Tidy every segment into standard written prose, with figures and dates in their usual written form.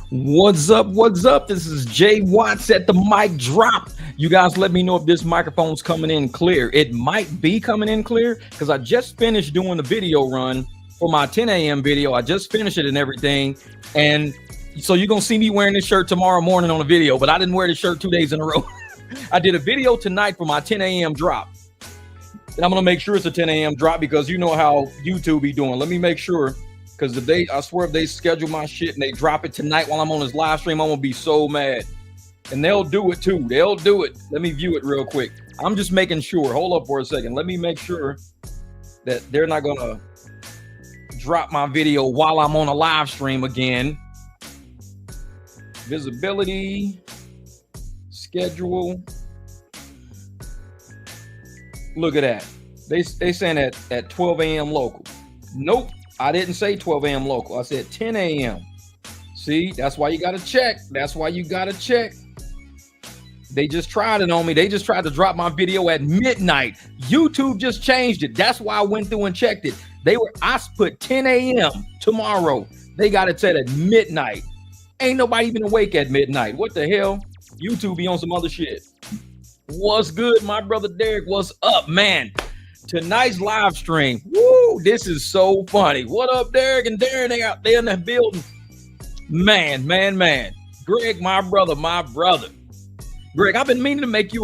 What's up? What's up? This is Jay Watts at the MicDrop. You guys let me know if this microphone's coming in clear. It might be coming in clear because I just finished doing the video run for my 10 a.m. video. I just finished it and everything. And so you're going to see me wearing this shirt tomorrow morning on a video, but I didn't wear this shirt 2 days in a row. I did a video tonight for my 10 a.m. drop. And I'm going to make sure it's a 10 a.m. drop because you know how YouTube be doing. Let me make sure. Because I swear if they schedule my shit and they drop it tonight while I'm on this live stream, I'm gonna be so mad. And they'll do it too. They'll do it. Let me view it real quick. I'm just making sure. Hold up for a second. Let me make sure that they're not gonna drop my video while I'm on a live stream again. Visibility, schedule. Look at that. They saying at 12 a.m. local. Nope. I didn't say 12 a.m. local. I said 10 a.m. See, that's why you got to check. That's why you got to check. They just tried it on me. They just tried to drop my video at midnight. YouTube just changed it. That's why I went through and checked it. I put 10 a.m. tomorrow. They got it set at midnight. Ain't nobody even awake at midnight. What the hell? YouTube be on some other shit. What's good, my brother Derek? What's up, man? Tonight's live stream. Woo, this is so funny. What up, Derek and Darren? They out there in the building. Man. Greg, my brother. Greg, I've been meaning to make you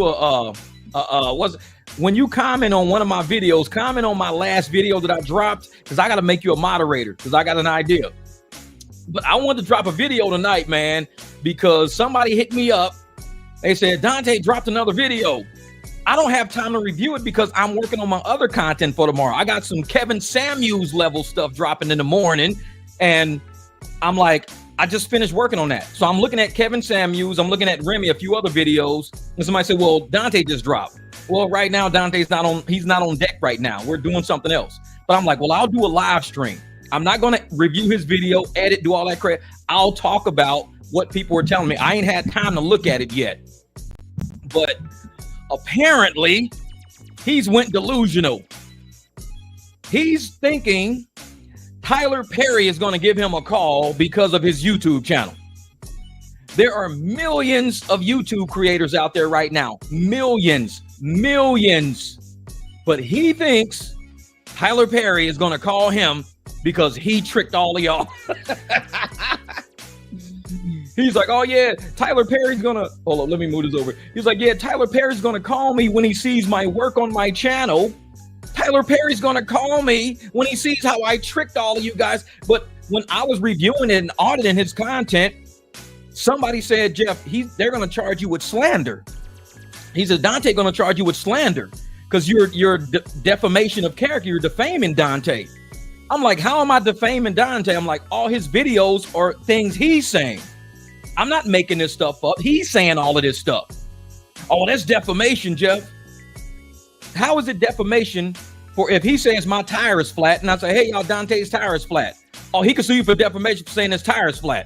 when you comment on one of my videos, comment on my last video that I dropped, because I got to make you a moderator, because I got an idea. But I wanted to drop a video tonight, man, because somebody hit me up. They said, Dante dropped another video. I don't have time to review it because I'm working on my other content for tomorrow. I got some Kevin Samuels level stuff dropping in the morning. And I'm like, I just finished working on that. So I'm looking at Kevin Samuels. I'm looking at Remy, a few other videos. And somebody said, well, Dante just dropped. Well, right now, he's not on deck right now. We're doing something else. But I'm like, well, I'll do a live stream. I'm not going to review his video, edit, do all that crap. I'll talk about what people are telling me. I ain't had time to look at it yet. But apparently, he's went delusional. He's thinking Tyler Perry is going to give him a call because of his YouTube channel. There are millions of YouTube creators out there right now. Millions. But he thinks Tyler Perry is going to call him because he tricked all of y'all. He's like, oh yeah, Tyler Perry's gonna, hold on, let me move this over. He's like, yeah, Tyler Perry's gonna call me when he sees my work on my channel. Tyler Perry's gonna call me when he sees how I tricked all of you guys. But when I was reviewing it and auditing his content, somebody said, Jeff, they're gonna charge you with slander. He said, Dante gonna charge you with slander because you're defamation of character, you're defaming Dante. I'm like, how am I defaming Dante? I'm like, all his videos are things he's saying. I'm not making this stuff up. He's saying all of this stuff. Oh, that's defamation, Jeff. How is it defamation for if he says my tire is flat and I say, hey, y'all, Dante's tire is flat? Oh, he could sue you for defamation for saying his tire is flat.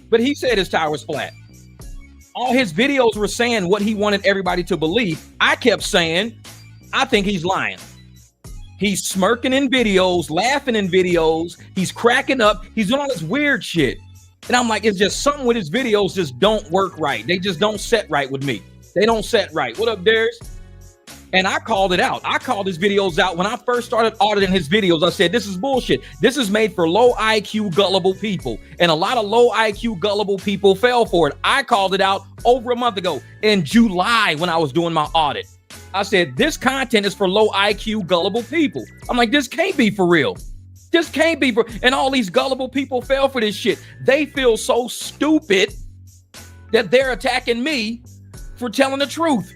But he said his tire was flat. All his videos were saying what he wanted everybody to believe. I kept saying, I think he's lying. He's smirking in videos, laughing in videos. He's cracking up. He's doing all this weird shit. And I'm like, it's just something with his videos just don't work right. They just don't set right with me. They don't set right. What up, Darius? And I called it out. I called his videos out. When I first started auditing his videos, I said, this is bullshit. This is made for low IQ, gullible people. And a lot of low IQ, gullible people fell for it. I called it out over a month ago in July when I was doing my audit. I said, this content is for low IQ, gullible people. I'm like, this can't be for real. This can't be for, and all these gullible people fell for this shit. They feel so stupid that they're attacking me for telling the truth.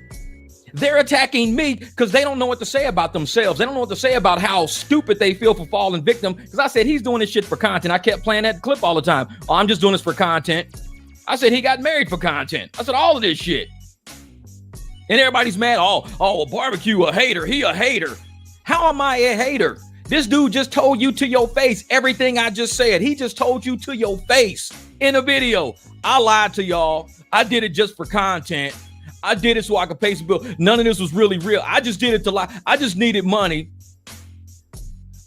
They're attacking me because they don't know what to say about themselves. They don't know what to say about how stupid they feel for falling victim. Because I said, he's doing this shit for content. I kept playing that clip all the time. Oh, I'm just doing this for content. I said, he got married for content. I said, all of this shit. And everybody's mad. Oh, barbecue, a hater. He a hater. How am I a hater? This dude just told you to your face everything I just said. He just told you to your face in a video. I lied to y'all. I did it just for content. I did it so I could pay some bills. None of this was really real. I just did it to lie. I just needed money.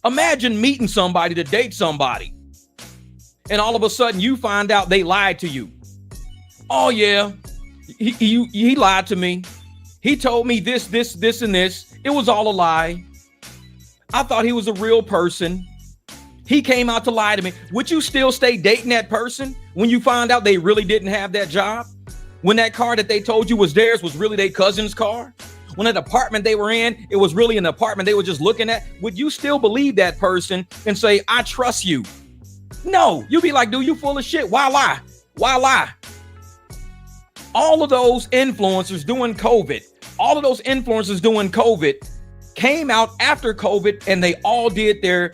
Imagine meeting somebody to date somebody. And all of a sudden you find out they lied to you. Oh yeah, he lied to me. He told me this, and this. It was all a lie. I thought he was a real person. He came out to lie to me. Would you still stay dating that person when you find out they really didn't have that job? When that car that they told you was theirs was really their cousin's car? When that apartment they were in, it was really an apartment they were just looking at? Would you still believe that person and say, I trust you? No, you'd be like, dude, you full of shit. Why lie? Why lie? All of those influencers doing COVID, came out after COVID and they all did their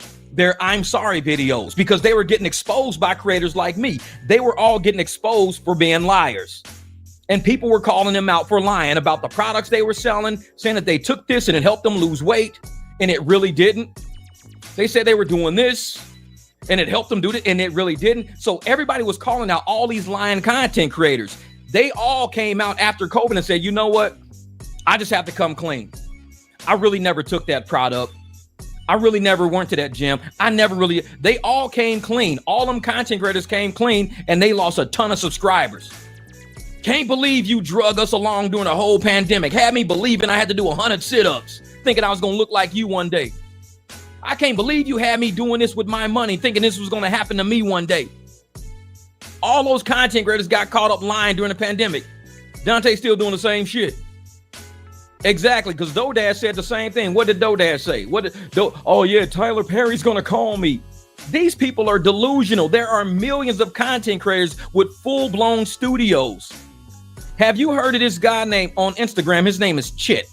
I'm sorry videos because they were getting exposed by creators like me. They were all getting exposed for being liars. And people were calling them out for lying about the products they were selling, saying that they took this and it helped them lose weight, and it really didn't. They said they were doing this and it helped them do it, and it really didn't. So everybody was calling out all these lying content creators. They all came out after COVID and said, you know what? I just have to come clean. I really never took that product. I really never went to that gym. They all came clean. All them content creators came clean and they lost a ton of subscribers. Can't believe you drug us along during the whole pandemic. Had me believing I had to do 100 sit-ups, thinking I was going to look like you one day. I can't believe you had me doing this with my money, thinking this was going to happen to me one day. All those content creators got caught up lying during the pandemic. Dante's still doing the same shit. Exactly, because DoDash said the same thing. What did DoDash say? Oh yeah, Tyler Perry's gonna call me. These people are delusional. There are millions of content creators with full-blown studios. Have you heard of this guy named on Instagram? His name is Chit.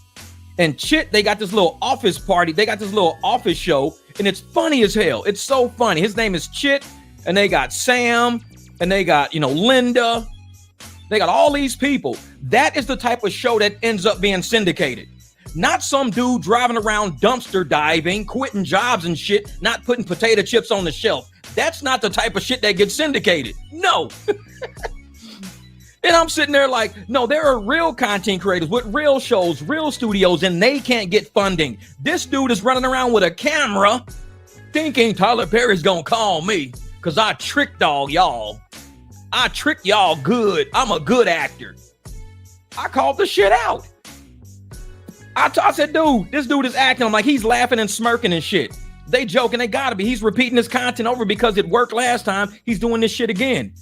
And Chit, they got this little office party. They got this little office show, and it's funny as hell. It's so funny. His name is Chit, and they got Sam, and they got, Linda. They got all these people. That is the type of show that ends up being syndicated. Not some dude driving around dumpster diving, quitting jobs and shit, not putting potato chips on the shelf. That's not the type of shit that gets syndicated. No. And I'm sitting there like, no, there are real content creators with real shows, real studios, and they can't get funding. This dude is running around with a camera thinking Tyler Perry's gonna call me because I tricked y'all. I tricked y'all good. I'm a good actor. I called the shit out. I said, dude, this dude is acting. I'm like, he's laughing and smirking and shit. They joking. They gotta be. He's repeating his content over because it worked last time. He's doing this shit again.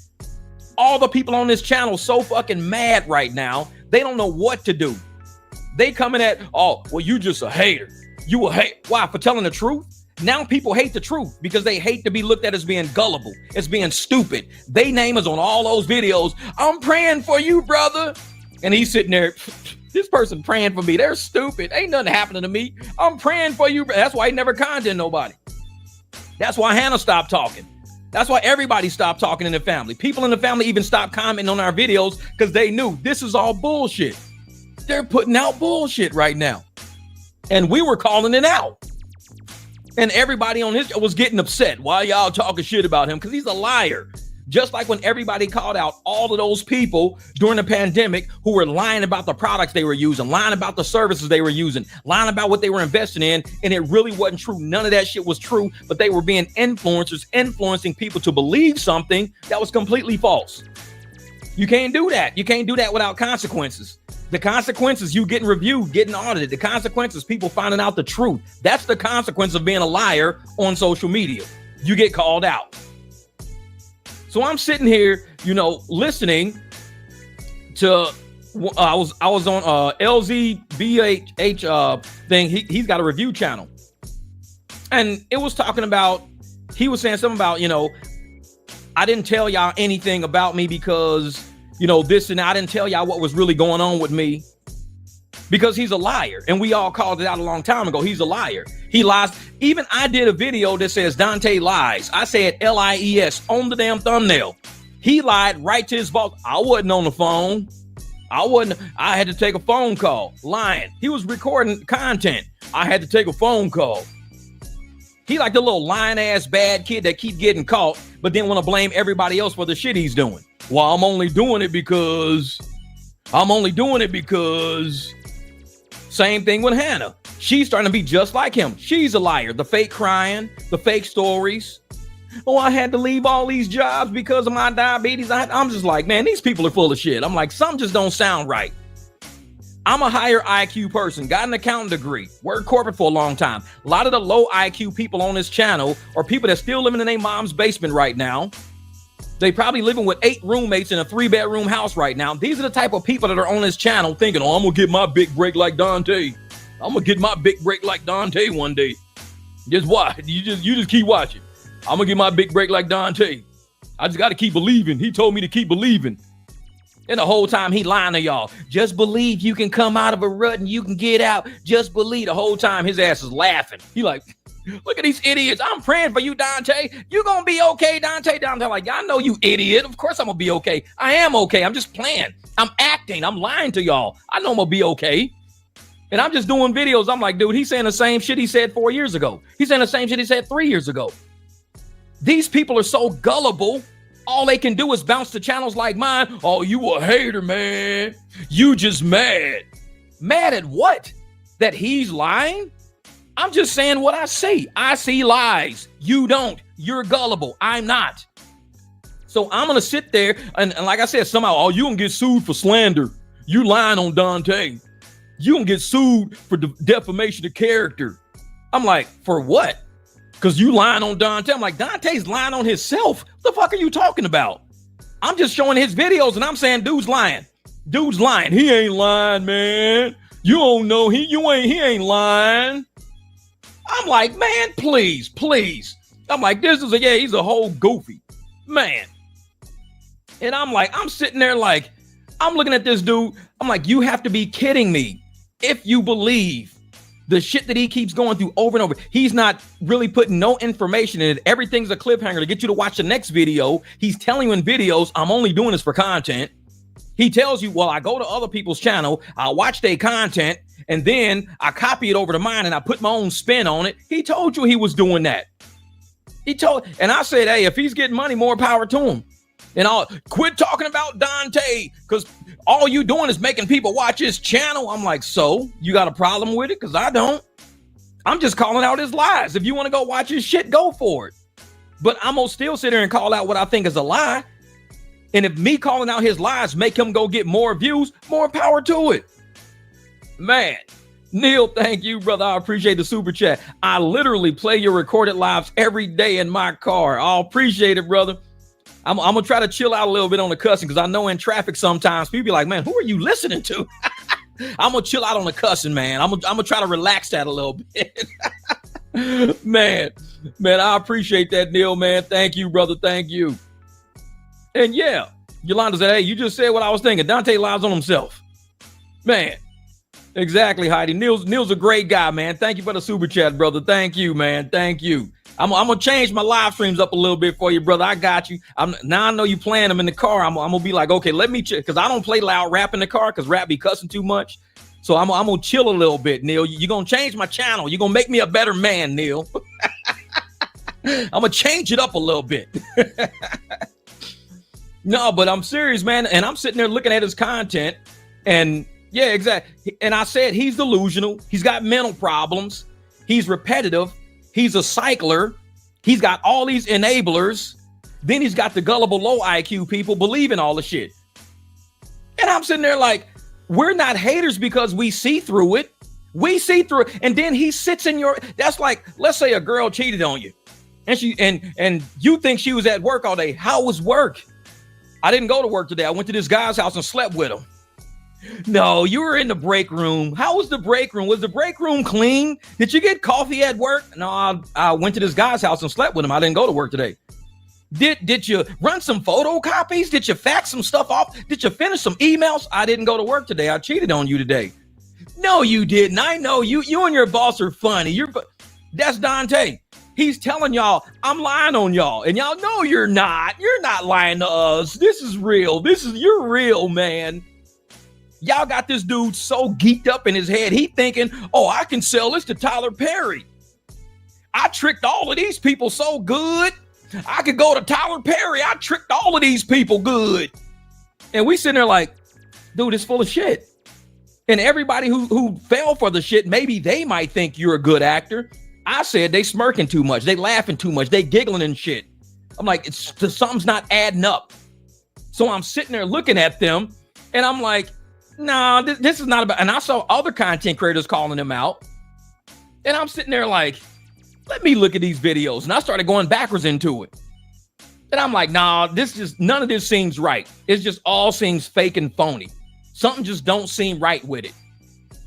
All the people on this channel so fucking mad right now. They don't know what to do. They coming at, oh, well, you just a hater. You a hate. Why? For telling the truth? Now people hate the truth because they hate to be looked at as being gullible, as being stupid. They name us on all those videos. I'm praying for you, brother. And he's sitting there, this person praying for me. They're stupid. Ain't nothing happening to me. I'm praying for you. That's why he never content nobody. That's why Hannah stopped talking. That's why everybody stopped talking in the family. People in the family even stopped commenting on our videos because they knew this is all bullshit. They're putting out bullshit right now. And we were calling it out. And everybody on his was getting upset. Why y'all talking shit about him? Because he's a liar. Just like when everybody called out all of those people during the pandemic who were lying about the products they were using, lying about the services they were using, lying about what they were investing in, and it really wasn't true. None of that shit was true, but they were being influencers, influencing people to believe something that was completely false. You can't do that. You can't do that without consequences. The consequences, you getting reviewed, getting audited. The consequences, people finding out the truth. That's the consequence of being a liar on social media. You get called out. So I'm sitting here, listening to, I was on LZBH thing. He's got a review channel. And it was talking about, he was saying something about, I didn't tell y'all anything about me because this and I didn't tell y'all what was really going on with me because he's a liar. And we all called it out a long time ago. He's a liar. He lies. Even I did a video that says Dante lies. I said LIES on the damn thumbnail. He lied right to his vault. I wasn't on the phone. I had to take a phone call. Lying. He was recording content. I had to take a phone call. He like the little lying ass bad kid that keep getting caught, but then want to blame everybody else for the shit he's doing. Well, I'm only doing it because. Same thing with Hannah. She's starting to be just like him. She's a liar. The fake crying, the fake stories. Oh, I had to leave all these jobs because of my diabetes. I'm just like, man, these people are full of shit. I'm like, some just don't sound right. I'm a higher IQ person, got an accounting degree, worked corporate for a long time. A lot of the low IQ people on this channel are people that still living in their mom's basement right now. They probably living with 8 roommates in a 3-bedroom house right now. These are the type of people that are on this channel thinking, oh, I'm going to get my big break like Dante. I'm going to get my big break like Dante one day. Just watch. You just keep watching. I'm going to get my big break like Dante. I just got to keep believing. He told me to keep believing. And the whole time he lying to y'all. Just believe you can come out of a rut and you can get out. Just believe. The whole time his ass is laughing. He like, look at these idiots. I'm praying for you, Dante. You gonna be okay, Dante? Dante like, I know you idiot. Of course I'm gonna be okay. I am okay. I'm just playing. I'm acting. I'm lying to y'all. I know I'm gonna be okay. And I'm just doing videos. I'm like, dude, he's saying the same shit he said 4 years ago. He's saying the same shit he said 3 years ago. These people are so gullible. All they can do is bounce to channels like mine. Oh, you a hater, man. You just mad. Mad at what? That he's lying? I'm just saying what I see. I see lies. You don't. You're gullible. I'm not. So I'm going to sit there and like I said, somehow, oh, you going to get sued for slander. You lying on Dante. You going to get sued for defamation of character. I'm like, for what? Because you lying on Dante. I'm like, Dante's lying on himself. What the fuck are you talking about? I'm just showing his videos and I'm saying dude's lying. Dude's lying. He ain't lying, man. You don't know. He ain't lying. I'm like, man, please. I'm like, he's a whole goofy man. And I'm like, I'm sitting there like, I'm looking at this dude. I'm like, you have to be kidding me. If you believe the shit that he keeps going through over and over, he's not really putting no information in it. Everything's a cliffhanger to get you to watch the next video. He's telling you in videos, I'm only doing this for content. He tells you, well, I go to other people's channel, I watch their content, and then I copy it over to mine and I put my own spin on it. He told you he was doing that. And I said, hey, if he's getting money, more power to him. And I'll quit talking about Dante because all you doing is making people watch his channel. I'm like, so you got a problem with it? Because I don't. I'm just calling out his lies. If you want to go watch his shit, go for it. But I'm going to still sit there and call out what I think is a lie. And if me calling out his lies make him go get more views, more power to it. Man, Neil, thank you, brother. I appreciate the super chat. I literally play your recorded lives every day in my car. I appreciate it, brother. I'm going to try to chill out a little bit on the cussing because I know in traffic sometimes people be like, man, who are you listening to? I'm going to chill out on the cussing, man. I'm going to try to relax that a little bit. man, I appreciate that, Neil, man. Thank you, brother. Thank you. And yeah, Yolanda said, hey, you just said what I was thinking. Dante lies on himself. Man, exactly, Heidi. Neil's a great guy, man. Thank you for the super chat, brother. Thank you, man. Thank you. I'm going to change my live streams up a little bit for you, brother. I got you. Now I know you playing them in the car. I'm going to be like, okay, let me check. Because I don't play loud rap in the car because rap be cussing too much. So I'm going to chill a little bit, Neil. You're going to change my channel. You're going to make me a better man, Neil. I'm going to change it up a little bit. No, but I'm serious, man. And I'm sitting there looking at his content. And yeah, exactly. And I said he's delusional. He's got mental problems. He's repetitive. He's a cycler. He's got all these enablers. Then he's got the gullible low IQ people believing all the shit. And I'm sitting there like, we're not haters because we see through it. We see through it. And then he sits in that's like, let's say a girl cheated on you. And you think she was at work all day. How was work? I didn't go to work today. I went to this guy's house and slept with him. No, you were in the break room. How was the break room? Was the break room clean? Did you get coffee at work? No, I went to this guy's house and slept with him. I didn't go to work today. Did you run some photocopies? Did you fax some stuff off? Did you finish some emails? I didn't go to work today. I cheated on you today. No, you didn't. I know you and your boss are funny. That's Dante. He's telling y'all, I'm lying on y'all. And y'all know you're not. You're not lying to us. This is real. You're real, man. Y'all got this dude so geeked up in his head. He thinking, oh, I can sell this to Tyler Perry. I tricked all of these people so good. I could go to Tyler Perry. I tricked all of these people good. And we sitting there like, dude, it's full of shit. And everybody who fell for the shit, maybe they might think you're a good actor. I said they smirking too much. They laughing too much. They giggling and shit. I'm like, something's not adding up. So I'm sitting there looking at them and I'm like, nah, this is not about, and I saw other content creators calling them out. And I'm sitting there like, let me look at these videos. And I started going backwards into it. And I'm like, nah, none of this seems right. It just all seems fake and phony. Something just don't seem right with it.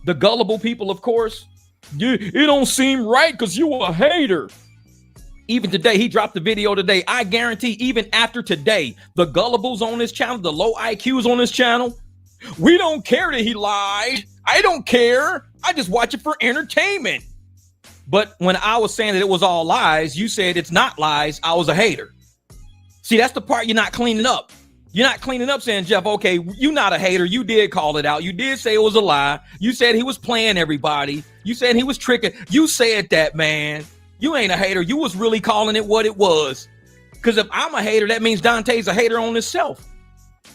The gullible people, of course, it don't seem right because you a hater. Even today, he dropped the video today. I guarantee even after today, the gullibles on this channel, the low IQs on this channel, we don't care that he lied. I don't care. I just watch it for entertainment. But when I was saying that it was all lies, you said it's not lies. I was a hater. See, that's the part you're not cleaning up. You're not cleaning up saying, Jeff, okay, you're not a hater. You did call it out. You did say it was a lie. You said he was playing everybody. You said he was tricking. You said that, man. You ain't a hater. You was really calling it what it was. Because if I'm a hater, that means Dante's a hater on himself.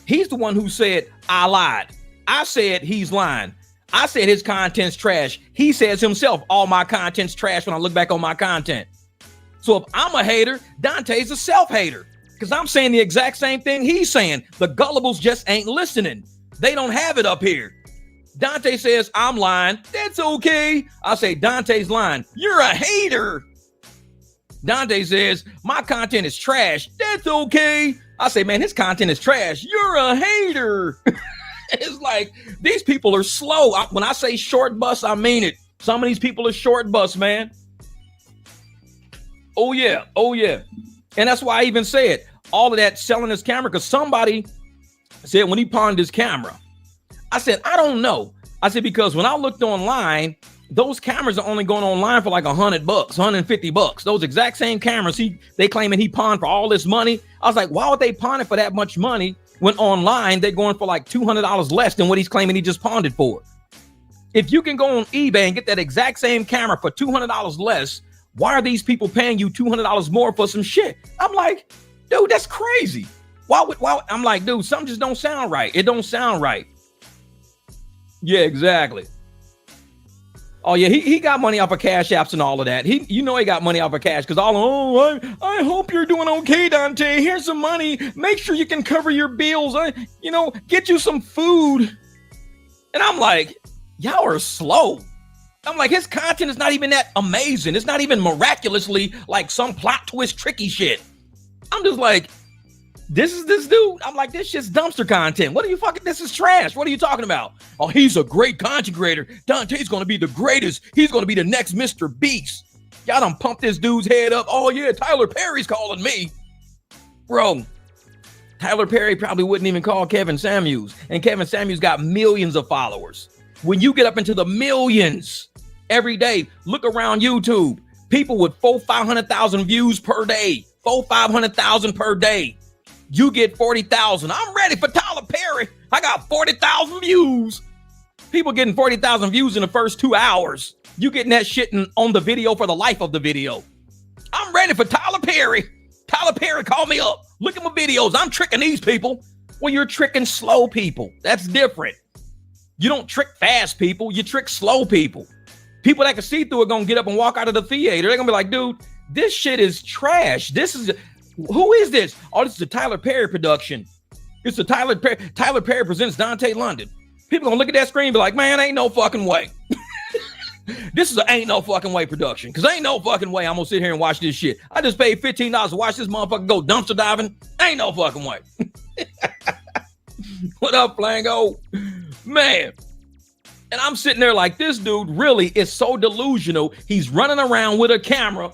He's the one who said, I lied. I said he's lying. I said his content's trash. He says himself, all my content's trash when I look back on my content. So if I'm a hater, Dante's a self-hater. Because I'm saying the exact same thing he's saying. The gullibles just ain't listening. They don't have it up here. Dante says, I'm lying. That's okay. I say, Dante's lying. You're a hater. Dante says, my content is trash. That's okay. I say, man, his content is trash. You're a hater. It's like, these people are slow. When I say short bus, I mean it. Some of these people are short bus, man. Oh, yeah. Oh, yeah. And that's why I even said all of that selling his camera, because somebody said when he pawned his camera, I said, I don't know. I said, because when I looked online, those cameras are only going online for like $100, $150. Those exact same cameras they claiming he pawned for all this money. I was like, why would they pawn it for that much money when online they're going for like $200 less than what he's claiming he just pawned it for? If you can go on eBay and get that exact same camera for $200 less, why are these people paying you $200 more for some shit? I'm like, dude, that's crazy. Why? I'm like, dude, something just don't sound right. It don't sound right. Yeah, exactly. Oh yeah, he got money off of Cash Apps and all of that. He got money off of cash because I hope you're doing okay, Dante. Here's some money. Make sure you can cover your bills. Get you some food. And I'm like, y'all are slow. I'm like, his content is not even that amazing. It's not even miraculously like some plot twist tricky shit. I'm just like, this is this dude. I'm like, this shit's dumpster content. This is trash. What are you talking about? Oh, he's a great content creator. Dante's going to be the greatest. He's going to be the next Mr. Beast. Y'all done pumped this dude's head up. Oh yeah, Tyler Perry's calling me. Bro, Tyler Perry probably wouldn't even call Kevin Samuels. And Kevin Samuels got millions of followers. When you get up into the millions every day, look around YouTube. People with 500,000 views per day. 500,000 per day. You get 40,000. I'm ready for Tyler Perry. I got 40,000 views. People getting 40,000 views in the first 2 hours. You getting that shit on the video for the life of the video. I'm ready for Tyler Perry. Tyler Perry, call me up. Look at my videos. I'm tricking these people. Well, you're tricking slow people. That's different. You don't trick fast people. You trick slow people. People that can see through it gonna get up and walk out of the theater. They're gonna be like, dude, this shit is trash. Who is this? Oh, this is a Tyler Perry production. It's the Tyler Perry presents Dontay London. People gonna look at that screen and be like, man, ain't no fucking way. This is a ain't no fucking way production. Cause ain't no fucking way I'm gonna sit here and watch this shit. I just paid $15 to watch this motherfucker go dumpster diving. Ain't no fucking way. What up, Flango? Man. And I'm sitting there like, this dude really is so delusional. He's running around with a camera.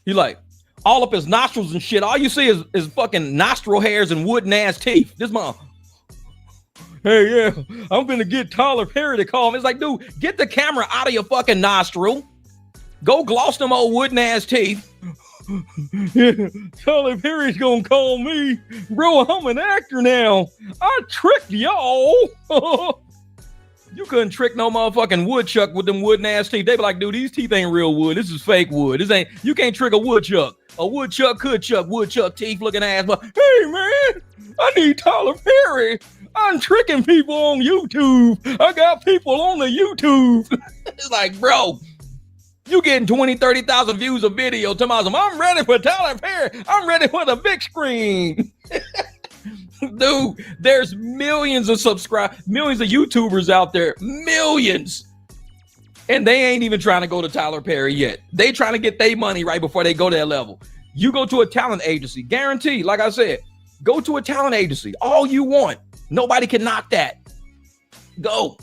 He like, all up his nostrils and shit. All you see is fucking nostril hairs and wooden ass teeth. This mom, hey, yeah, I'm gonna get Tyler Perry to call him. It's like, dude, get the camera out of your fucking nostril. Go gloss them old wooden ass teeth. Yeah, Tyler Perry's gonna call me. Bro, I'm an actor now. I tricked y'all. You couldn't trick no motherfucking woodchuck with them wooden ass teeth. They be like, dude, these teeth ain't real wood. This is fake wood. You can't trick a woodchuck. A woodchuck could chuck woodchuck teeth looking ass. But hey man, I need Tyler Perry. I'm tricking people on YouTube. I got people on the YouTube. It's like, bro, You getting 20, 30,000 views of video. I'm ready for Tyler Perry. I'm ready for the big screen. Dude, there's millions of millions of YouTubers out there, millions. And they ain't even trying to go to Tyler Perry yet. They trying to get their money right before they go to that level. You go to a talent agency, guaranteed, like I said, go to a talent agency, all you want. Nobody can knock that. Go.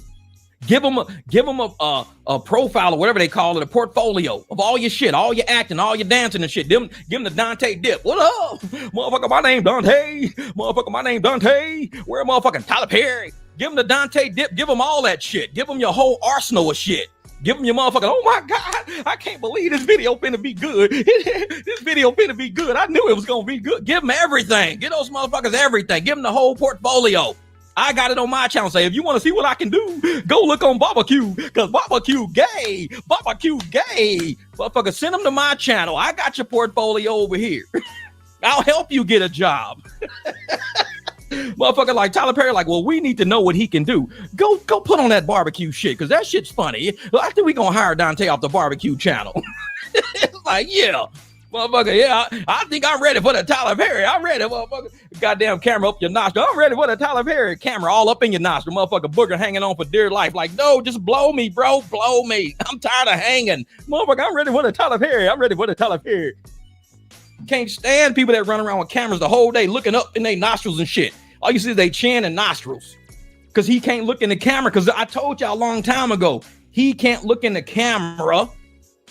Give them a profile or whatever they call it, a portfolio of all your shit, all your acting, all your dancing and shit. Give them the Dante dip. What up? Motherfucker, my name Dante. Motherfucker, my name Dante. Where motherfucking Tyler Perry? Give them the Dante dip. Give them all that shit. Give them your whole arsenal of shit. Give them your motherfucking, oh my God, I can't believe this video finna be good. This video finna be good. I knew it was gonna be good. Give them everything. Give those motherfuckers everything. Give them the whole portfolio. I got it on my channel. Say, if you want to see what I can do, go look on barbecue, because barbecue gay. Barbecue gay. Motherfucker, send them to my channel. I got your portfolio over here. I'll help you get a job. Motherfucker like Tyler Perry, like, well, we need to know what he can do. Go put on that barbecue shit, because that shit's funny. I think we gonna hire Dante off the barbecue channel. It's like, yeah. Motherfucker, yeah, I think I'm ready for the Tyler Perry. I'm ready, motherfucker. Goddamn camera up your nostril. I'm ready for the Tyler Perry. Camera all up in your nostril. Motherfucker, booger hanging on for dear life. Like, no, just blow me, bro. Blow me. I'm tired of hanging. Motherfucker, I'm ready for the Tyler Perry. I'm ready for the Tyler Perry. Can't stand people that run around with cameras the whole day looking up in their nostrils and shit. All you see is they chin and nostrils. Because he can't look in the camera. Because I told y'all a long time ago, he can't look in the camera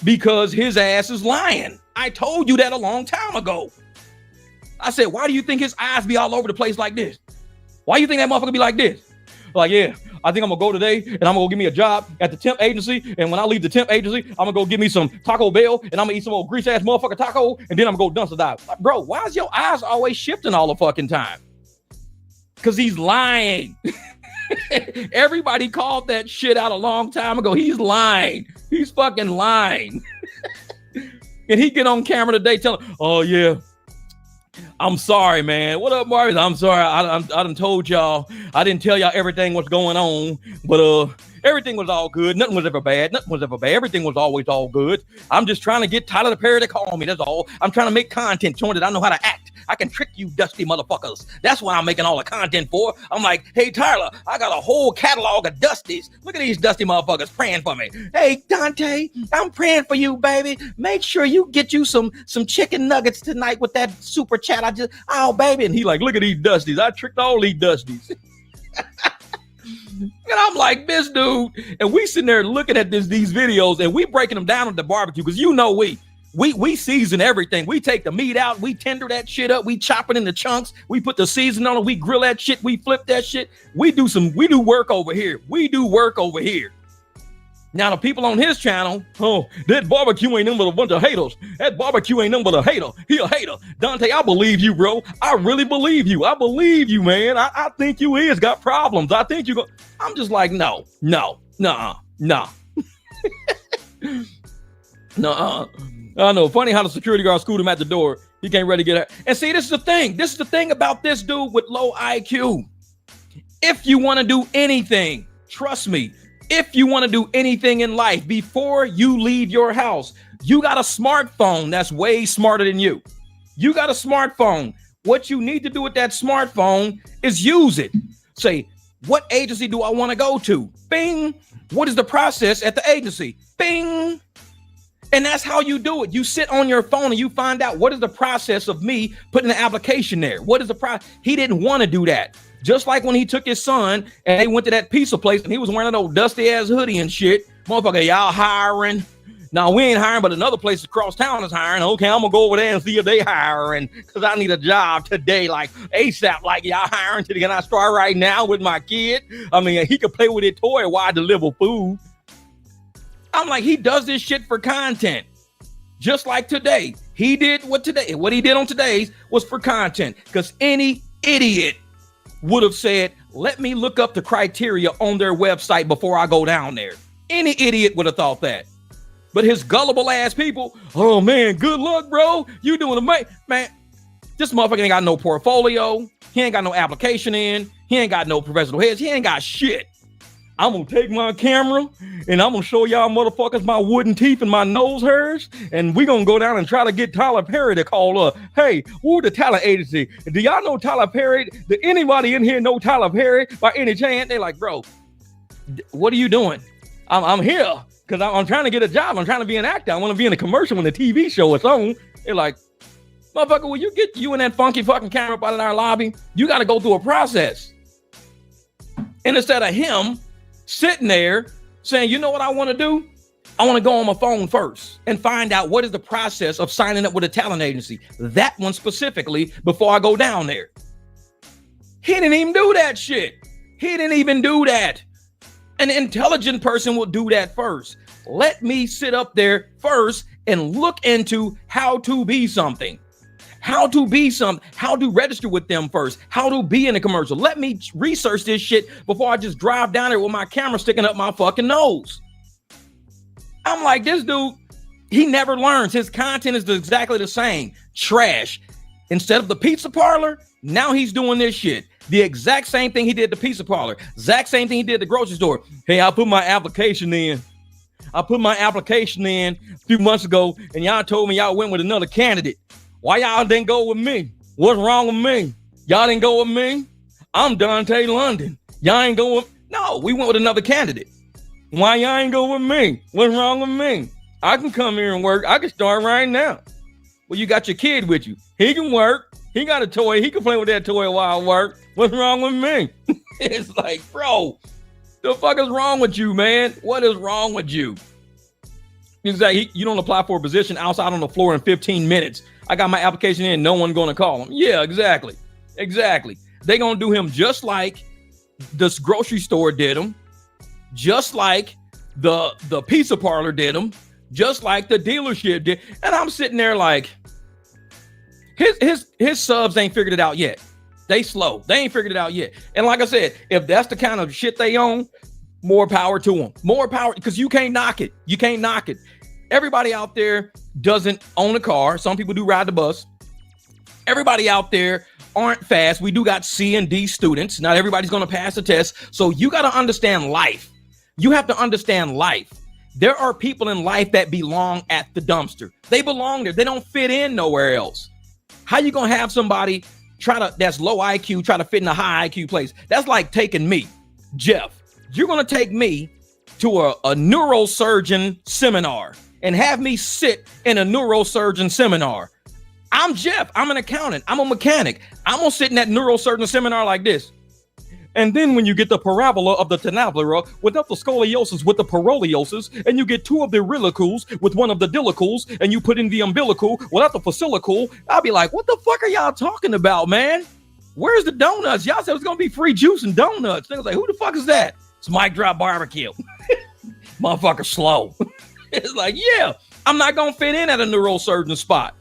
because his ass is lying. I told you that a long time ago. I said, why do you think his eyes be all over the place like this? Why do you think that motherfucker be like this? Like, yeah, I think I'm gonna go today and I'm gonna go get me a job at the temp agency. And when I leave the temp agency, I'm gonna go get me some Taco Bell and I'm gonna eat some old grease ass motherfucker taco. And then I'm gonna go dumpster dive. Like, bro, why is your eyes always shifting all the fucking time? Because he's lying. Everybody called that shit out a long time ago. He's lying. He's fucking lying. And he get on camera today telling, oh yeah, I'm sorry, man. What up, Marvis? I'm sorry. I done told y'all. I didn't tell y'all everything was going on, but everything was all good. Nothing was ever bad. Nothing was ever bad. Everything was always all good. I'm just trying to get Tyler Perry to call me. That's all. I'm trying to make content showing that I know how to act. I can trick you dusty motherfuckers. That's what I'm making all the content for. I'm like, hey, Tyler, I got a whole catalog of dusties. Look at these dusty motherfuckers praying for me. Hey, Dante, I'm praying for you, baby. Make sure you get you some chicken nuggets tonight with that super chat. Oh, baby. And he like, look at these dusties. I tricked all these dusties. And I'm like, this dude. And we sitting there looking at these videos and we breaking them down at the barbecue because you know we season everything. We take the meat out, we tender that shit up, we chop it into chunks, we put the seasoning on it, we grill that shit, we flip that shit. We do work over here. We do work over here. Now the people on his channel, oh, that barbecue ain't nothing but a bunch of haters. That barbecue ain't nothing but a hater. He a hater. Dante, I believe you, bro. I really believe you. I believe you, man. I think you is got problems. I think you go. I'm just like, no. Nuh-uh. I know. Funny how the security guard screwed him at the door. He can't ready to get out. And see, this is the thing. This is the thing about this dude with low IQ. If you want to do anything, trust me, if you want to do anything in life before you leave your house, you got a smartphone that's way smarter than you. You got a smartphone. What you need to do with that smartphone is use it. Say, what agency do I want to go to? Bing. What is the process at the agency? Bing. And that's how you do it. You sit on your phone and you find out what is the process of me putting the application there. What is the process? He didn't want to do that. Just like when he took his son and they went to that pizza place and he was wearing an old dusty ass hoodie and shit. Motherfucker, y'all hiring? No, we ain't hiring, but another place across town is hiring. Okay, I'm gonna go over there and see if they hiring because I need a job today, like ASAP. Like, y'all hiring today? Can I start right now with my kid? I mean, he could play with his toy while I deliver food. I'm like, he does this shit for content. Just like today. He did what he did on today's was for content. Because any idiot would have said, let me look up the criteria on their website before I go down there. Any idiot would have thought that. But his gullible ass people, oh man, good luck, bro. You doing amazing. Man, this motherfucker ain't got no portfolio. He ain't got no application in. He ain't got no professional heads. He ain't got shit. I'm gonna take my camera and I'm gonna show y'all motherfuckers my wooden teeth and my nose hairs, and we gonna go down and try to get Tyler Perry to call up. Hey, who the talent agency? Do y'all know Tyler Perry? Did anybody in here know Tyler Perry by any chance? They're like, bro, what are you doing? I'm here because I'm trying to get a job. I'm trying to be an actor. I want to be in a commercial when the TV show is on. They're like, motherfucker, will you get you and that funky fucking camera up out in our lobby? You got to go through a process. And instead of him sitting there saying, you know what I want to do? I want to go on my phone first and find out what is the process of signing up with a talent agency. That one specifically before I go down there. He didn't even do that shit. He didn't even do that. An intelligent person will do that first. Let me sit up there first and look into how to be something. How to be something, how to register with them first, how to be in a commercial. Let me research this shit before I just drive down there with my camera sticking up my fucking nose. I'm like, this dude, he never learns. His content is exactly the same. Trash. Instead of the pizza parlor, now he's doing this shit. The exact same thing he did the pizza parlor. Exact same thing he did the grocery store. Hey, I put my application in. I put my application in a few months ago, and y'all told me y'all went with another candidate. Why y'all didn't go with me? What's wrong with me? Y'all didn't go with me? I'm Dontay London. Y'all ain't go with... No, we went with another candidate. Why y'all ain't go with me? What's wrong with me? I can come here and work. I can start right now. Well, you got your kid with you. He can work. He got a toy. He can play with that toy while I work. What's wrong with me? It's like, bro, the fuck is wrong with you, man? What is wrong with you? He's like, you don't apply for a position outside on the floor in 15 minutes. I got my application in. No one going to call him. Yeah, exactly. Exactly. They going to do him just like this grocery store did him. Just like the pizza parlor did him. Just like the dealership did. And I'm sitting there like, his subs ain't figured it out yet. They slow. They ain't figured it out yet. And like I said, if that's the kind of shit they own, more power to them. More power, because you can't knock it. You can't knock it. Everybody out there doesn't own a car. Some people do ride the bus. Everybody out there aren't fast. We do got C and D students. Not everybody's going to pass the test. So you got to understand life. You have to understand life. There are people in life that belong at the dumpster. They belong there. They don't fit in nowhere else. How you going to have somebody that's low IQ try to fit in a high IQ place? That's like taking me, Jeff. You're going to take me to a neurosurgeon seminar and have me sit in a neurosurgeon seminar. I'm Jeff. I'm an accountant. I'm a mechanic. I'm going to sit in that neurosurgeon seminar like this. And then when you get the parabola of the tenabula without the scoliosis with the paroleosis, and you get two of the rillicles with one of the dillicles, and you put in the umbilical without the fascicle, I'll be like, what the fuck are y'all talking about, man? Where's the donuts? Y'all said it was going to be free juice and donuts. They was like, who the fuck is that? It's MicDrop barbecue. Motherfucker slow. It's like, yeah, I'm not going to fit in at a neurosurgeon spot.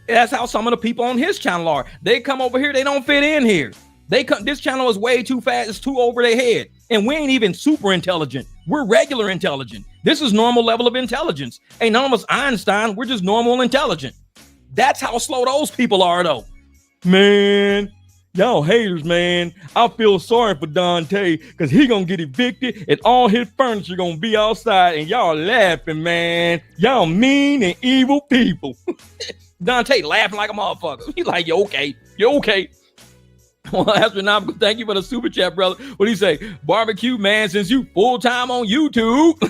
That's how some of the people on his channel are. They come over here. They don't fit in here. This channel is way too fast. It's too over their head. And we ain't even super intelligent. We're regular intelligent. This is normal level of intelligence. Ain't none of us Einstein. We're just normal intelligent. That's how slow those people are, though. Man, y'all haters, man. I feel sorry for Dante because he gonna get evicted and all his furniture gonna be outside and y'all laughing, man. Y'all mean and evil people. Dante laughing like a motherfucker. He's like, you okay. You okay. Well, astronomical, thank you for the super chat, brother. What do you say? Barbecue, man, since you full-time on YouTube,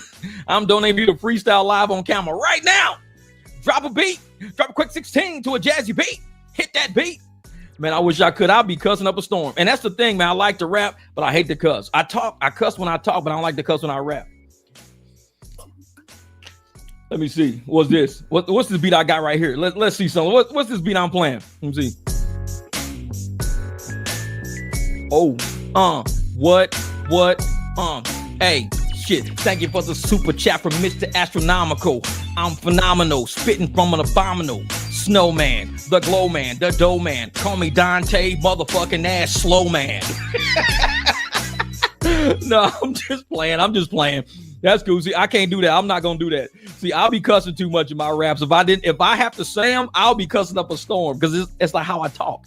I'm donating you to freestyle live on camera right now. Drop a beat. Drop a quick 16 to a jazzy beat. Hit that beat. Man, I wish I could. I'll be cussing up a storm. And that's the thing, man. I like to rap, but I hate to cuss. I cuss when I talk, but I don't like to cuss when I rap. Let me see. What's this? What's this beat I got right here? Let's see something. What's this beat I'm playing? Let me see. Oh, hey, shit. Thank you for the super chat from Mr. Astronomical. I'm phenomenal, spitting from an abominable snowman, the glow man, the dough man. Call me Dante, motherfucking ass slow man. No, I'm just playing. That's cool. See, I can't do that. I'm not gonna do that. See, I'll be cussing too much in my raps. If I have to say them, I'll be cussing up a storm because it's like how I talk.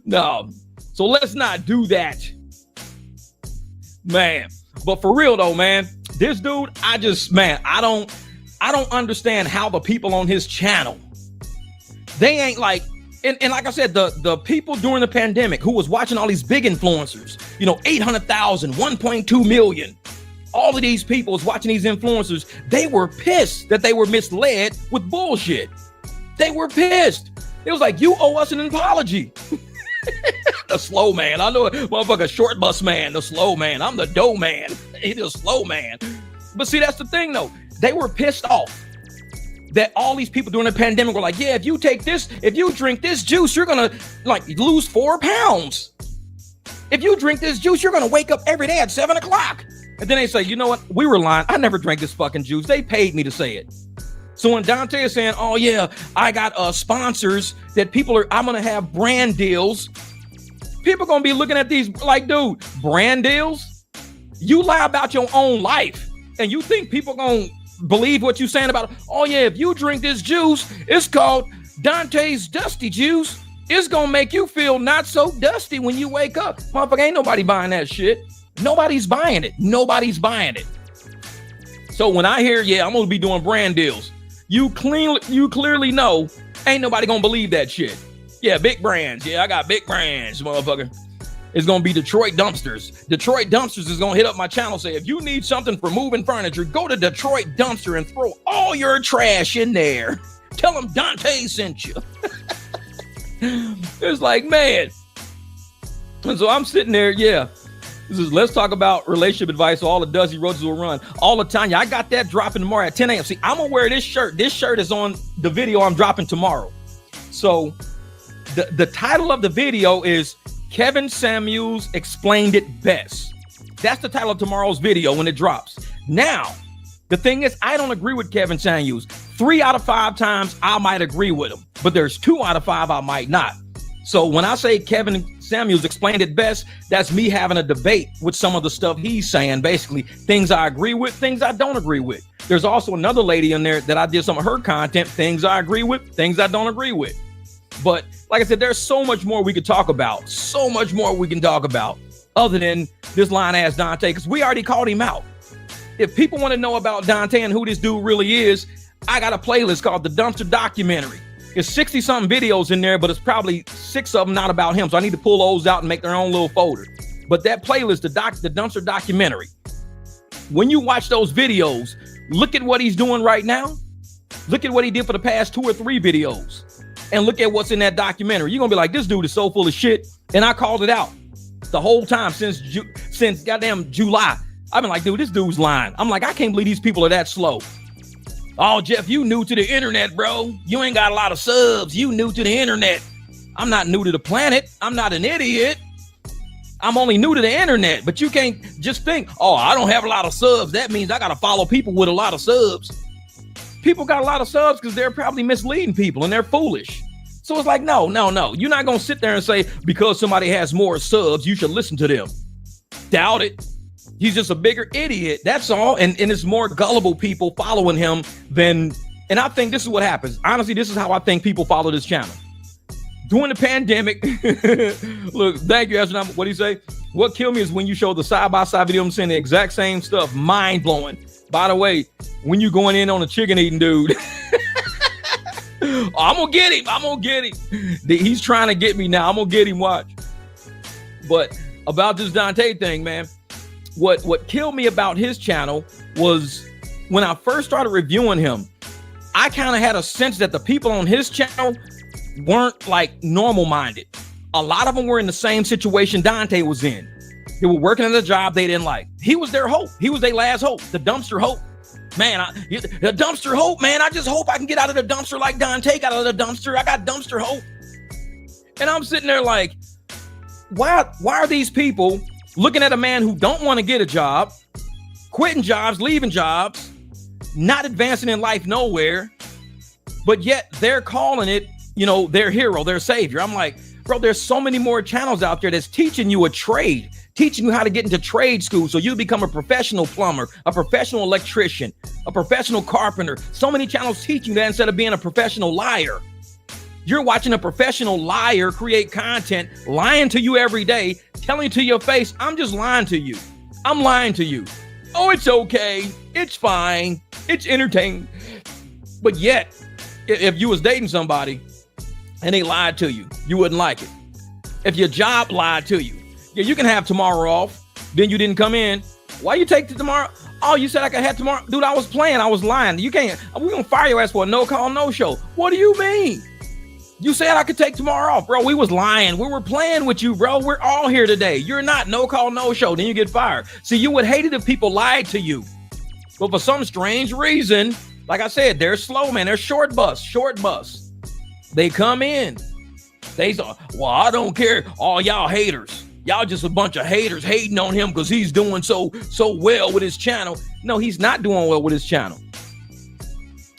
No, so let's not do that. Man, but for real though, man, this dude, I don't understand how the people on his channel, they ain't like, and like I said, the people during the pandemic who was watching all these big influencers, 800,000, 1.2 million, all of these people was watching these influencers. They were pissed that they were misled with bullshit. They were pissed. It was like, you owe us an apology. The slow man. I know, motherfucker, short bus man, the slow man. I'm the dough man. He's the slow man. But see, that's the thing though. They were pissed off that all these people during the pandemic were like, yeah, if you drink this juice, you're gonna like lose 4 pounds. If you drink this juice, you're gonna wake up every day at 7 o'clock. And then they say, you know what? We were lying. I never drank this fucking juice. They paid me to say it. So when Dante is saying, oh yeah, I got sponsors that I'm gonna have brand deals. People gonna be looking at these like, dude, brand deals? You lie about your own life and you think people gonna believe what you saying about, oh yeah, if you drink this juice, it's called Dante's Dusty Juice. It's gonna make you feel not so dusty when you wake up. Motherfucker, ain't nobody buying that shit. Nobody's buying it. Nobody's buying it. So when I hear, yeah, I'm gonna be doing brand deals, you clearly know ain't nobody gonna believe that shit. Yeah, big brands. Yeah, I got big brands, motherfucker. It's gonna be Detroit Dumpsters. Detroit Dumpsters is gonna hit up my channel, say, if you need something for moving furniture, go to Detroit Dumpster and throw all your trash in there. Tell them Dante sent you. It's like, man. And so I'm sitting there, yeah. Let's talk about relationship advice. So all the Dusty Roaches will run all the time. Yeah, I got that dropping tomorrow at 10 a.m. See, I'm gonna wear this shirt. This shirt is on the video I'm dropping tomorrow. So the title of the video is Kevin Samuels Explained It Best. That's the title of tomorrow's video when it drops. Now, the thing is, I don't agree with Kevin Samuels. 3 out of 5 times I might agree with him, but there's 2 out of 5 I might not. So when I say Kevin Samuels explained it best, that's me having a debate with some of the stuff he's saying, basically things I agree with, things I don't agree with. There's also another lady in there that I did some of her content, things I agree with, things I don't agree with. But like I said, there's so much more we could talk about, so much more we can talk about other than this lying ass Dante, because we already called him out. If people want to know about Dante and who this dude really is, I got a playlist called The Dumpster Documentary. There's 60 something videos in there, but it's probably 6 of them not about him. So I need to pull those out and make their own little folder. But that playlist, the Dumpster Documentary, when you watch those videos, look at what he's doing right now. Look at what he did for the past 2 or 3 videos. And look at what's in that documentary. You're going to be like, this dude is so full of shit. And I called it out the whole time since goddamn July. I've been like, dude, this dude's lying. I'm like, I can't believe these people are that slow. Oh, Jeff, you new to the internet, bro. You ain't got a lot of subs. You new to the internet. I'm not new to the planet. I'm not an idiot. I'm only new to the internet. But you can't just think, oh, I don't have a lot of subs. That means I got to follow people with a lot of subs. People got a lot of subs because they're probably misleading people and they're foolish. So it's like, no. You're not going to sit there and say, because somebody has more subs, you should listen to them. Doubt it. He's just a bigger idiot. That's all. And it's more gullible people following him than, and I think this is what happens. Honestly, this is how I think people follow this channel. During the pandemic, look, thank you, astronaut. What do you say? What killed me is when you show the side-by-side video, I'm saying the exact same stuff. Mind-blowing. By the way, when you going in on a chicken eating dude, I'm gonna get him. He's trying to get me now. I'm gonna get him, watch. But about this Dante thing, man, what killed me about his channel was when I first started reviewing him, I kind of had a sense that the people on his channel weren't like normal minded. A lot of them were in the same situation Dante was in. They were working at a job they didn't like. He was their hope. He was their last hope, the dumpster hope. Man, the dumpster hope, man. I just hope I can get out of the dumpster like Dante got out of the dumpster. I got dumpster hope. And I'm sitting there like, why are these people looking at a man who don't want to get a job, quitting jobs, leaving jobs, not advancing in life nowhere, but yet they're calling it, their hero, their savior. I'm like, bro, there's so many more channels out there that's teaching you a trade, teaching you how to get into trade school so you become a professional plumber, a professional electrician, a professional carpenter. So many channels teach you that instead of being a professional liar. You're watching a professional liar create content, lying to you every day, telling you to your face, I'm just lying to you. I'm lying to you. Oh, it's okay. It's fine. It's entertaining. But yet, if you was dating somebody and they lied to you, you wouldn't like it. If your job lied to you, yeah, you can have tomorrow off. Then you didn't come in. Why you take the tomorrow? Oh, you said I could have tomorrow. Dude, I was playing. I was lying. You can't. We're going to fire your ass for a no call, no show. What do you mean? You said I could take tomorrow off, bro. We was lying. We were playing with you, bro. We're all here today. You're not. No call, no show. Then you get fired. See, you would hate it if people lied to you. But for some strange reason, like I said, they're slow, man. They're short bus. They come in. They say, well, I don't care. All y'all haters. Y'all just a bunch of haters hating on him because he's doing so well with his channel. No, he's not doing well with his channel.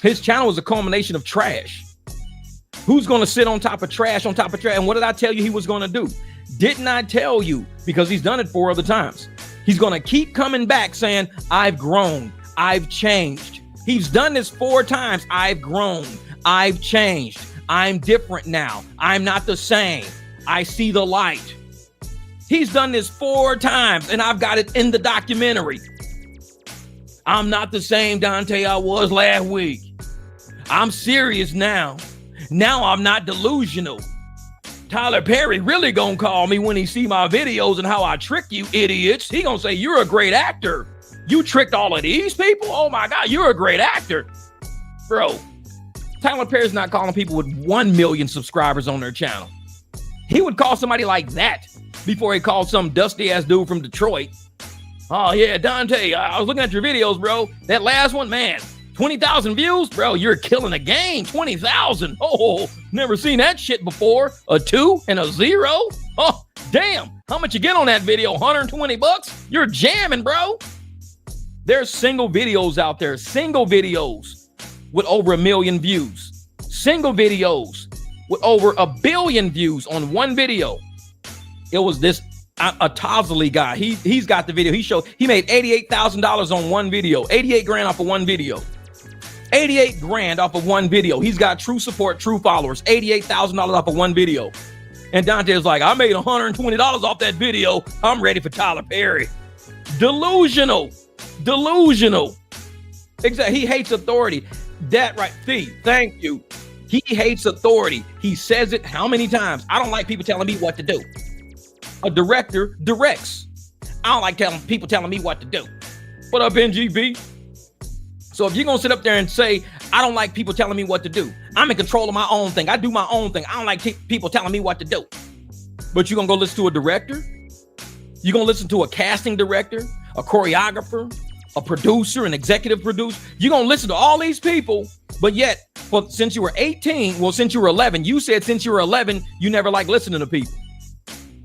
His channel is a culmination of trash. Who's going to sit on top of trash, And what did I tell you he was going to do? Didn't I tell you? Because he's done it 4 other times. He's going to keep coming back saying, I've grown. I've changed. He's done this 4 times. I've grown. I've changed. I'm different now. I'm not the same. I see the light. He's done this 4 times, and I've got it in the documentary. I'm not the same Dante I was last week. I'm serious now. Now I'm not delusional. Tyler Perry really gonna call me when he see my videos and how I trick you idiots. He gonna say, you're a great actor. You tricked all of these people? Oh my God, you're a great actor. Bro, Tyler Perry's not calling people with 1 million subscribers on their channel. He would call somebody like that before he called some dusty ass dude from Detroit. Oh yeah, Dante, I was looking at your videos, bro. That last one, man, 20,000 views, bro. You're killing the game. 20,000. Oh, never seen that shit before. A 2 and a 0. Oh, damn. How much you get on that video? $120? You're jamming, bro. There's single videos out there. Single videos with over 1 million views. Single videos with over 1 billion views on one video. It was this a Tozley guy. He's got the video. He made $88,000 on one video. 88 grand off of one video. 88 grand off of one video. He's got true support, true followers. $88,000 off of one video. And Dante was like, I made $120 off that video. I'm ready for Tyler Perry. Delusional. Exactly. He hates authority. That right. Thank you. He hates authority. He says it how many times? I don't like people telling me what to do. A director directs. I don't like people telling me what to do. What up, NGB? So if you're going to sit up there and say, I don't like people telling me what to do. I'm in control of my own thing. I do my own thing. I don't like people telling me what to do. But you're going to go listen to a director? You're going to listen to a casting director, a choreographer, a producer, an executive producer? You're going to listen to all these people, but yet, since you were 18, since you were 11, you said since you were 11, you never liked listening to people.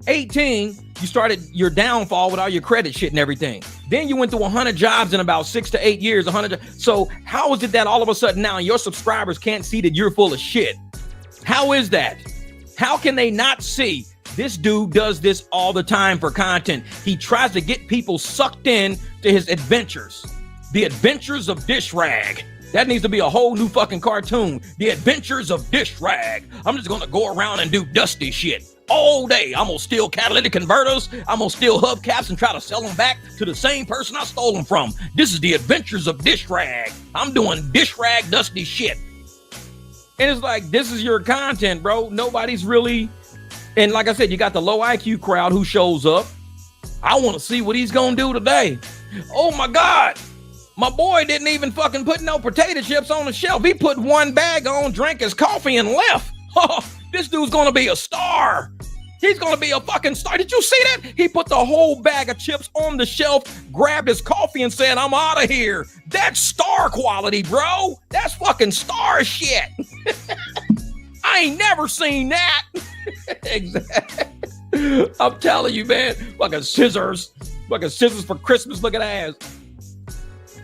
18, you started your downfall with all your credit shit and everything. Then you went through 100 jobs in about 6 to 8 years. 100. So how is it that all of a sudden now your subscribers can't see that you're full of shit? How is that? How can they not see? This dude does this all the time for content. He tries to get people sucked in to his adventures. The Adventures of Dish Rag. That needs to be a whole new fucking cartoon. The Adventures of Dish Rag. I'm just going to go around and do dusty shit all day. I'm going to steal catalytic converters. I'm going to steal hubcaps and try to sell them back to the same person I stole them from. This is the Adventures of Dish Rag. I'm doing dish rag dusty shit. And it's like, this is your content, bro. Nobody's really... And like I said, you got the low IQ crowd who shows up. I want to see what he's going to do today. Oh my God. My boy didn't even fucking put no potato chips on the shelf. He put one bag on, drank his coffee and left. Oh, this dude's going to be a star. He's going to be a fucking star. Did you see that? He put the whole bag of chips on the shelf, grabbed his coffee and said, I'm out of here. That's star quality, bro. That's fucking star shit. I ain't never seen that. Exactly. I'm telling you, man. Fucking scissors for Christmas looking ass.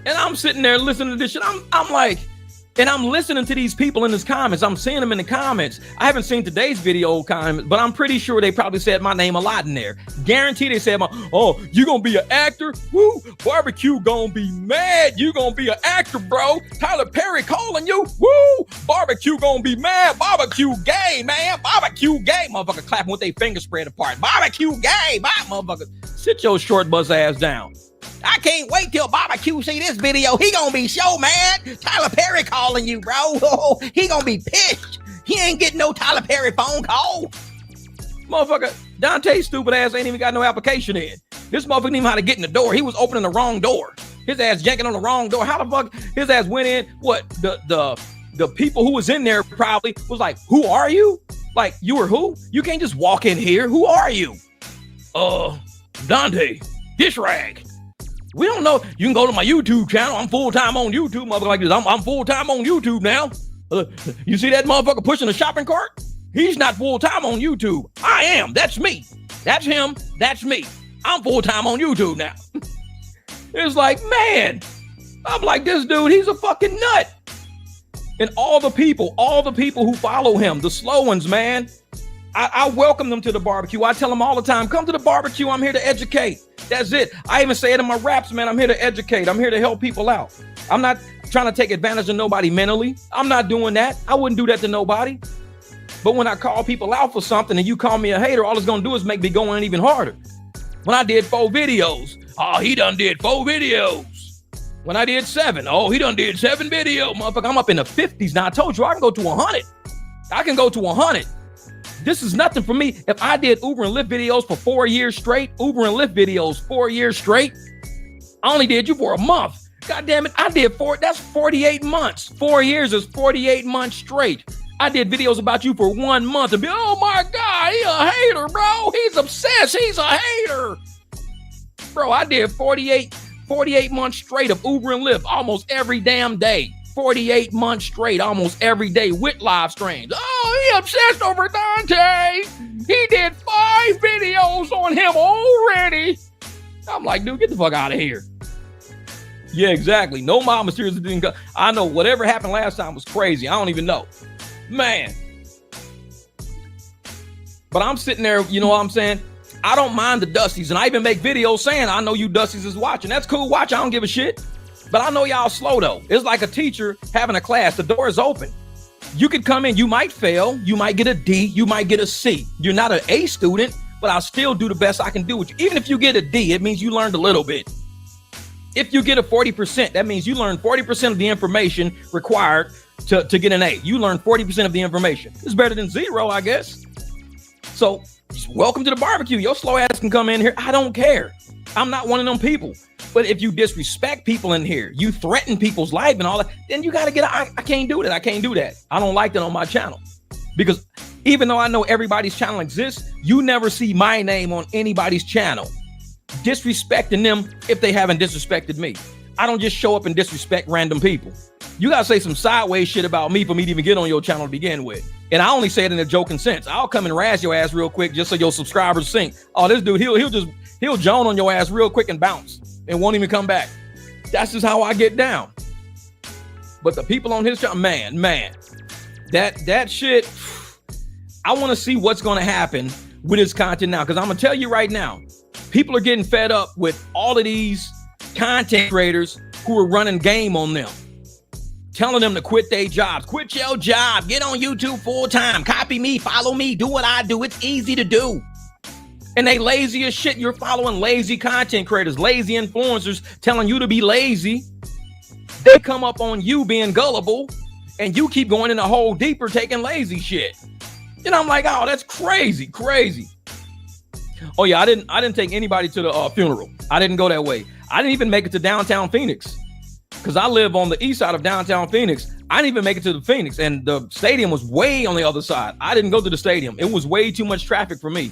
And I'm sitting there listening to this shit. I'm like, And I'm listening to these people in his comments. I'm seeing them in the comments. I haven't seen today's video comments, but I'm pretty sure they probably said my name a lot in there. Guarantee they said, oh, you gonna be an actor? Woo, barbecue gonna be mad. You gonna be an actor, bro. Tyler Perry calling you. Woo, barbecue gonna be mad. Barbecue gay, man. Barbecue gay. Motherfucker clapping with their fingers spread apart. Barbecue gay. Motherfucker, sit your short buzz ass down. I can't wait till Barbecue see this video. He gonna be so mad. Tyler Perry calling you, bro. Oh, he gonna be pissed. He ain't getting no Tyler Perry phone call. Motherfucker, Dante's stupid ass ain't even got no application in. This motherfucker didn't even know how to get in the door. He was opening the wrong door. His ass yanking on the wrong door. How the fuck his ass went in? What the people who was in there probably was like, who are you? Like, you were who? You can't just walk in here. Who are you? Dante, dish rag. We don't know. You can go to my YouTube channel. I'm full-time on YouTube, motherfucker like this. I'm full-time on YouTube now. You see that motherfucker pushing a shopping cart? He's not full-time on YouTube. I am. That's me. That's him. That's me. I'm full-time on YouTube now. It's like, man, I'm like, this dude, he's a fucking nut. And all the people who follow him, the slow ones, man, I welcome them to the barbecue. I tell them all the time, come to the barbecue. I'm here to educate. That's it. I even say it in my raps, man. I'm here to educate. I'm here to help people out. I'm not trying to take advantage of nobody mentally. I'm not doing that. I wouldn't do that to nobody. But when I call people out for something and you call me a hater, all it's going to do is make me go in even harder. When I did 4 videos, oh, he done did 4 videos. When I did 7, oh, he done did 7 videos. Motherfucker, I'm up in the 50s now. I told you I can go to 100. I can go to 100. This is nothing for me. If I did Uber and Lyft videos for 4 years straight, Uber and Lyft videos 4 years straight, I only did you for a month. God damn it, I did 4, that's 48 months. 4 years is 48 months straight. I did videos about you for 1 month and be, oh my God, he a hater, bro. He's obsessed, he's a hater. Bro, I did 48 months straight of Uber and Lyft almost every damn day. 48 months straight, almost every day with live streams. Oh, he obsessed over Dante. He did 5 videos on him already. I'm like, dude, get the fuck out of here. Yeah, exactly. No mama seriously didn't go. I know whatever happened last time was crazy. I don't even know. Man. But I'm sitting there, you know what I'm saying? I don't mind the Dusties. And I even make videos saying, I know you Dusties is watching. That's cool. Watch. I don't give a shit. But I know y'all slow though. It's like a teacher having a class. The door is open. You could come in. You might fail. You might get a D. You might get a C. You're not an A student, but I'll still do the best I can do with you. Even if you get a D, it means you learned a little bit. If you get a 40%, that means you learned 40% of the information required to get an A. You learned 40% of the information. It's better than 0, I guess. So welcome to the barbecue. Your slow ass can come in here. I don't care. I'm not one of them people. But if you disrespect people in here, you threaten people's life and all that, then you got to I can't do that. I can't do that. I don't like that on my channel. Because even though I know everybody's channel exists, you never see my name on anybody's channel disrespecting them if they haven't disrespected me. I don't just show up and disrespect random people. You got to say some sideways shit about me for me to even get on your channel to begin with. And I only say it in a joking sense. I'll come and razz your ass real quick just so your subscribers think, oh, this dude, he'll Joan on your ass real quick and bounce and won't even come back. That's just how I get down. But the people on his channel, man, that shit, I want to see what's going to happen with his content now. Because I'm going to tell you right now, people are getting fed up with all of these content creators who are running game on them, telling them to quit their jobs. Quit your job. Get on YouTube full time. Copy me. Follow me. Do what I do. It's easy to do. And they lazy as shit. You're following lazy content creators, lazy influencers telling you to be lazy. They come up on you being gullible and you keep going in a hole deeper taking lazy shit. And I'm like, oh, that's crazy. Oh yeah, I didn't take anybody to the funeral. I didn't go that way. I didn't even make it to downtown Phoenix because I live on the east side of downtown Phoenix. I didn't even make it to the Phoenix, and the stadium was way on the other side. I didn't go to the stadium. It was way too much traffic for me.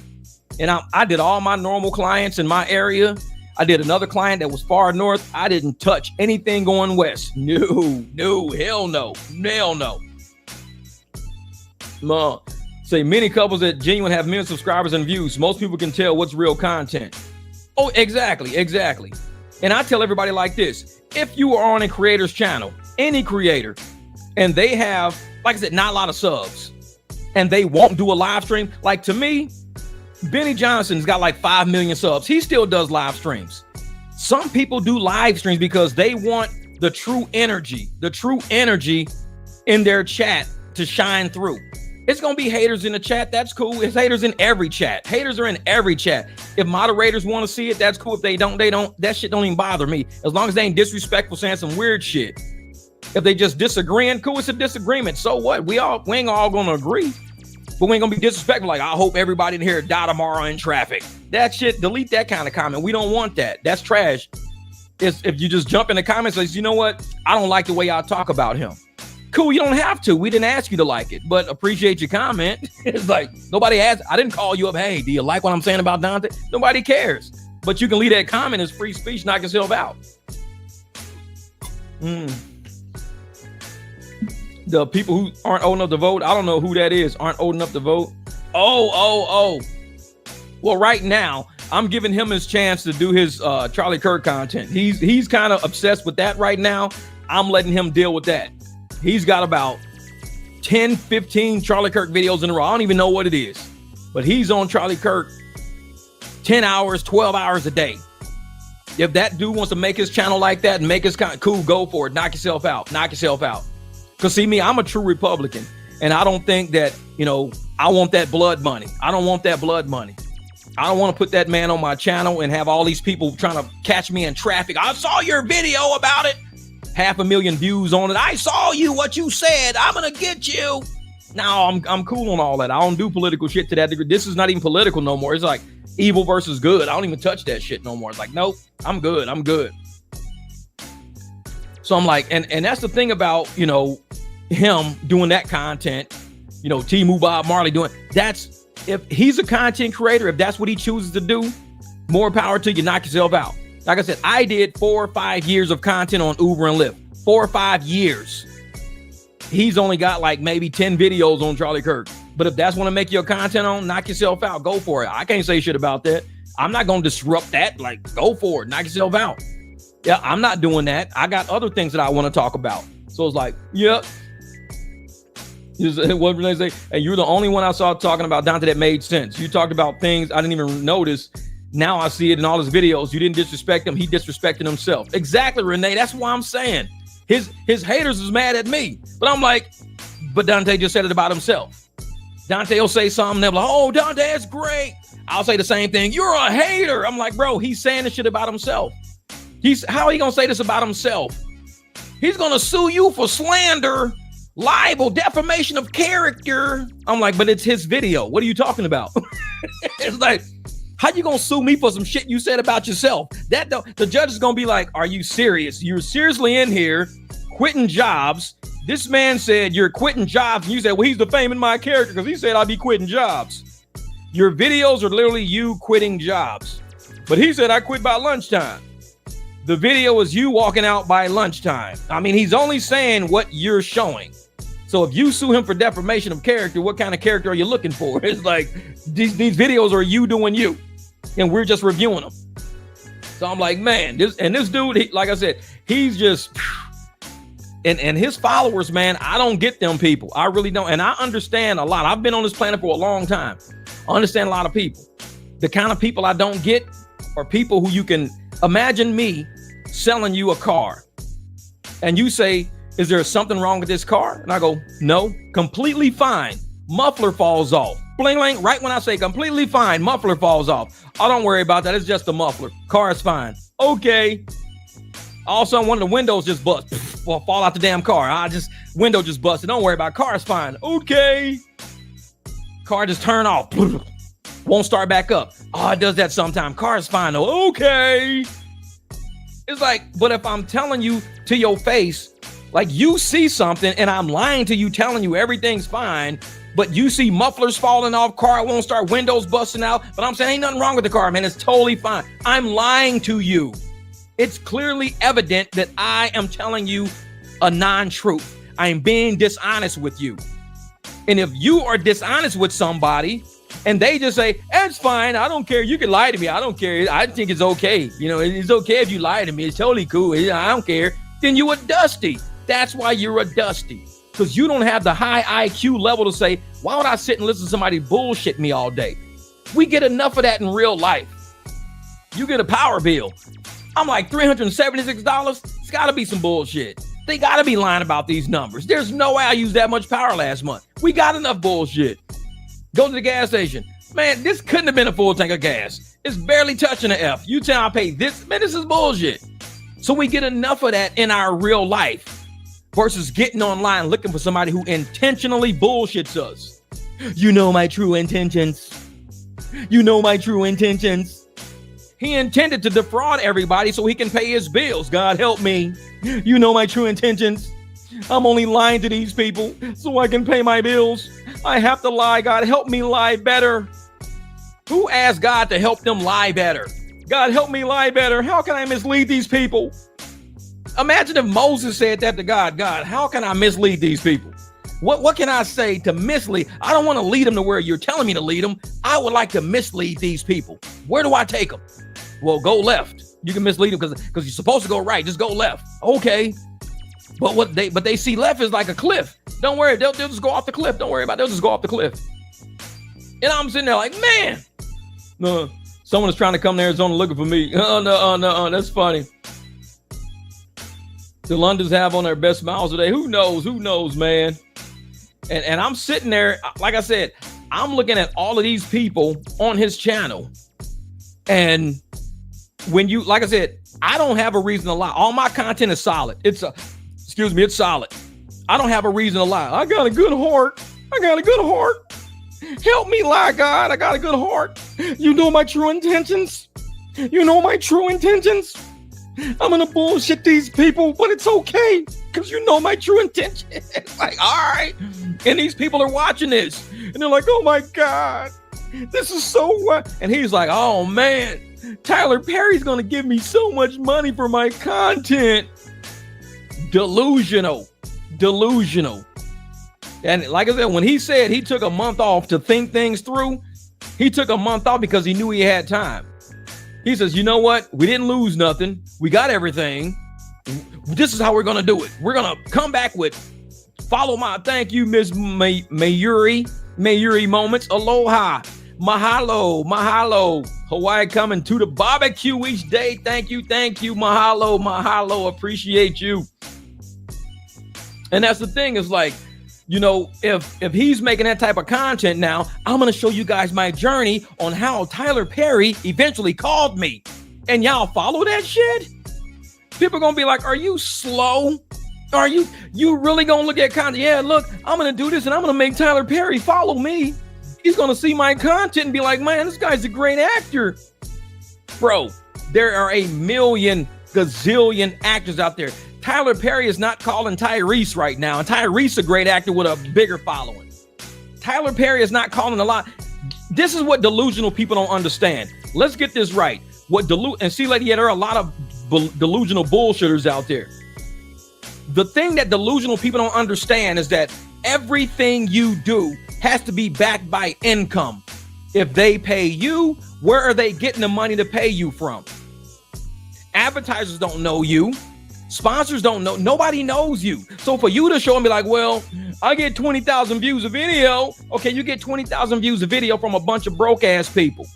And I did all my normal clients in my area. I did another client that was far north. I didn't touch anything going west. No, hell no. Say many couples that genuine have million subscribers and views. Most people can tell what's real content. Oh, exactly. And I tell everybody like this. If you are on a creator's channel, any creator, and they have, like I said, not a lot of subs, and they won't do a live stream. Like, to me, Benny Johnson's got like 5 million subs. He still does live streams. Some people do live streams because they want the true energy in their chat to shine through. It's going to be haters in the chat. That's cool. It's haters in every chat. Haters are in every chat. If moderators want to see it, that's cool. If they don't, they don't. That shit don't even bother me. As long as they ain't disrespectful, saying some weird shit. If they just disagreeing, cool, it's a disagreement. So what? We ain't all going to agree. But we ain't gonna be disrespectful. Like, I hope everybody in here die tomorrow in traffic. That shit, delete that kind of comment. We don't want that. That's trash. It's if you just jump in the comments and say, you know what? I don't like the way y'all talk about him. Cool, you don't have to. We didn't ask you to like it, but appreciate your comment. It's like, nobody asked. I didn't call you up. Hey, do you like what I'm saying about Dante? Nobody cares. But you can leave that comment as free speech, knock yourself out. The people who aren't old enough to vote, I don't know who that is, aren't old enough to vote. Oh. Well, right now, I'm giving him his chance to do his Charlie Kirk content. He's kind of obsessed with that right now. I'm letting him deal with that. He's got about 10, 15 Charlie Kirk videos in a row. I don't even know what it is, but he's on Charlie Kirk 10 hours, 12 hours a day. If that dude wants to make his channel like that and make his content cool, go for it. Knock yourself out. Because see me, I'm a true Republican, and I don't think that, I want that blood money. I don't want that blood money. I don't want to put that man on my channel and have all these people trying to catch me in traffic. I saw your video about it. 500,000 views on it. I saw what you said. I'm going to get you. No, I'm cool on all that. I don't do political shit to that degree. This is not even political no more. It's like evil versus good. I don't even touch that shit no more. It's like, nope, I'm good. So I'm like, and that's the thing about, him doing that content, T-Moo Bob Marley doing, that's, if he's a content creator, if that's what he chooses to do, more power to you, knock yourself out. Like I said, I did 4 or 5 years of content on Uber and Lyft, 4 or 5 years. He's only got like maybe 10 videos on Charlie Kirk. But if that's what to make your content on, knock yourself out, go for it. I can't say shit about that. I'm not going to disrupt that. Like, go for it, knock yourself out. Yeah, I'm not doing that. I got other things that I want to talk about. So it's like, yep. What did they say? And you're the only one I saw talking about Dante that made sense. You talked about things I didn't even notice. Now I see it in all his videos. You didn't disrespect him. He disrespected himself. Exactly, Renee. That's why I'm saying his haters is mad at me. But I'm like, but Dante just said it about himself. Dante will say something. They'll be like, oh, Dante, that's great. I'll say the same thing. You're a hater. I'm like, bro, he's saying this shit about himself. How are he going to say this about himself? He's going to sue you for slander, libel, defamation of character. I'm like, but it's his video. What are you talking about? It's like, how you going to sue me for some shit you said about yourself? The judge is going to be like, are you serious? You're seriously in here quitting jobs. This man said you're quitting jobs. And you said, well, he's defaming my character because he said I'd be quitting jobs. Your videos are literally you quitting jobs. But he said I quit by lunchtime. The video is you walking out by lunchtime. I mean, he's only saying what you're showing. So if you sue him for defamation of character, what kind of character are you looking for? It's like, these videos are you doing you, and we're just reviewing them. So I'm like, man, this dude, like I said, he's just, and his followers, man, I don't get them people. I really don't. And I understand a lot. I've been on this planet for a long time. I understand a lot of people. The kind of people I don't get are people who you can imagine me selling you a car and you say, is there something wrong with this car? And I go, no, completely fine. Muffler falls off. Bling, bling. Right when I say completely fine, muffler falls off. Oh, don't worry about that. It's just a muffler. Car is fine. Okay. All of a sudden, one of the windows just bust. Well, fall out the damn car. Window just busted. Don't worry about it. Car is fine. Okay. Car just turn off. Won't start back up. Oh, it does that sometime. Car is fine though. Okay. It's like, but if I'm telling you to your face, like you see something and I'm lying to you, telling you everything's fine, but you see mufflers falling off, car won't start, windows busting out, but I'm saying ain't nothing wrong with the car, man. It's totally fine. I'm lying to you. It's clearly evident that I am telling you a non-truth. I am being dishonest with you. And if you are dishonest with somebody and they just say, it's fine, I don't care, you can lie to me, I don't care, I think it's okay. It's okay if you lie to me, it's totally cool, I don't care. Then you a dusty. That's why you're a dusty. because you don't have the high IQ level to say, why would I sit and listen to somebody bullshit me all day? We get enough of that in real life. You get a power bill. I'm like, $376? It's got to be some bullshit. They got to be lying about these numbers. There's no way I used that much power last month. We got enough bullshit. Go to the gas station. Man, this couldn't have been a full tank of gas. It's barely touching the F. You tell I paid this. Man, this is bullshit. So we get enough of that in our real life versus getting online looking for somebody who intentionally bullshits us. You know my true intentions. You know my true intentions. He intended to defraud everybody so he can pay his bills. God help me. You know my true intentions. I'm only lying to these people so I can pay my bills. I have to lie. God help me lie better. Who asked God to help them lie better? God help me lie better. How can I mislead these people? Imagine if Moses said that to God. God, how can I mislead these people? What can I say to mislead? I don't want to lead them to where you're telling me to lead them. I would like to mislead these people. Where do I take them? Well, go left. You can mislead them because you're supposed to go right. Just go left. Okay. But they see left is like a cliff. Don't worry. They'll just go off the cliff. Don't worry about it. They'll just go off the cliff. And I'm sitting there like, man, no, someone is trying to come to Arizona looking for me. No, that's funny. The Londons have on their best smiles today. Who knows, man? And I'm sitting there, like I said, I'm looking at all of these people on his channel. And when you, like I said, I don't have a reason to lie. All my content is solid. It's solid. I don't have a reason to lie. I got a good heart. Help me lie, God. I got a good heart. You know my true intentions. I'm gonna bullshit these people, but it's okay because you know my true intentions. Like, all right. And these people are watching this and they're like, oh my God, this is so what? And he's like, oh man, Tyler Perry's gonna give me so much money for my content. Delusional. And like I said, when he said he took a month off to think things through, he took a month off because he knew he had time. He says, you know what? We didn't lose nothing. We got everything. This is how we're going to do it. We're going to come back with follow my thank you, Miss Mayuri moments. Aloha. Mahalo. Hawaii coming to the barbecue each day. Thank you. Mahalo. Appreciate you. And that's the thing is like, you know, if he's making that type of content now, I'm going to show you guys my journey on how Tyler Perry eventually called me. And y'all follow that shit? People are going to be like, are you slow? Are you really going to look at content? Yeah, look, I'm going to do this and I'm going to make Tyler Perry follow me. He's going to see my content and be like, man, this guy's a great actor. Bro, there are a million gazillion actors out there. Tyler Perry is not calling Tyrese right now. And Tyrese a great actor with a bigger following. Tyler Perry is not calling a lot. This is what delusional people don't understand. Let's get this right. And see, lady, there are a lot of delusional bullshitters out there. The thing that delusional people don't understand is that everything you do has to be backed by income. If they pay you, where are they getting the money to pay you from? Advertisers don't know you. Sponsors don't know. Nobody knows you. So for you to show and be like, well, I get 20,000 views of video. Okay, you get 20,000 views of video from a bunch of broke ass people.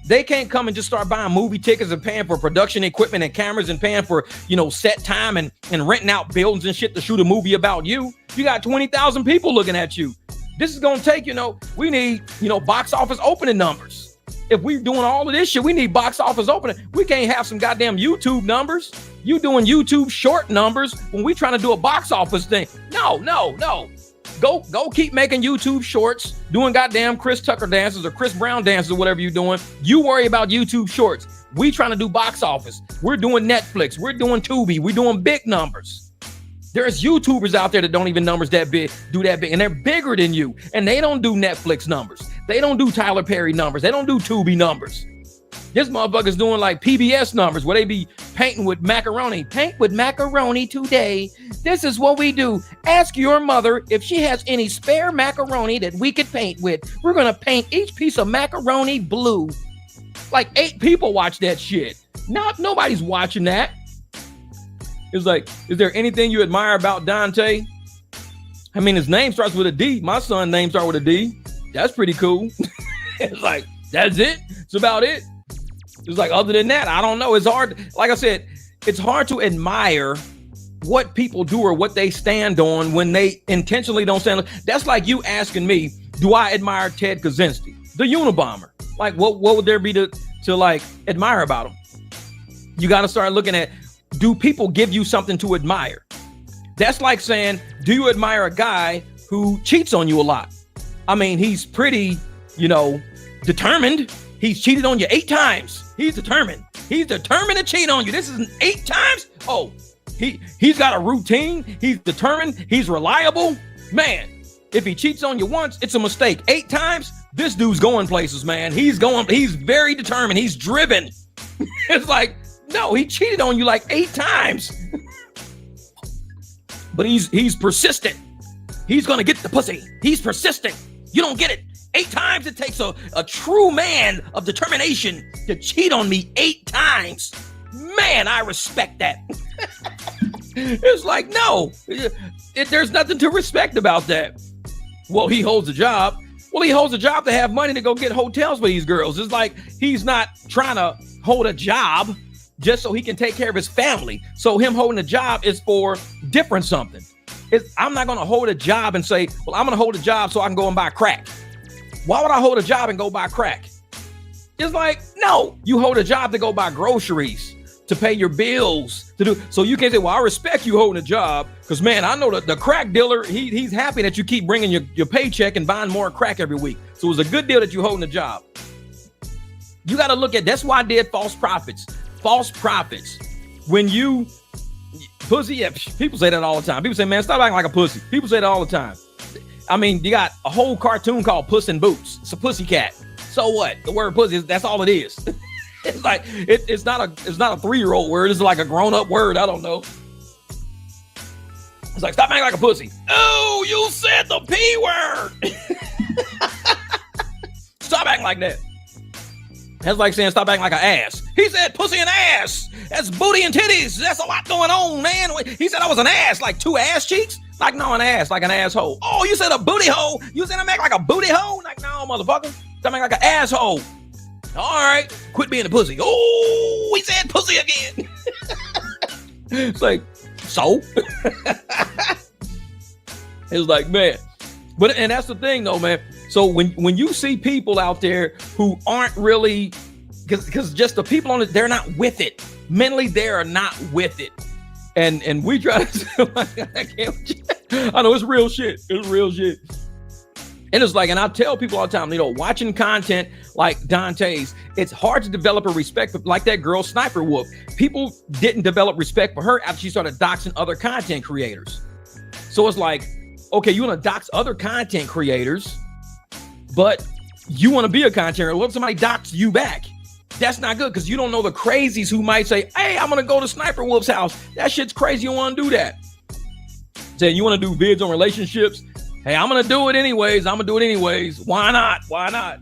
They can't come and just start buying movie tickets and paying for production equipment and cameras and paying for, set time and renting out buildings and shit to shoot a movie about you. You got 20,000 people looking at you. This is going to take, we need, box office opening numbers. If we're doing all of this shit, we need box office opening. We can't have some goddamn YouTube numbers. You doing YouTube short numbers when we trying to do a box office thing. No. Go keep making YouTube shorts, doing goddamn Chris Tucker dances or Chris Brown dances or whatever you're doing. You worry about YouTube shorts. We trying to do box office. We're doing Netflix. We're doing Tubi. We're doing big numbers. There's YouTubers out there that don't even numbers that big, do that big, and they're bigger than you. And they don't do Netflix numbers. They don't do Tyler Perry numbers. They don't do Tubi numbers. This motherfucker's doing like PBS numbers where they be painting with macaroni. Paint with macaroni today. This is what we do. Ask your mother if she has any spare macaroni that we could paint with. We're going to paint each piece of macaroni blue. Like 8 people watch that shit. Nobody's watching that. It's like, is there anything you admire about Dante? I mean, his name starts with a D. My son's name starts with a D. That's pretty cool. It's like, that's it. It's about it. It's like, other than that, I don't know. It's hard. Like I said, it's hard to admire what people do or what they stand on when they intentionally don't stand on. That's like you asking me, do I admire Ted Kaczynski, the Unabomber? Like, what would there be to like admire about him? You got to start looking at, do people give you something to admire? That's like saying, do you admire a guy who cheats on you a lot? I mean, he's pretty, determined. He's cheated on you 8 times. He's determined. He's determined to cheat on you. This is 8 times. Oh, he's got a routine. He's determined. He's reliable. Man, if he cheats on you once, it's a mistake. 8 times, this dude's going places, man. He's very determined. He's driven. It's like, no, he cheated on you like 8 times. But he's persistent. He's gonna get the pussy. He's persistent. You don't get it. 8 times. It takes a true man of determination to cheat on me 8 times. Man, I respect that. It's like, no, there's nothing to respect about that. Well, he holds a job. Well, he holds a job to have money to go get hotels for these girls. It's like he's not trying to hold a job just so he can take care of his family. So him holding a job is for different something. I'm not going to hold a job and say, well, I'm going to hold a job so I can go and buy crack. Why would I hold a job and go buy crack? It's like, no, you hold a job to go buy groceries, to pay your bills, to do. So you can't say, well, I respect you holding a job because, man, I know that the crack dealer, he's happy that you keep bringing your paycheck and buying more crack every week. So it's a good deal that you're holding a job. You got to look at, that's why I did false prophets. False prophets. When you pussy, yeah, people say that all the time. People say, man, stop acting like a pussy. People say that all the time. I mean, you got a whole cartoon called Puss in Boots. It's a pussy cat. So what? The word pussy, that's all it is. It's like, it's not a 3-year-old word. It's like a grown-up word. I don't know. It's like, stop acting like a pussy. Oh, you said the P word. Stop acting like that. That's like saying stop acting like an ass. He said pussy and ass. That's booty and titties. That's a lot going on, man. He said I was an ass, like 2 ass cheeks. Like, no, an ass, like an asshole. Oh, you said a booty hole. You said I'm acting like a booty hole? Like, no, motherfucker. I'm acting like an asshole. All right, quit being a pussy. Oh, he said pussy again. It's like, so? It's like, man. And that's the thing, though, man. So when you see people out there who aren't really, because just the people on it, they're not with it. Mentally, they are not with it. And we try to, I know it's real shit. It's real shit. And it's like, and I tell people all the time, watching content like Dante's, it's hard to develop a respect for, like that girl Sniper Wolf. People didn't develop respect for her after she started doxing other content creators. So it's like, okay, you want to dox other content creators, but you want to be a content creator. What if somebody dox you back? That's not good because you don't know the crazies who might say, hey, I'm going to go to Sniper Wolf's house. That shit's crazy. You don't want to do that. Say, you want to do vids on relationships? Hey, I'm going to do it anyways. Why not? Why not?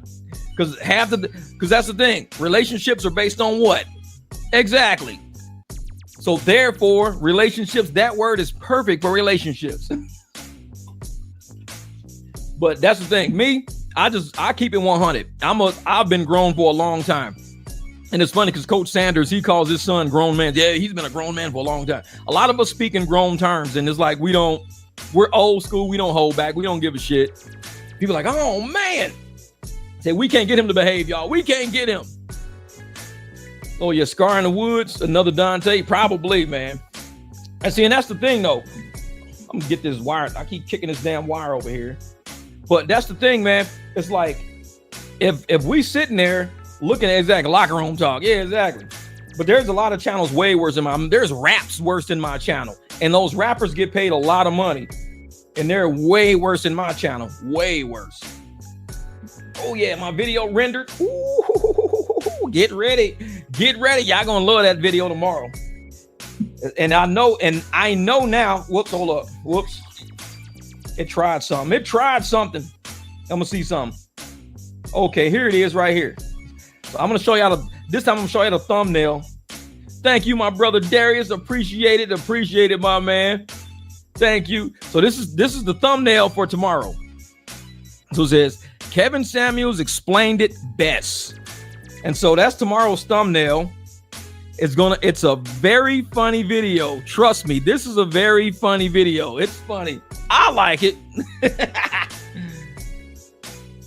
Because that's the thing. Relationships are based on what? Exactly. So therefore, relationships, that word is perfect for relationships. But that's the thing. Me, I keep it 100. I've been grown for a long time. And it's funny because Coach Sanders, he calls his son grown man. Yeah, he's been a grown man for a long time. A lot of us speak in grown terms, and it's like we're old school. We don't hold back. We don't give a shit. People are like, oh, man. Say, we can't get him to behave, y'all. We can't get him. Oh, yeah, Scar in the Woods, another Dante? Probably, man. And see, and that's the thing, though. I'm going to get this wire. I keep kicking this damn wire over here. But that's the thing, man. It's like, if we sitting there looking at exactly locker room talk. Yeah, exactly. But there's a lot of channels way worse than there's raps worse than my channel. And those rappers get paid a lot of money. And they're way worse than my channel. Way worse. Oh, yeah, my video rendered. Ooh, get ready. Get ready. Y'all gonna love that video tomorrow. And I know now. Whoops, hold up. Whoops. It tried something. I'm gonna see something. Okay, here it is right here. So I'm gonna show y'all this time I'm gonna show you the thumbnail. Thank you, my brother Darius. Appreciate it, my man. Thank you. So this is the thumbnail for tomorrow. So it says Kevin Samuels explained it best. And so that's tomorrow's thumbnail. It's a very funny video. Trust me, this is a very funny video. It's funny. I like it.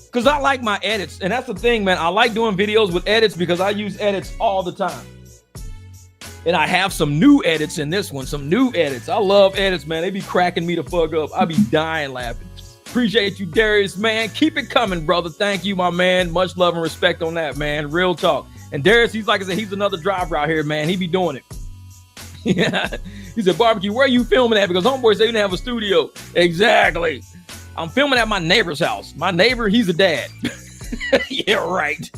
Because I like my edits. And that's the thing, man. I like doing videos with edits because I use edits all the time. And I have some new edits in this one. Some new edits. I love edits, man. They be cracking me the fuck up. I be dying laughing. Appreciate you, Darius, man. Keep it coming, brother. Thank you, my man. Much love and respect on that, man. Real talk. And Darius, he's like I said, he's another driver out here, man. He be doing it. Yeah. He said, barbecue, where are you filming at? Because homeboy said you didn't have a studio. Exactly. I'm filming at my neighbor's house. My neighbor, he's a dad. Yeah, right.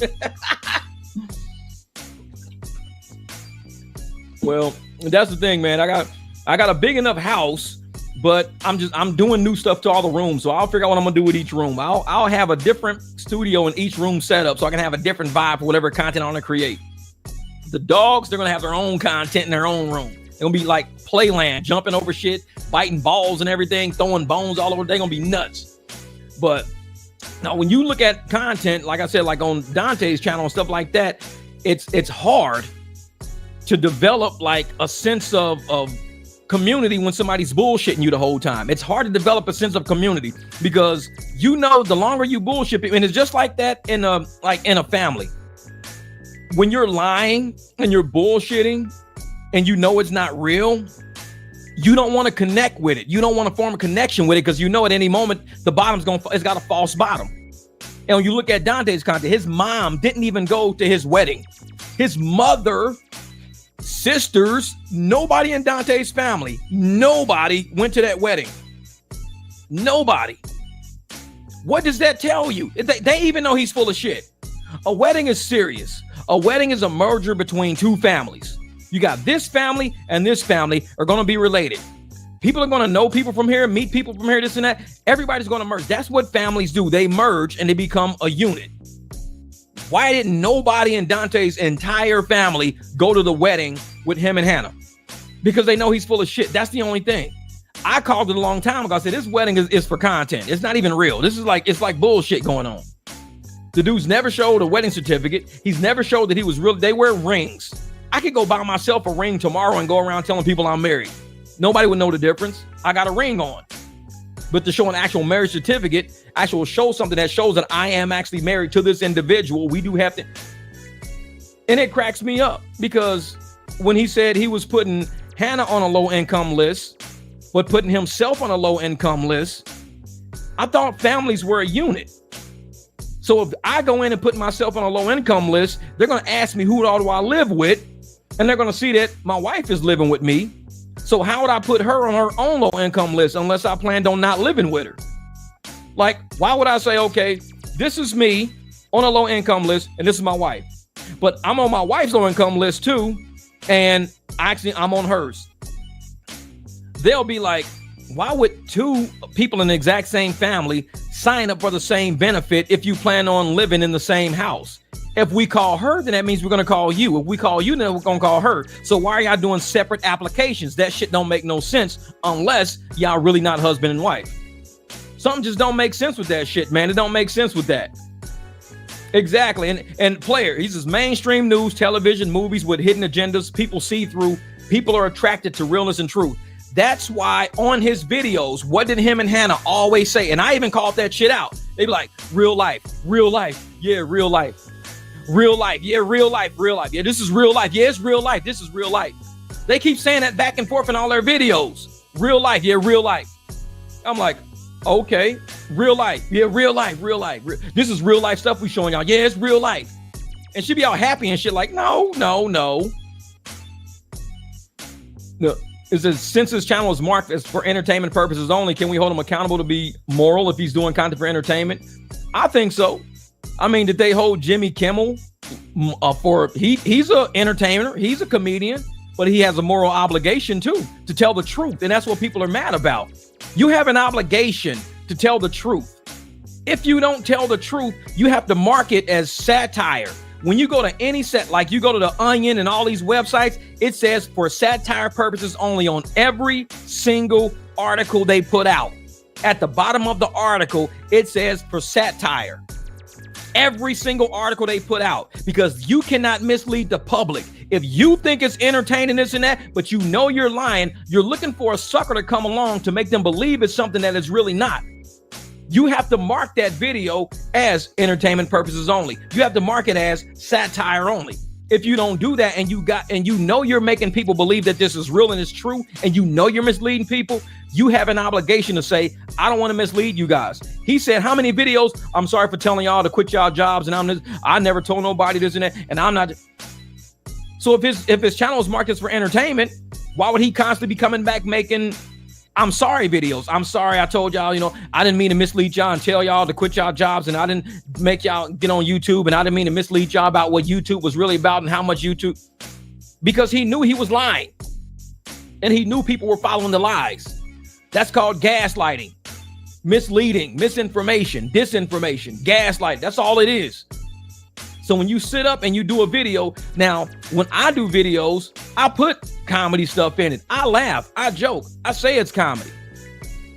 Well, that's the thing, man. I got a big enough house, but I'm doing new stuff to all the rooms. So I'll figure out what I'm gonna do with each room. I'll have a different studio in each room setup so I can have a different vibe for whatever content I want to create. The dogs, they're gonna have their own content in their own room. They're gonna be like playland, jumping over shit, biting balls and everything, throwing bones all over. They're gonna be nuts. But now when you look at content, like I said, like on Dante's channel and stuff like that, it's hard to develop like a sense of community when somebody's bullshitting you the whole time. It's hard to develop a sense of community because the longer you bullshit, and it's just like that in a family. When you're lying and you're bullshitting and you know it's not real, you don't want to connect with it. You don't want to form a connection with it because you know at any moment the bottom's it's got a false bottom. And when you look at Dante's content, his mom didn't even go to his wedding. His mother, sisters, nobody in Dante's family, nobody went to that wedding. Nobody. What does that tell you? They even know he's full of shit. A wedding is serious. A wedding is a merger between two families. You got this family and this family are going to be related. People are going to know people from here, meet people from here, this and that. Everybody's going to merge. That's what families do. They merge and they become a unit. Why didn't nobody in Dante's entire family go to the wedding with him and Hannah? Because they know he's full of shit. That's the only thing. I called it a long time ago. I said, this wedding is for content. It's not even real. It's like bullshit going on. The dude's never showed a wedding certificate. He's never showed that he was real. They wear rings. I could go buy myself a ring tomorrow and go around telling people I'm married. Nobody would know the difference. I got a ring on. But to show an actual marriage certificate, actual show something that shows that I am actually married to this individual, we do have to. And it cracks me up because when he said he was putting Hannah on a low income list, but putting himself on a low income list, I thought families were a unit. So if I go in and put myself on a low income list, they're going to ask me who all do I live with? And they're going to see that my wife is living with me. So how would I put her on her own low income list unless I planned on not living with her? Like, why would I say, okay, this is me on a low income list and this is my wife, but I'm on my wife's low income list too. And actually I'm on hers. They'll be like, why would two people in the exact same family sign up for the same benefit if you plan on living in the same house? If we call her, then that means we're going to call you. If we call you, then we're going to call her. So why are y'all doing separate applications? That shit don't make no sense unless y'all really not husband and wife. Something just don't make sense with that shit, man. It don't make sense with that. Exactly. And player, he's just mainstream news, television, movies with hidden agendas. People see through. People are attracted to realness and truth. That's why on his videos, what did him and Hannah always say? And I even called that shit out. They be like, real life, yeah, real life. Real life, yeah, real life, yeah, this is real life, yeah, it's real life, this is real life. They keep saying that back and forth in all their videos. Real life, yeah, real life. I'm like, okay, real life, yeah, real life. This is real life stuff we showing y'all. Yeah, it's real life. And she be all happy and shit like, no. It says, since his channel is marked as for entertainment purposes only, can we hold him accountable to be moral if he's doing content for entertainment? I think so. I mean, did they hold Jimmy Kimmel he's an entertainer, he's a comedian, but he has a moral obligation too, to tell the truth. And that's what people are mad about. You have an obligation to tell the truth. If you don't tell the truth, you have to mark it as satire. When you go to any set, like you go to the Onion and all these websites, it says for satire purposes only on every single article they put out. At the bottom of the article, it says for satire. Every single article they put out, because you cannot mislead the public. If you think it's entertaining, this and that, but you know you're lying, you're looking for a sucker to come along to make them believe it's something that it's really not. You have to mark that video as entertainment purposes only. You have to mark it as satire only. If you don't do that, and you know you're making people believe that this is real and it's true, and you know you're misleading people, you have an obligation to say, I don't want to mislead you guys. He said, how many videos? I'm sorry for telling y'all to quit y'all jobs, and I never told nobody this and that, and I'm not. So if his channel is marked as for entertainment, why would he constantly be coming back making I'm sorry videos? I'm sorry I told y'all, I didn't mean to mislead y'all and tell y'all to quit y'all jobs, and I didn't make y'all get on YouTube, and I didn't mean to mislead y'all about what YouTube was really about and how much YouTube, because he knew he was lying, and he knew people were following the lies. That's called gaslighting, misleading, misinformation, disinformation, gaslight. That's all it is. So when you sit up and you do a video, now when I do videos, I put comedy stuff in it. I laugh, I joke, I say it's comedy.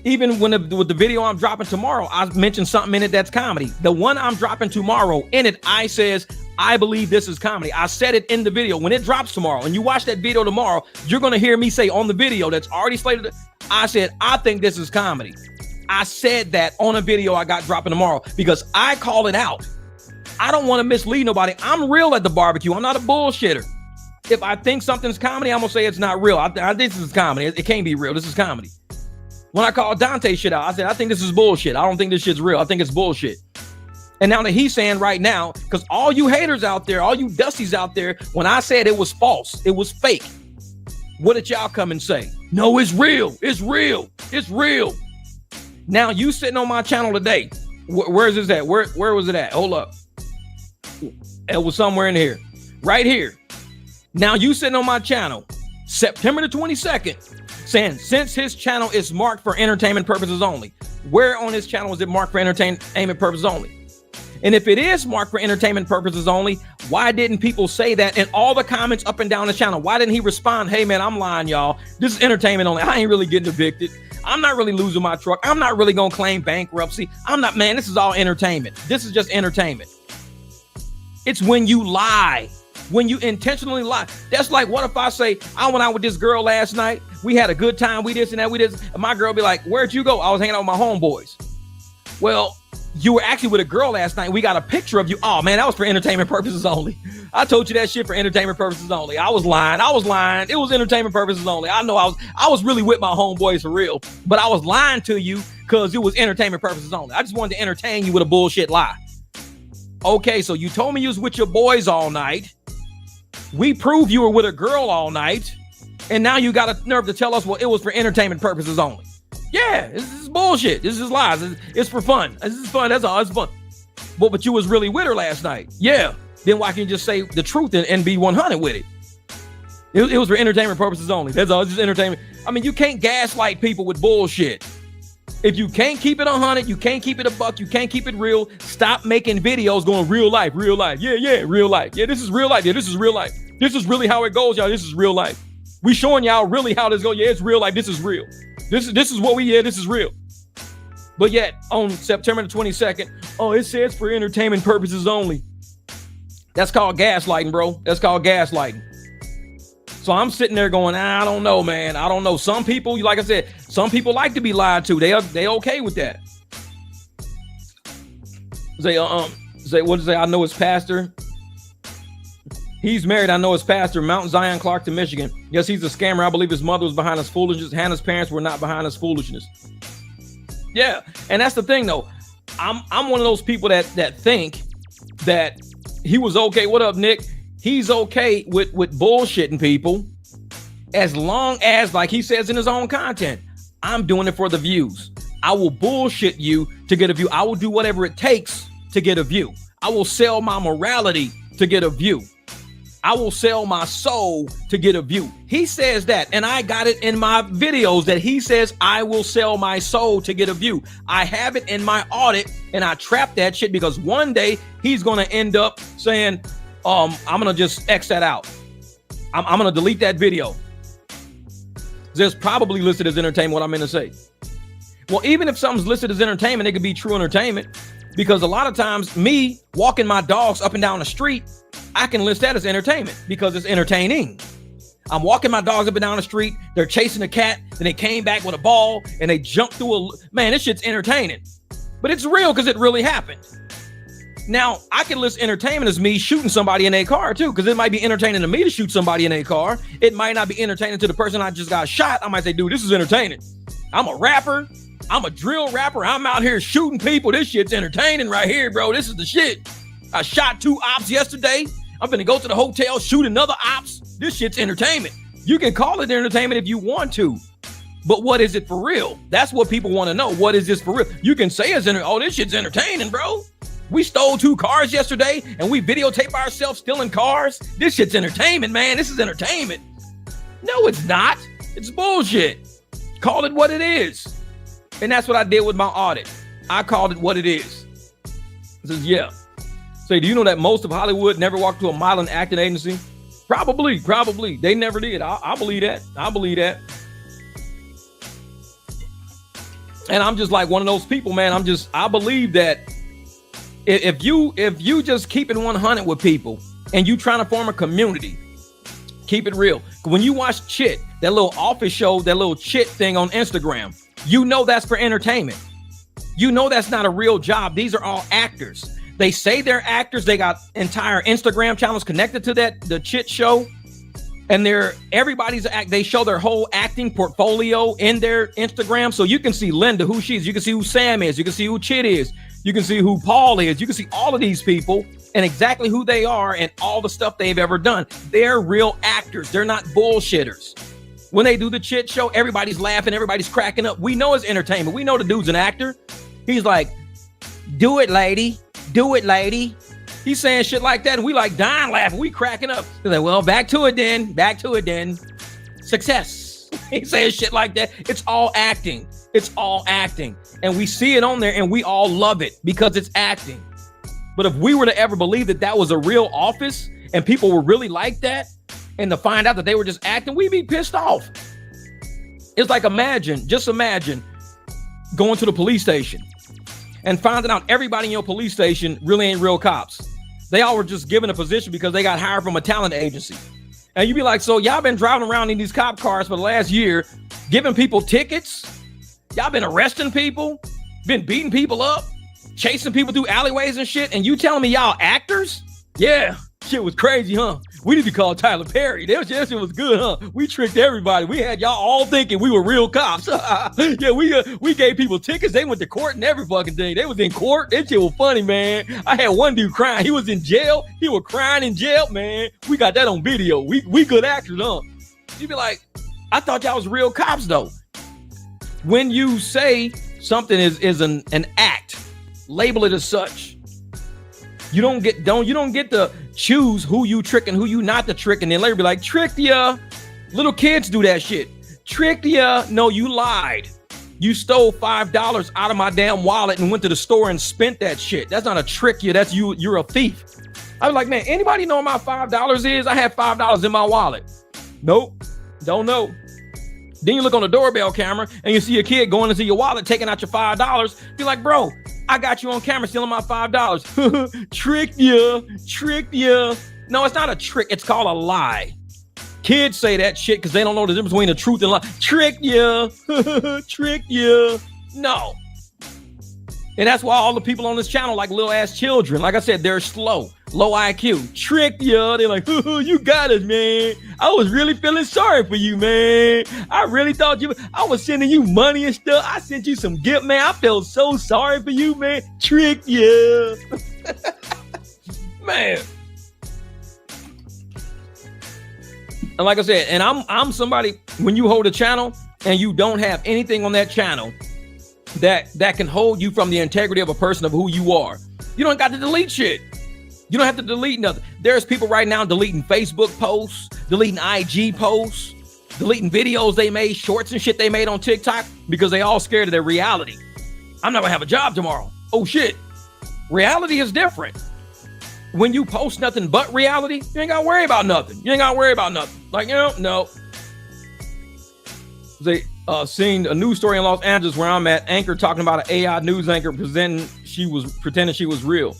Even with the video I'm dropping tomorrow, I mentioned something in it that's comedy. The one I'm dropping tomorrow, in it, I says, I believe this is comedy. I said it in the video. When it drops tomorrow and you watch that video tomorrow, you're going to hear me say on the video that's already slated, I said, I think this is comedy. I said that on a video I got dropping tomorrow because I call it out. I don't want to mislead nobody. I'm real at the barbecue. I'm not a bullshitter. If I think something's comedy, I'm going to say it's not real. I think this is comedy. It can't be real. This is comedy. When I called Dante shit out, I said, I think this is bullshit. I don't think this shit's real. I think it's bullshit. And now that he's saying right now, because all you haters out there, all you dusties out there, when I said it was false, it was fake, what did y'all come and say? No, it's real. It's real. It's real. Now you sitting on my channel today. Where is this at? Where was it at? Hold up. It was somewhere in here. Right here. Now you sitting on my channel, September the 22nd, saying since his channel is marked for entertainment purposes only. Where on his channel is it marked for entertainment purposes only? And if it is marked for entertainment purposes only, why didn't people say that in all the comments up and down the channel? Why didn't he respond, hey man, I'm lying, y'all. This is entertainment only. I ain't really getting evicted. I'm not really losing my truck. I'm not really gonna claim bankruptcy. I'm not, man, this is all entertainment. This is just entertainment. It's when you lie, when you intentionally lie. That's like, what if I say, I went out with this girl last night. We had a good time. We this and that, we this. And my girl be like, where'd you go? I was hanging out with my homeboys. Well, you were actually with a girl last night. We got a picture of you. Oh man, that was for entertainment purposes only. I told you that shit for entertainment purposes only. I was lying. It was entertainment purposes only. I know I was really with my homeboys for real, but I was lying to you because it was entertainment purposes only. I just wanted to entertain you with a bullshit lie. Okay, so you told me you was with your boys all night. We proved you were with a girl all night. And now you got a nerve to tell us, well, it was for entertainment purposes only. Yeah, this is bullshit. This is lies. It's for fun. This is fun. That's all. It's fun. But you was really with her last night. Yeah. Then why can't you just say the truth and be 100 with it? It was for entertainment purposes only. That's all. It's just entertainment. I mean, you can't gaslight people with bullshit. If you can't keep it 100, you can't keep it a buck, you can't keep it real, stop making videos going real life. Yeah, real life. Yeah, this is real life. Yeah, this is real life. This is really how it goes, y'all. This is real life. We showing y'all really how this goes. Yeah, it's real life. This is real. This is what this is real. But yet, on September the 22nd, oh, it says for entertainment purposes only. That's called gaslighting, bro. That's called gaslighting. So I'm sitting there going, I don't know, man. I don't know. Some people, like I said, some people like to be lied to. They okay with that. Say, what is it? I know his pastor. He's married. I know his pastor, Mount Zion, Clarkton, Michigan. Yes, he's a scammer. I believe his mother was behind his foolishness. Hannah's parents were not behind his foolishness. Yeah, and that's the thing, though. I'm one of those people that think that he was okay. What up, Nick? He's okay with bullshitting people as long as, like he says in his own content, I'm doing it for the views. I will bullshit you to get a view. I will do whatever it takes to get a view. I will sell my morality to get a view. I will sell my soul to get a view. He says that, and I got it in my videos that he says I will sell my soul to get a view. I have it in my audit, and I trap that shit because one day he's going to end up saying, I'm going to just X that out. I'm going to delete that video. There's probably listed as entertainment what I'm going to say. Well, even if something's listed as entertainment, it could be true entertainment, because a lot of times me walking my dogs up and down the street, I can list that as entertainment because it's entertaining. I'm walking my dogs up and down the street. They're chasing a cat. Then they came back with a ball and they jumped through man, this shit's entertaining, but it's real because it really happened. Now I can list entertainment as me shooting somebody in a car too, because it might be entertaining to me to shoot somebody in a car. It might not be entertaining to the person I just got shot. I might say, dude, this is entertaining. I'm a rapper. I'm a drill rapper. I'm out here shooting people. This shit's entertaining right here, bro. This is the shit. I shot 2 ops yesterday. I'm gonna go to the hotel, shoot another ops. This shit's entertainment. You can call it entertainment if you want to, but what is it for real? That's what people want to know. What is this for real? You can say it's oh, this shit's entertaining, bro. We stole 2 cars yesterday and we videotape ourselves stealing cars. This shit's entertainment, man. This is entertainment. No, it's not. It's bullshit. Call it what it is. And that's what I did with my audit. I called it what it is. It says, yeah. Say, do you know that most of Hollywood never walked to a modeling acting agency? Probably. They never did. I believe that. I believe that. And I'm just like one of those people, man. I believe that if you just keep it 100 with people and you trying to form a community, keep it real. When you watch Chit, that little office show, that little Chit thing on Instagram, you know that's for entertainment. You know that's not a real job. These are all actors. They say they're actors. They got entire Instagram channels connected to the Chit show. And they show their whole acting portfolio in their Instagram. So you can see Linda, who she is. You can see who Sam is. You can see who Chit is. You can see who Paul is. You can see all of these people and exactly who they are and all the stuff they've ever done. They're real actors. They're not bullshitters. When they do the Chit show, everybody's laughing. Everybody's cracking up. We know it's entertainment. We know the dude's an actor. He's like, do it, lady. Do it, lady. He's saying shit like that, and we like dying laughing. We cracking up. He's like, well, back to it then. Success. He's saying shit like that. It's all acting. And we see it on there, and we all love it because it's acting. But if we were to ever believe that was a real office, and people were really like that, and to find out that they were just acting, we'd be pissed off. It's like just imagine going to the police station and finding out everybody in your police station really ain't real cops. They all were just given a position because they got hired from a talent agency. And you'd be like, so y'all been driving around in these cop cars for the last year, giving people tickets? Y'all been arresting people, been beating people up, chasing people through alleyways and shit, and you telling me y'all actors? Yeah, shit was crazy, huh? We need to call Tyler Perry. That shit was good, huh? We tricked everybody. We had y'all all thinking we were real cops. Yeah, we gave people tickets. They went to court and every fucking thing. They was in court. That shit was funny, man. I had one dude crying. He was in jail. He was crying in jail, man. We got that on video. We good actors, huh? You'd be like, I thought y'all was real cops, though. When you say something is an act, label it as such. You don't get to choose who you trick and who you not to trick, and then later be like, tricked ya. Little kids do that shit. Tricked ya. No, you lied. You stole $5 out of my damn wallet and went to the store and spent that shit. That's not a trick ya. That's you. You're a thief. I was like, man, anybody know what my $5 is? I have $5 in my wallet. Nope. Don't know. Then you look on the doorbell camera and you see a kid going into your wallet, taking out your $5. Be like, bro, I got you on camera stealing my $5. Tricked ya. No, it's not a trick. It's called a lie. Kids say that shit because they don't know the difference between the truth and lie. Tricked ya. No. And that's why all the people on this channel like little ass children. Like I said, they're slow, low IQ. Tricked ya. They're like, you got us, man. I was really feeling sorry for you, man. I really thought I was sending you money and stuff. I sent you some gift, man. I felt so sorry for you, man. Tricked ya. Man. And like I said, and I'm somebody, when you hold a channel and you don't have anything on that channel that can hold you from the integrity of a person of who you are, you don't got to delete shit. You don't have to delete nothing. There's people right now deleting Facebook posts, deleting IG posts, deleting videos they made, shorts and shit they made on TikTok because they all scared of their reality. I'm not gonna have a job tomorrow. Oh shit. Reality is different. When you post nothing but reality, you ain't gotta worry about nothing. You ain't gotta worry about nothing. Like, no. They seen a news story in Los Angeles where I'm at, anchor talking about an AI news anchor pretending she was real.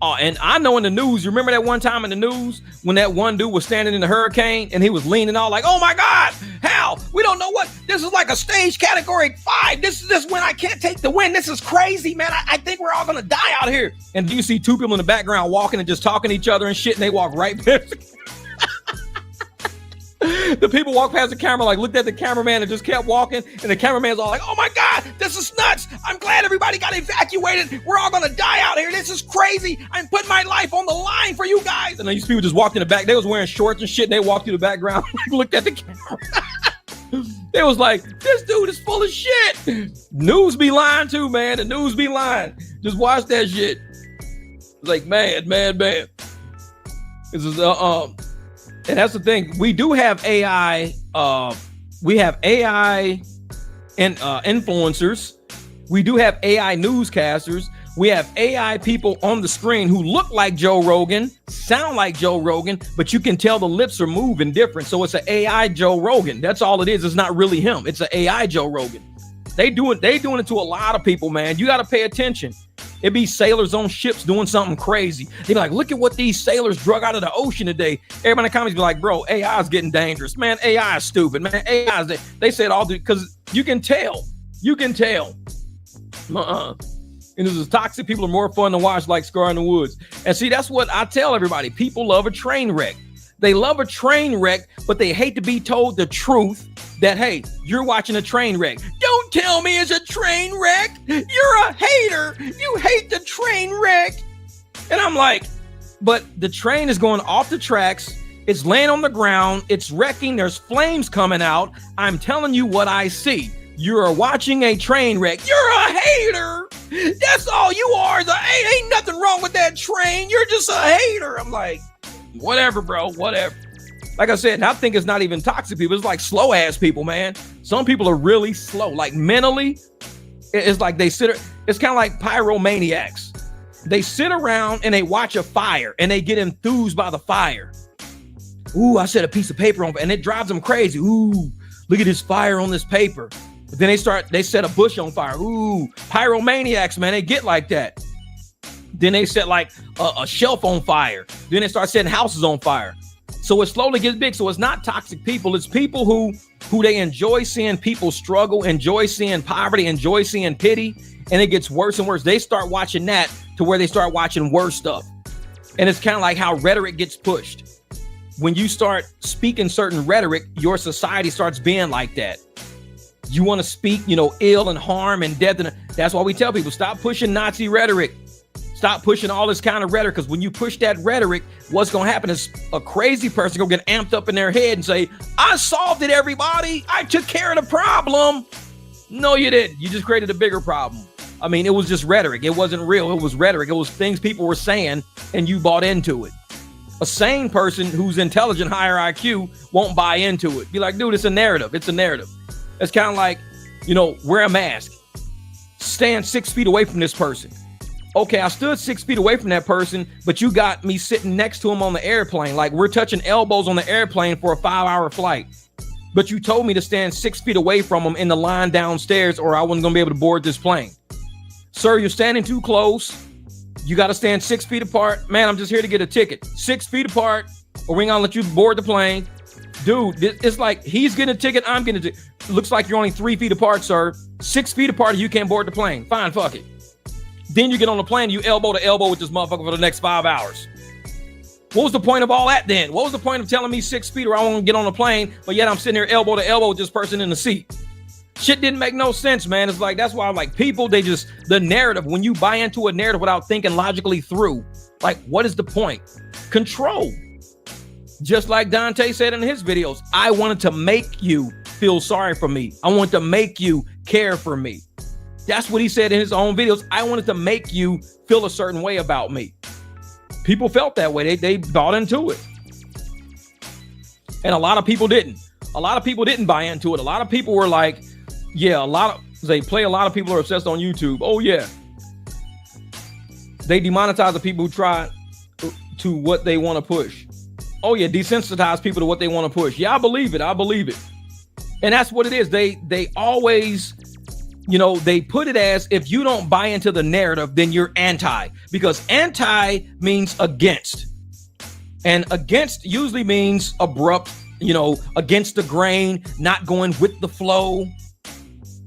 And I know in the news, you remember that one time in the news when that one dude was standing in the hurricane and he was leaning all like, oh my God, Hal, we don't know what, this is like a stage category 5. This when I can't take the win. This is crazy, man. I think we're all going to die out here. And you see two people in the background walking and just talking to each other and shit, and they walk right past. The people walked past the camera, like looked at the cameraman and just kept walking. And the cameraman's all like, oh my God, this is nuts. I'm glad everybody got evacuated. We're all going to die out here. This is crazy. I'm putting my life on the line for you guys. And then these people just walked in the back. They was wearing shorts and shit. And they walked through the background, looked at the camera. They was like, this dude is full of shit. News be lying too, man. The news be lying. Just watch that shit. It's like, man. This is, and that's the thing. We do have AI. We have AI and influencers. We do have AI newscasters. We have AI people on the screen who look like Joe Rogan, sound like Joe Rogan, but you can tell the lips are moving different. So it's an AI Joe Rogan. That's all it is. It's not really him. It's an AI Joe Rogan. They doing it to a lot of people, man. You got to pay attention. It be sailors on ships doing something crazy. They be like, look at what these sailors drug out of the ocean today. Everybody in the comments be like, bro, AI is getting dangerous. Man, AI is stupid. Man, AI is, they said all because you can tell. And this is toxic. People are more fun to watch, like Scar in the Woods. And see, that's what I tell everybody. People love a train wreck. They love a train wreck, but they hate to be told the truth that, hey, you're watching a train wreck. Don't tell me it's a train wreck. You're a hater. You hate the train wreck. And I'm like, but the train is going off the tracks. It's laying on the ground. It's wrecking. There's flames coming out. I'm telling you what I see. You're watching a train wreck. You're a hater. That's all you are. Ain't nothing wrong with that train. You're just a hater. I'm like, whatever, bro, whatever. Like I said, I think it's not even toxic people. It's like slow ass people, man. Some people are really slow. Like mentally, it's like they sit. It's kind of like pyromaniacs. They sit around and they watch a fire and they get enthused by the fire. Ooh, I set a piece of paper on, and it drives them crazy. Ooh, look at this fire on this paper. But then they set a bush on fire. Ooh, pyromaniacs, man, they get like that. Then they set like a shelf on fire. Then they start setting houses on fire. So it slowly gets big. So it's not toxic people. It's people who they enjoy seeing people struggle, enjoy seeing poverty, enjoy seeing pity. And it gets worse and worse. They start watching that to where they start watching worse stuff. And it's kind of like how rhetoric gets pushed. When you start speaking certain rhetoric, your society starts being like that. You want to speak, ill and harm and death. And that's why we tell people, stop pushing Nazi rhetoric. Stop pushing all this kind of rhetoric, because when you push that rhetoric, what's going to happen is a crazy person going to get amped up in their head and say, I solved it, everybody. I took care of the problem. No, you didn't. You just created a bigger problem. I mean, it was just rhetoric. It wasn't real. It was rhetoric. It was things people were saying and you bought into it. A sane person who's intelligent, higher IQ, won't buy into it. Be like, dude, it's a narrative. It's a narrative. It's kind of like, wear a mask. Stand 6 feet away from this person. Okay, I stood 6 feet away from that person, but you got me sitting next to him on the airplane. Like we're touching elbows on the airplane for a 5-hour flight. But you told me to stand 6 feet away from him in the line downstairs, or I wasn't going to be able to board this plane. Sir, you're standing too close. You got to stand 6 feet apart. Man, I'm just here to get a ticket. 6 feet apart, or we ain't going to let you board the plane. Dude, it's like he's getting a ticket, I'm getting a ticket. Looks like you're only 3 feet apart, sir. 6 feet apart, you can't board the plane. Fine, fuck it. Then you get on the plane, you elbow to elbow with this motherfucker for the next 5 hours. What was the point of all that then? What was the point of telling me 6 feet or I won't get on the plane, but yet I'm sitting here elbow to elbow with this person in the seat? Shit didn't make no sense, man. It's like, that's why I'm like, people, the narrative, when you buy into a narrative without thinking logically through, like, what is the point? Control. Just like Dante said in his videos, I wanted to make you feel sorry for me. I wanted to make you care for me. That's what he said in his own videos. I wanted to make you feel a certain way about me. People felt that way. They bought into it. And a lot of people didn't. A lot of people didn't buy into it. A lot of people were like, yeah, a lot of people are obsessed on YouTube. Oh yeah. They demonetize the people who try to what they want to push. Oh yeah, desensitize people to what they want to push. Yeah, I believe it. And that's what it is. They always, they put it as, if you don't buy into the narrative, then you're anti, because anti means against. And against usually means abrupt, against the grain, not going with the flow.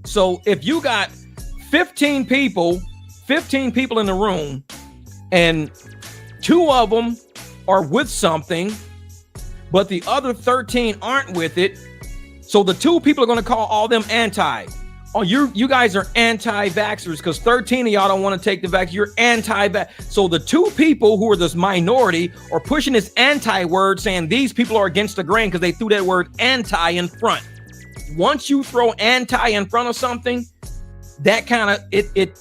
So if you got 15 people in the room and 2 of them are with something, but the other 13 aren't with it, so the 2 people are going to call all them anti. Oh, you guys are anti-vaxxers because 13 of y'all don't want to take the vaccine. You're anti-vax. So the 2 people who are this minority are pushing this anti-word, saying these people are against the grain because they threw that word anti in front. Once you throw anti in front of something, that kind of it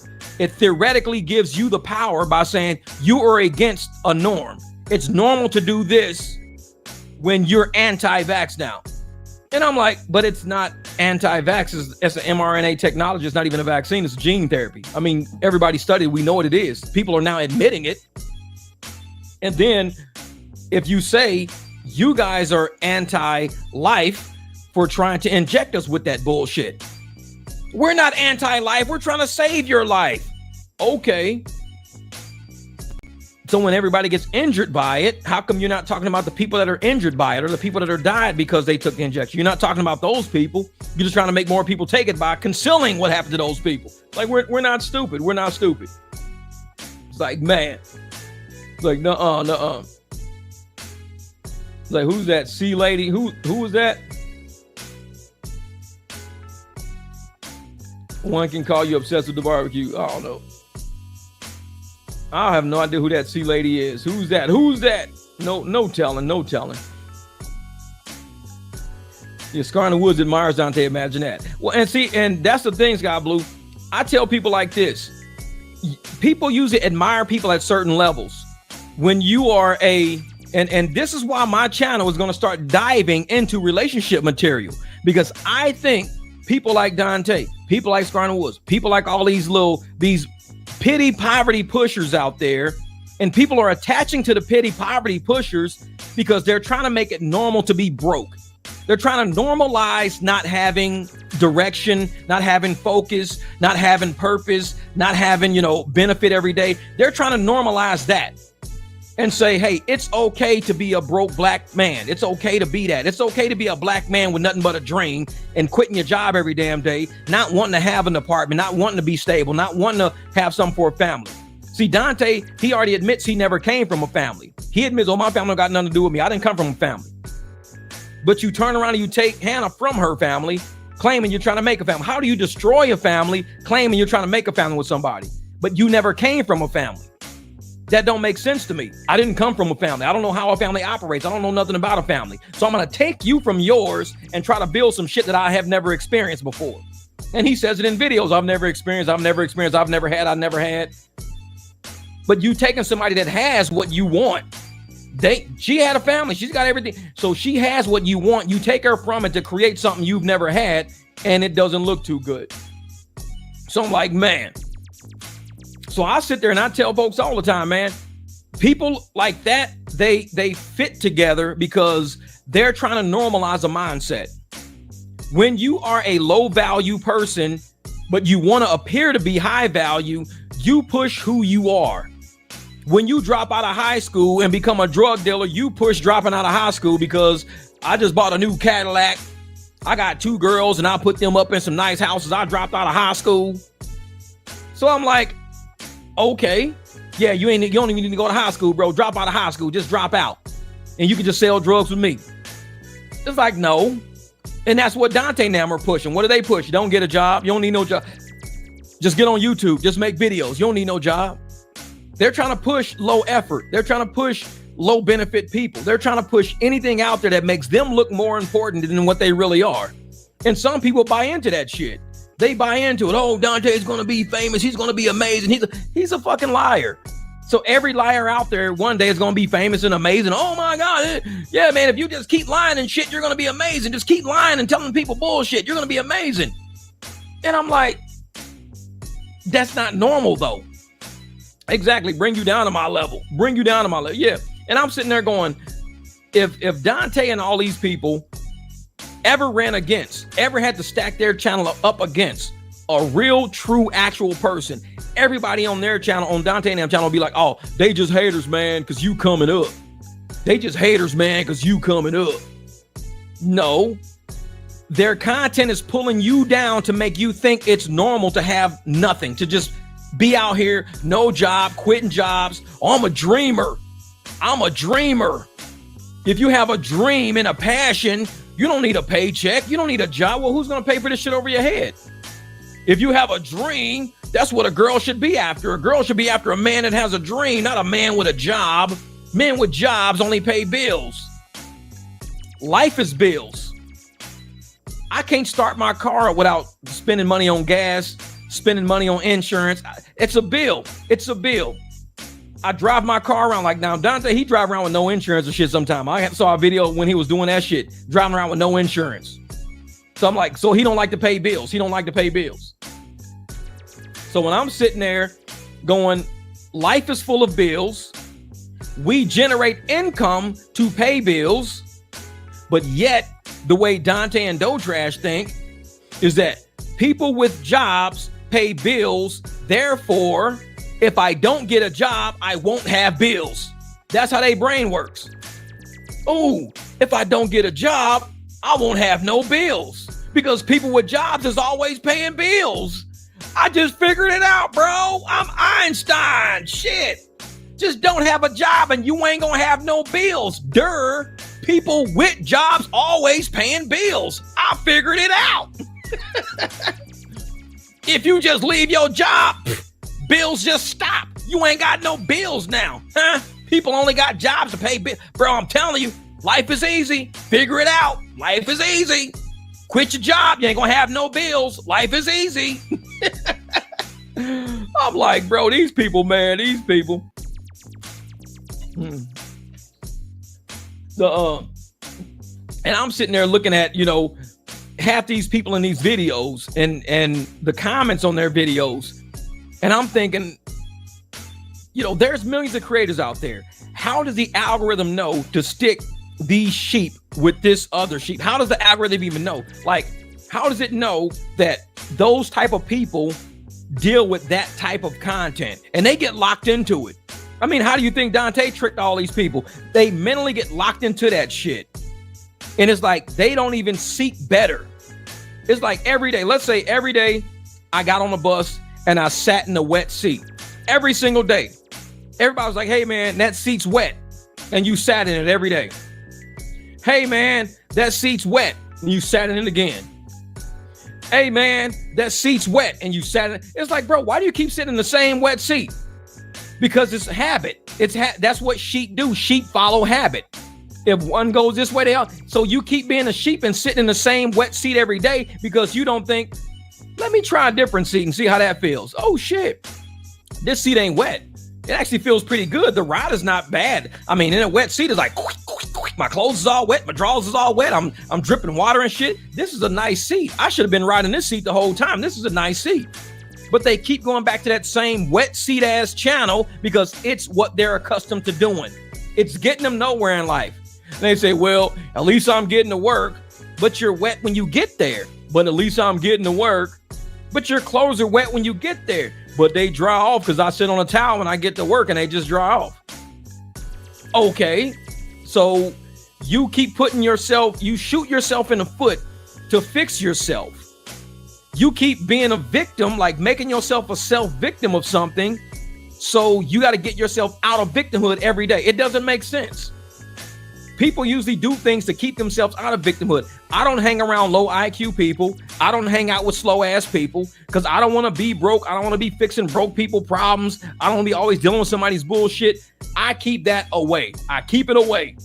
theoretically gives you the power by saying you are against a norm. It's normal to do this when you're anti-vax now. And I'm like, but it's not anti-vax. It's an mRNA technology. It's not even a vaccine. It's gene therapy. I mean, everybody studied. We know what it is. People are now admitting it. And then if you say you guys are anti-life for trying to inject us with that bullshit. We're not anti-life. We're trying to save your life. Okay. So when everybody gets injured by it, how come you're not talking about the people that are injured by it or the people that are died because they took the injection? You're not talking about those people. You're just trying to make more people take it by concealing what happened to those people. Like, we're not stupid. We're not stupid. It's like, man. It's like, nuh-uh. It's like, who's that C lady? Who was that? One can call you obsessed with the barbecue. I don't know. I have no idea who that C lady is. Who's that? No telling. Yeah, Scar in the Woods admires Dante. Imagine that. Well, and that's the thing, Sky Blue. I tell people like this. People usually admire people at certain levels. When you are and this is why my channel is going to start diving into relationship material, because I think people like Dante, people like Scar in the Woods, people like all these pity poverty pushers out there, and people are attaching to the pity poverty pushers because they're trying to make it normal to be broke. They're trying to normalize not having direction, not having focus, not having purpose, not having, benefit every day. They're trying to normalize that and say, hey, it's okay to be a broke black man. It's okay to be that. It's okay to be a black man with nothing but a dream and quitting your job every damn day, not wanting to have an apartment, not wanting to be stable, not wanting to have something for a family. See, Dante, he already admits he never came from a family. He admits, my family got nothing to do with me. I didn't come from a family. But you turn around and you take Hannah from her family, claiming you're trying to make a family. How do you destroy a family, claiming you're trying to make a family with somebody, but you never came from a family? That don't make sense to me. I didn't come from a family. I don't know how a family operates. I don't know nothing about a family. So I'm going to take you from yours and try to build some shit that I have never experienced before. And he says it in videos. I've never experienced. I've never had. But you taking somebody that has what you want. She had a family. She's got everything. So she has what you want. You take her from it to create something you've never had, and it doesn't look too good. So I'm like, man. So I sit there and I tell folks all the time, man, people like that, they fit together because they're trying to normalize a mindset. When you are a low value person, but you want to appear to be high value, you push who you are. When you drop out of high school and become a drug dealer, you push dropping out of high school because I just bought a new Cadillac. I got 2 girls and I put them up in some nice houses. I dropped out of high school. So I'm like, okay, yeah, you don't even need to go to high school, bro. Drop out of high school, just drop out. And you can just sell drugs with me. It's like, no. And that's what Dante and them are pushing. What do they push? You don't get a job. You don't need no job. Just get on YouTube. Just make videos. You don't need no job. They're trying to push low effort. They're trying to push low benefit people. They're trying to push anything out there that makes them look more important than what they really are. And some people buy into that shit. They buy into it. Oh, Dante is going to be famous. He's going to be amazing. He's a fucking liar. So every liar out there one day is going to be famous and amazing. Oh my God. Yeah, man, if you just keep lying and shit, you're going to be amazing. Just keep lying and telling people bullshit. You're going to be amazing. And I'm like, that's not normal though. Exactly. Bring you down to my level. Bring you down to my level. Yeah. And I'm sitting there going, if Dante and all these people ever ran against, ever had to stack their channel up against a real, true, actual person, everybody on their channel, on Dante and them channel, will be like, oh, they just haters, man, because you coming up. They just haters, man, because you coming up. No. Their content is pulling you down to make you think it's normal to have nothing, to just be out here, no job, quitting jobs. Oh, I'm a dreamer. I'm a dreamer. If you have a dream and a passion, you don't need a paycheck. You don't need a job. Well, who's going to pay for this shit over your head? If you have a dream, that's what a girl should be after. A girl should be after a man that has a dream, not a man with a job. Men with jobs only pay bills. Life is bills. I can't start my car without spending money on gas, spending money on insurance. It's a bill. It's a bill. I drive my car around like now. Dante, he drive around with no insurance or shit sometime. I saw a video when he was doing that shit, driving around with no insurance. So I'm like, so he don't like to pay bills. He don't like to pay bills. So when I'm sitting there going, life is full of bills. We generate income to pay bills. But yet the way Dante and Doe Trash think is that people with jobs pay bills. Therefore, if I don't get a job, I won't have bills. That's how their brain works. Oh, if I don't get a job, I won't have no bills because people with jobs is always paying bills. I just figured it out, bro. I'm Einstein. Shit. Just don't have a job and you ain't gonna have no bills. Durr. People with jobs always paying bills. I figured it out. If you just leave your job, bills just stop. You ain't got no bills now, huh? People only got jobs to pay bills. Bro, I'm telling you, life is easy. Figure it out. Life is easy. Quit your job. You ain't gonna have no bills. Life is easy. I'm like, bro, these people, man, these people. And I'm sitting there looking at, half these people in these videos and the comments on their videos. And I'm thinking, there's millions of creators out there. How does the algorithm know to stick these sheep with this other sheep? How does the algorithm even know? Like, how does it know that those type of people deal with that type of content and they get locked into it? I mean, how do you think Dante tricked all these people? They mentally get locked into that shit. And it's like, they don't even seek better. It's like every day, let's say every day I got on the bus and I sat in the wet seat every single day. Everybody was like, hey man, that seat's wet. And you sat in it every day. Hey man, that seat's wet. And you sat in it again. Hey man, that seat's wet. And you sat in it. It's like, bro, why do you keep sitting in the same wet seat? Because it's habit. That's what sheep do. Sheep follow habit. If one goes this way, they are. So you keep being a sheep and sitting in the same wet seat every day because you don't think, let me try a different seat and see how that feels. Oh shit, this seat ain't wet. It actually feels pretty good. The ride is not bad. I mean, in a wet seat, it's like, my clothes is all wet. My drawers is all wet. I'm dripping water and shit. This is a nice seat. I should have been riding this seat the whole time. This is a nice seat. But they keep going back to that same wet seat ass channel because it's what they're accustomed to doing. It's getting them nowhere in life. And they say, well, at least I'm getting to work, but you're wet when you get there. But at least I'm getting to work, but your clothes are wet when you get there. But they dry off because I sit on a towel when I get to work and they just dry off. Okay, so you keep you shoot yourself in the foot to fix yourself. You keep being a victim, like making yourself a self-victim of something. So you got to get yourself out of victimhood every day. It doesn't make sense. People usually do things to keep themselves out of victimhood. I don't hang around low IQ people. I don't hang out with slow ass people because I don't want to be broke. I don't want to be fixing broke people problems. I don't want to be always dealing with somebody's bullshit. I keep that away. I keep it away.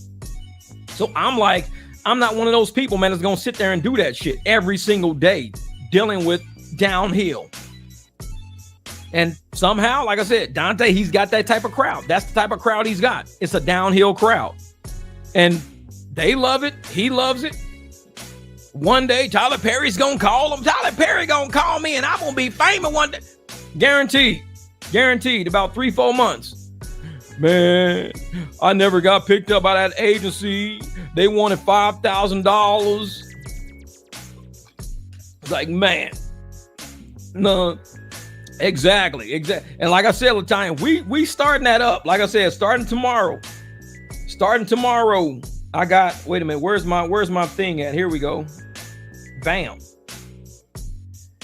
So I'm like, I'm not one of those people, man, that's going to sit there and do that shit every single day, dealing with downhill. And somehow, like I said, Dante, he's got that type of crowd. That's the type of crowd he's got. It's a downhill crowd. And they love it. He loves it. One day, Tyler Perry's going to call him. Tyler Perry going to call me and I'm going to be famous one day. Guaranteed. Guaranteed. About 3-4 months. Man, I never got picked up by that agency. They wanted $5,000. It's like, man. No. Exactly. And like I said, Latanya, we starting that up. Like I said, starting tomorrow. I got, wait a minute, where's my thing at? Here we go. Bam.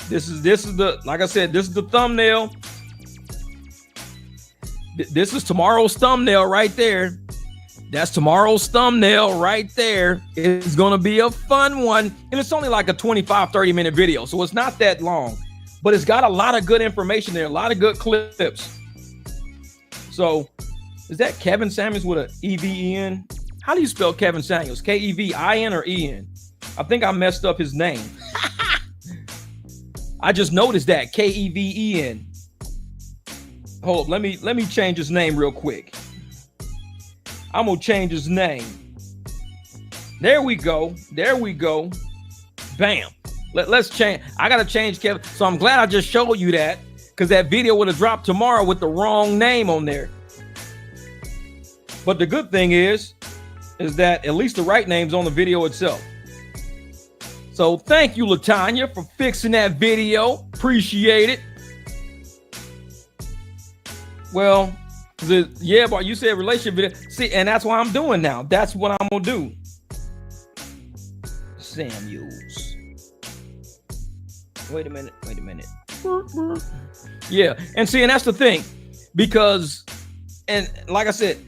This is the, like I said, this is the thumbnail. This is tomorrow's thumbnail right there. That's tomorrow's thumbnail right there. It's going to be a fun one. And it's only like a 25-30 minute video. So it's not that long, but it's got a lot of good information there. A lot of good clips. So is that Kevin Samuels with an E-V-E-N? How do you spell Kevin Samuels? K-E-V-I-N or E-N? I think I messed up his name. I just noticed that K-E-V-E-N. Hold up, let me change his name real quick. I'm gonna change his name. There we go. Bam. Let's change. I gotta change Kevin. So I'm glad I just showed you that, because that video would have dropped tomorrow with the wrong name on there. But the good thing is that at least the right name's on the video itself. So thank you, Latanya, for fixing that video. Appreciate it. Well, yeah, but you said relationship video. See, and that's what I'm doing now. That's what I'm gonna do. Samuels. Wait a minute. Yeah, and see, and that's the thing, because, and like I said,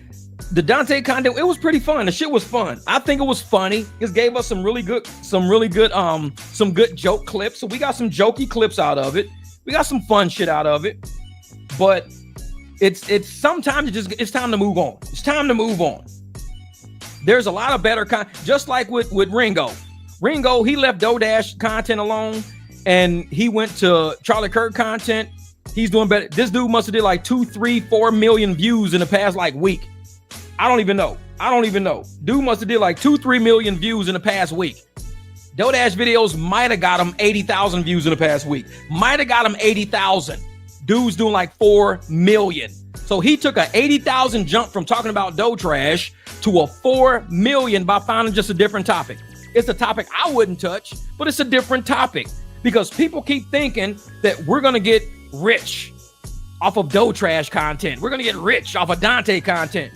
the Dante content, it was pretty fun. The shit was fun. I think it was funny. It gave us some good joke clips. So we got some jokey clips out of it. We got some fun shit out of it. But it's sometimes it's time to move on. It's time to move on. There's a lot of better just like with Ringo. Ringo, he left DoorDash content alone and he went to Charlie Kirk content. He's doing better. This dude must have did like 2, 3, 4 million views in the past like week. I don't even know. Dude must have did like 2, 3 million views in the past week. DoorDash videos might have got him 80,000 views in the past week. Might have got him 80,000. Dude's doing like 4 million. So he took a 80,000 jump from talking about dough trash to a 4 million by finding just a different topic. It's a topic I wouldn't touch, but it's a different topic because people keep thinking that we're going to get rich off of dough trash content. We're going to get rich off of Dante content.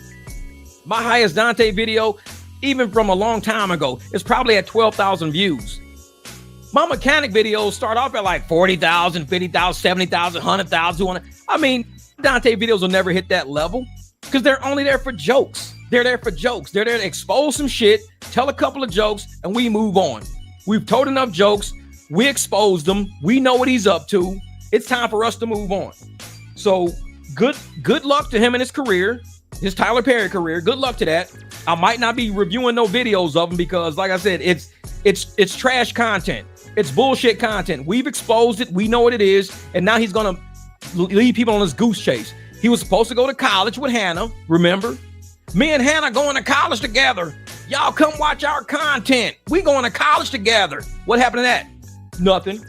My highest Dante video, even from a long time ago, is probably at 12,000 views. My mechanic videos start off at like 40,000, 50,000, 70,000, 100,000, 200. I mean, Dante videos will never hit that level because they're only there for jokes. They're there for jokes. They're there to expose some shit, tell a couple of jokes, and we move on. We've told enough jokes. We exposed them. We know what he's up to. It's time for us to move on. So good luck to him in his career. His Tyler Perry career. Good luck to that. I might not be reviewing no videos of him because, like I said, it's trash content. It's bullshit content. We've exposed it. We know what it is. And now he's going to lead people on this goose chase. He was supposed to go to college with Hannah. Remember? Me and Hannah going to college together. Y'all come watch our content. We going to college together. What happened to that? Nothing.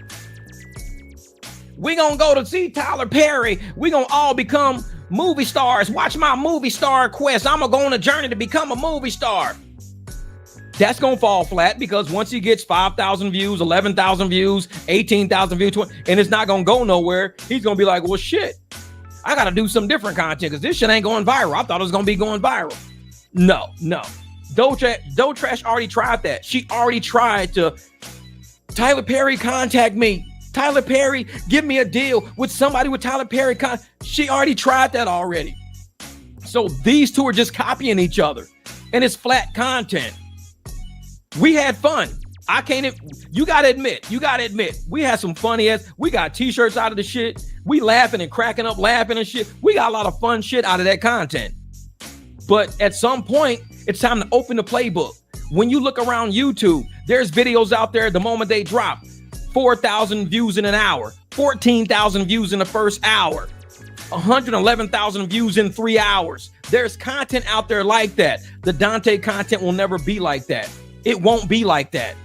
We going to go to see Tyler Perry. We going to all become movie stars. Watch my movie star quest. I'm going to go on a journey to become a movie star. That's going to fall flat because once he gets 5,000 views, 11,000 views, 18,000 views, and it's not going to go nowhere, he's going to be like, well, shit, I got to do some different content because this shit ain't going viral. I thought it was going to be going viral. No. Dough Trash already tried that. She already tried to, Tyler Perry, contact me. Tyler Perry, give me a deal with somebody with Tyler Perry. She already tried that already. So these two are just copying each other and it's flat content. We had fun. You gotta admit, we had some funny ass, we got t-shirts out of the shit. We laughing and cracking up, laughing and shit. We got a lot of fun shit out of that content. But at some point, it's time to open the playbook. When you look around YouTube, there's videos out there the moment they drop. 4,000 views in an hour, 14,000 views in the first hour, 111,000 views in 3 hours. There's content out there like that. The Dante content will never be like that. It won't be like that.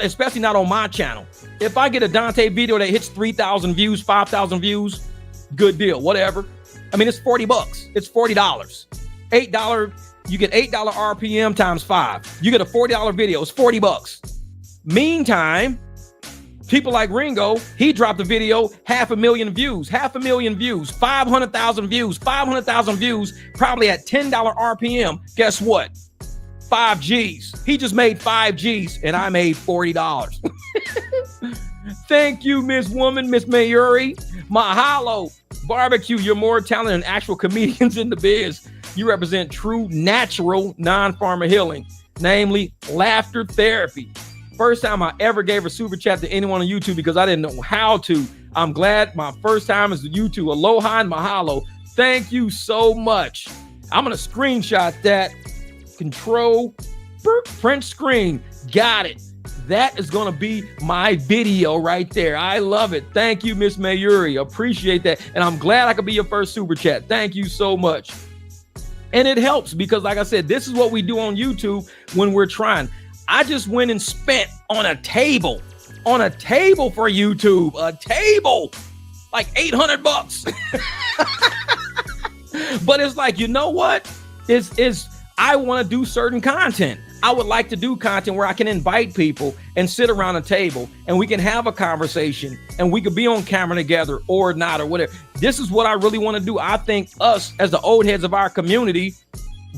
Especially not on my channel. If I get a Dante video that hits 3,000 views, 5,000 views, good deal, whatever. I mean, it's $40. It's $40. $8, you get $8 RPM times 5. You get a $40 video, it's $40. Meantime, people like Ringo, he dropped a video, 500,000 views, 500,000 views, 500,000 views, 500,000 views, probably at $10 RPM. Guess what? 5 G's. He just made 5 G's and I made $40. Thank you, Miss Woman, Miss Mayuri. Mahalo. Barbecue, you're more talented than actual comedians in the biz. You represent true, natural, non-pharma healing, namely laughter therapy. First time I ever gave a super chat to anyone on YouTube because I didn't know how to. I'm glad my first time is YouTube. Aloha and mahalo. Thank you so much. I'm going to screenshot that. Control, print screen. Got it. That is going to be my video right there. I love it. Thank you, Miss Mayuri. Appreciate that. And I'm glad I could be your first super chat. Thank you so much. And it helps because, like I said, this is what we do on YouTube when we're trying. I just went and spent on a table for YouTube, a table, like $800. But it's like, you know what? I want to do certain content. I would like to do content where I can invite people and sit around a table and we can have a conversation and we could be on camera together or not or whatever. This is what I really want to do. I think us as the old heads of our community,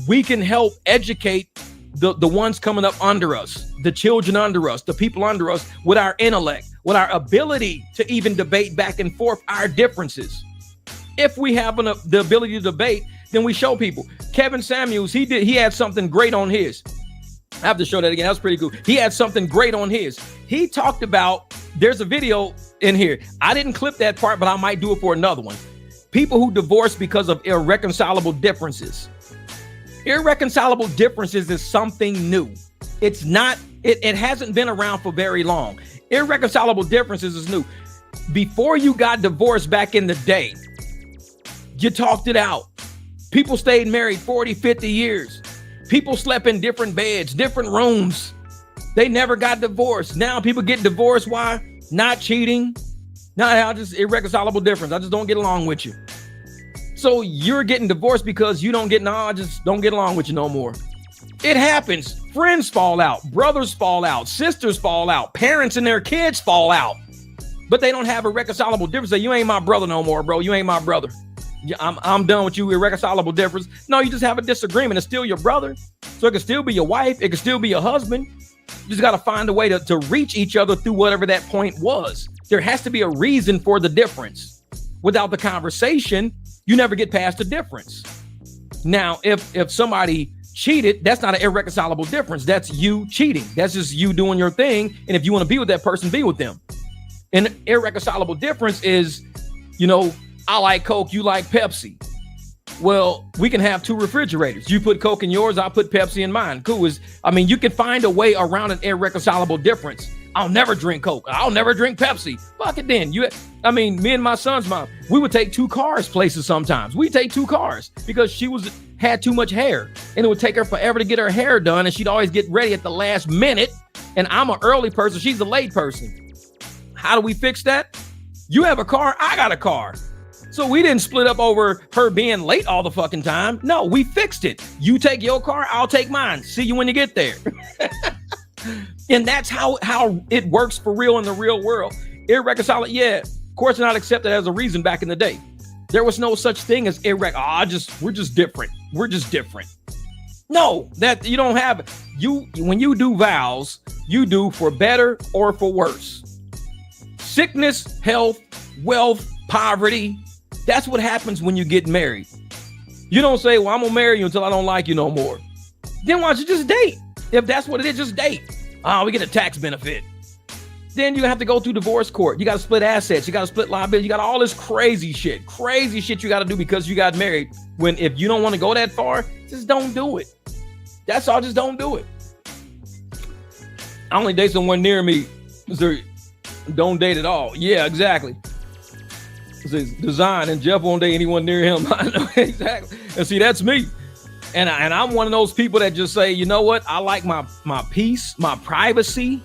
we can help educate the ones coming up under us, the children under us, the people under us with our intellect, with our ability to even debate back and forth our differences. If we have the ability to debate, then we show people. Kevin Samuels, he had something great on his. I have to show that again. That was pretty cool. He had something great on his. He talked about, there's a video in here. I didn't clip that part, but I might do it for another one. People who divorce because of irreconcilable differences. Irreconcilable differences is something new. It's not, it hasn't been around for very long. Irreconcilable differences is new. Before you got divorced back in the day, you talked it out. People stayed married 40, 50 years. People slept in different beds, different rooms. They never got divorced. Now people get divorced. Why? Not cheating. Not just irreconcilable difference. I just don't get along with you. So you're getting divorced because you don't get, I just don't get along with you no more. It happens. Friends fall out. Brothers fall out. Sisters fall out. Parents and their kids fall out. But they don't have a reconcilable difference. Say, you ain't my brother no more, bro. You ain't my brother. I'm done with you. Irreconcilable difference. No, you just have a disagreement. It's still your brother. So it can still be your wife. It can still be your husband. You just got to find a way to reach each other through whatever that point was. There has to be a reason for the difference. Without the conversation, you never get past the difference. Now, if somebody cheated, that's not an irreconcilable difference. That's you cheating. That's just you doing your thing. And if you want to be with that person, be with them. An irreconcilable difference is, I like Coke, you like Pepsi. Well, we can have 2 refrigerators. You put Coke in yours, I'll put Pepsi in mine. Cool. You can find a way around an irreconcilable difference. I'll never drink Coke. I'll never drink Pepsi. Fuck it then. Me and my son's mom, we would take 2 cars places sometimes. We'd take 2 cars because she had too much hair and it would take her forever to get her hair done. And she'd always get ready at the last minute. And I'm an early person. She's a late person. How do we fix that? You have a car. I got a car. So we didn't split up over her being late all the fucking time. No, we fixed it. You take your car, I'll take mine. See you when you get there. And that's how it works for real in the real world. Irreconcilable, yeah. Of course, not accepted as a reason back in the day. There was no such thing as we're just different. We're just different. No, that you don't have. When you do vows, you do for better or for worse. Sickness, health, wealth, poverty. That's what happens when you get married. You don't say, well, I'm gonna marry you until I don't like you no more. Then why don't you just date? If that's what it is, just date. We get a tax benefit. Then you have to go through divorce court. You got to split assets. You got to split liability. You got all this crazy shit you got to do because you got married. When if you don't want to go that far, just don't do it. That's all. Just don't do it. I only date someone near me. So don't date at all. Yeah, exactly. says design, and Jeff won't date anyone near him. I know exactly. And see, that's me. And I'm one of those people that just say, you know what? I like my peace, my privacy.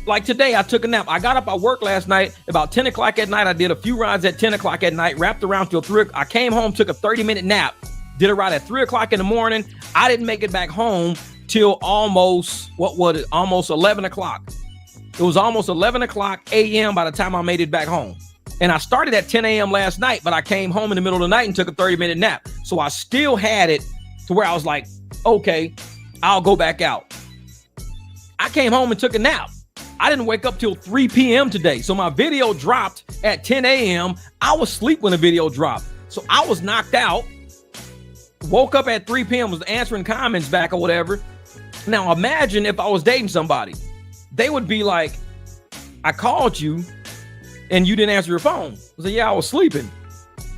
Like today, I took a nap. I got up at work last night about 10 o'clock at night. I did a few rides at 10 o'clock at night, wrapped around till 3. I came home, took a 30-minute nap, did a ride at 3 o'clock in the morning. I didn't make it back home till almost 11 o'clock. It was almost 11 o'clock a.m. by the time I made it back home. And I started at 10 a.m. last night, but I came home in the middle of the night and took a 30-minute nap. So I still had it to where I was like, okay, I'll go back out. I came home and took a nap. I didn't wake up till 3 p.m. today. So my video dropped at 10 a.m. I was asleep when the video dropped. So I was knocked out. Woke up at 3 p.m. was answering comments back or whatever. Now imagine if I was dating somebody. They would be like, I called you and you didn't answer your phone. I said, yeah, I was sleeping.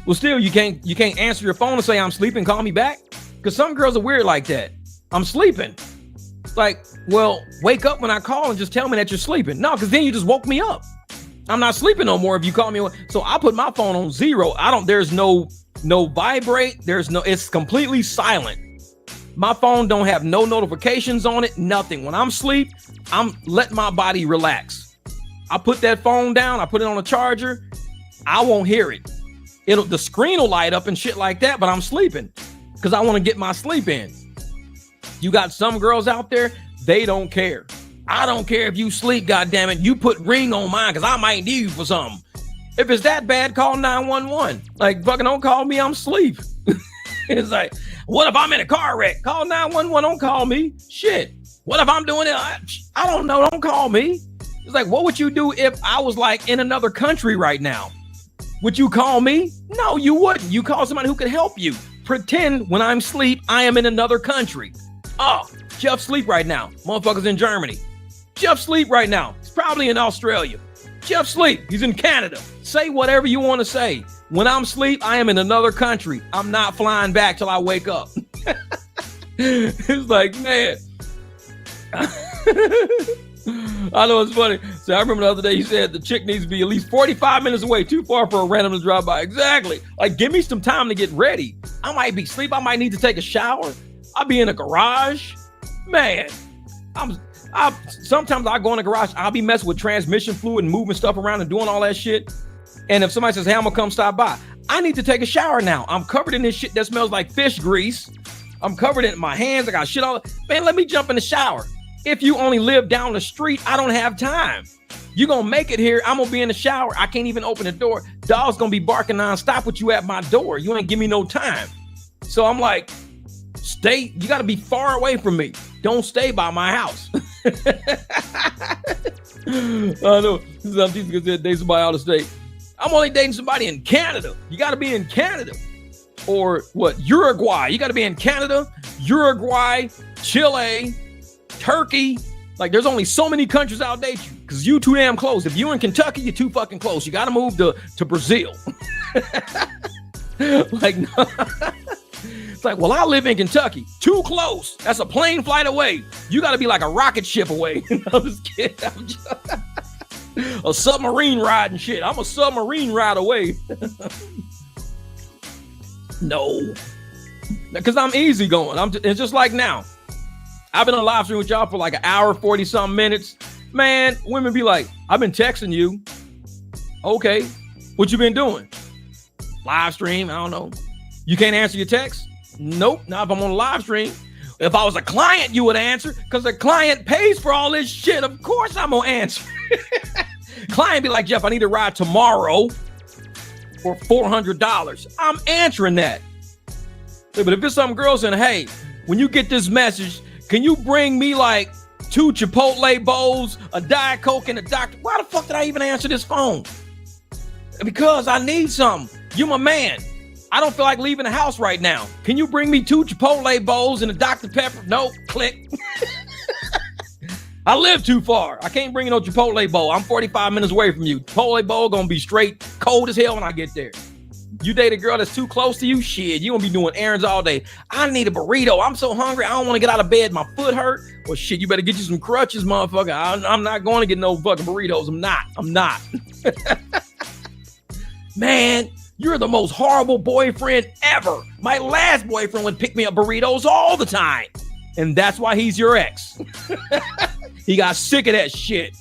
Well, still, you can't answer your phone and say I'm sleeping, call me back. Because some girls are weird like that. I'm sleeping. Like, well, wake up when I call and just tell me that you're sleeping. No, because then you just woke me up. I'm not sleeping no more if you call me. So I put my phone on 0. There's no vibrate. It's completely silent. My phone don't have no notifications on it, nothing. When I'm asleep, I'm letting my body relax. I put that phone down, I put it on a charger, I won't hear it. The screen will light up and shit like that, but I'm sleeping because I want to get my sleep in. You got some girls out there, they don't care. I don't care if you sleep, goddammit. You put ring on mine because I might need you for something. If it's that bad, call 911. Like, fucking don't call me, I'm asleep. It's like, what if I'm in a car wreck? Call 911, don't call me. Shit. What if I'm doing it? I don't know, don't call me. It's like, what would you do if I was like in another country right now? Would you call me? No, you wouldn't. You call somebody who could help you. Pretend when I'm asleep, I am in another country. Oh, Jeff sleep right now. Motherfuckers in Germany. Jeff sleep right now. He's probably in Australia. Jeff sleep. He's in Canada. Say whatever you want to say. When I'm asleep, I am in another country. I'm not flying back till I wake up. It's like, man. I know it's funny. So I remember the other day you said the chick needs to be at least 45 minutes away, too far for a random to drive by. Exactly. Like, give me some time to get ready. I might be asleep. I might need to take a shower. I'll be in a garage. Man, sometimes I go in the garage. I'll be messing with transmission fluid and moving stuff around and doing all that shit. And if somebody says, hey, I'm gonna come stop by, I need to take a shower now. I'm covered in this shit that smells like fish grease. I'm covered in my hands. I got shit all. Man, let me jump in the shower. If you only live down the street, I don't have time. You're going to make it here. I'm going to be in the shower. I can't even open the door. Dog's going to be barking nonstop with you at my door. You ain't give me no time. So I'm like, you got to be far away from me. Don't stay by my house. I know. Some people can date somebody out of state. I'm only dating somebody in Canada. You got to be in Canada. Or what? Uruguay. You got to be in Canada, Uruguay, Chile, Turkey. Like, there's only so many countries I'll date you because you too damn close. If you in Kentucky, you're too fucking close. You got to move to Brazil. Like, no. It's like, well, I live in Kentucky. Too close. That's a plane flight away. You got to be like a rocket ship away. I'm just kidding. A submarine ride and shit. I'm a submarine ride away. No. Because I'm easy going. It's just like now. I've been on live stream with y'all for like an hour, 40 something minutes. Man, women be like, I've been texting you. Okay. What you been doing? Live stream. I don't know. You can't answer your text? Nope. Not if I'm on a live stream. If I was a client, you would answer because the client pays for all this shit. Of course I'm going to answer. Client be like, Jeff, I need a ride tomorrow for $400. I'm answering that. But if it's some girl saying, hey, when you get this message, can you bring me like 2 Chipotle bowls, a Diet Coke, and a Dr. Why the fuck did I even answer this phone? Because I need something. You my man. I don't feel like leaving the house right now. Can you bring me 2 Chipotle bowls and a Dr. Pepper? Nope. Click. I live too far. I can't bring you no Chipotle bowl. I'm 45 minutes away from you. Chipotle bowl gonna be straight cold as hell when I get there. You date a girl that's too close to you? Shit, you gonna be doing errands all day. I need a burrito. I'm so hungry. I don't want to get out of bed. My foot hurt. Well, shit, you better get you some crutches, motherfucker. I'm not going to get no fucking burritos. I'm not. Man, you're the most horrible boyfriend ever. My last boyfriend would pick me up burritos all the time. And that's why he's your ex. He got sick of that shit.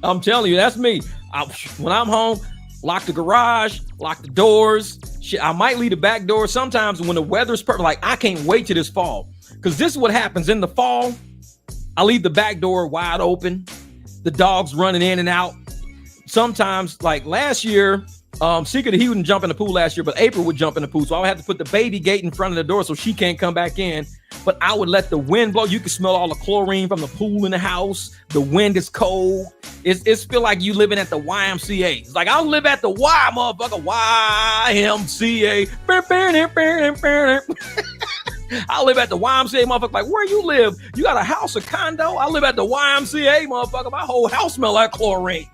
I'm telling you, that's me. When I'm home, lock the garage, lock the doors. Shit, I might leave the back door sometimes when the weather's perfect. Like, I can't wait till this fall. Because this is what happens in the fall. I leave the back door wide open. The dogs running in and out. Sometimes, like last year, Secret, he wouldn't jump in the pool last year, but April would jump in the pool. So I would have to put the baby gate in front of the door so she can't come back in. But I would let the wind blow. You can smell all the chlorine from the pool in the house. The wind is cold. It's feel like you living at the YMCA. It's like, I'll live at the Y, motherfucker. YMCA. I live at the YMCA, motherfucker. Like, where you live? You got a house, a condo? I live at the YMCA, motherfucker. My whole house smell like chlorine.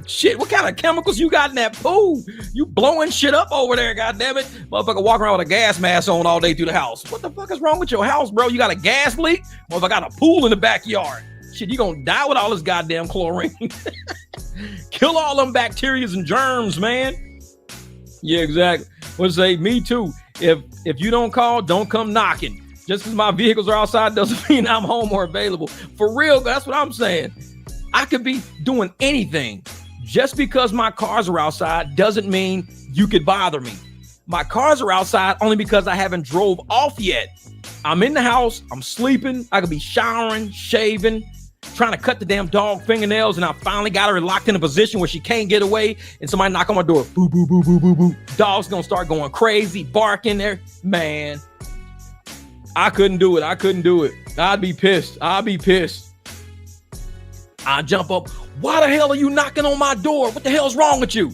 Shit, what kind of chemicals you got in that pool? You blowing shit up over there, goddammit. Motherfucker walking around with a gas mask on all day through the house. What the fuck is wrong with your house, bro? You got a gas leak? Motherfucker got a pool in the backyard. Shit, you gonna die with all this goddamn chlorine. Kill all them bacteria and germs, man. Yeah, exactly. Would say, me too. If you don't call, don't come knocking. Just because my vehicles are outside doesn't mean I'm home or available. For real, that's what I'm saying. I could be doing anything. Just because my cars are outside doesn't mean you could bother me. My cars are outside only because I haven't drove off yet. I'm in the house, I'm sleeping, I could be showering, shaving, trying to cut the damn dog fingernails, and I finally got her locked in a position where she can't get away, and somebody knock on my door, boo, boo, boo, boo, boo, boo. Dog's gonna start going crazy, barking there. Man, I couldn't do it. I'd be pissed. I jump up. Why the hell are you knocking on my door? What the hell's wrong with you?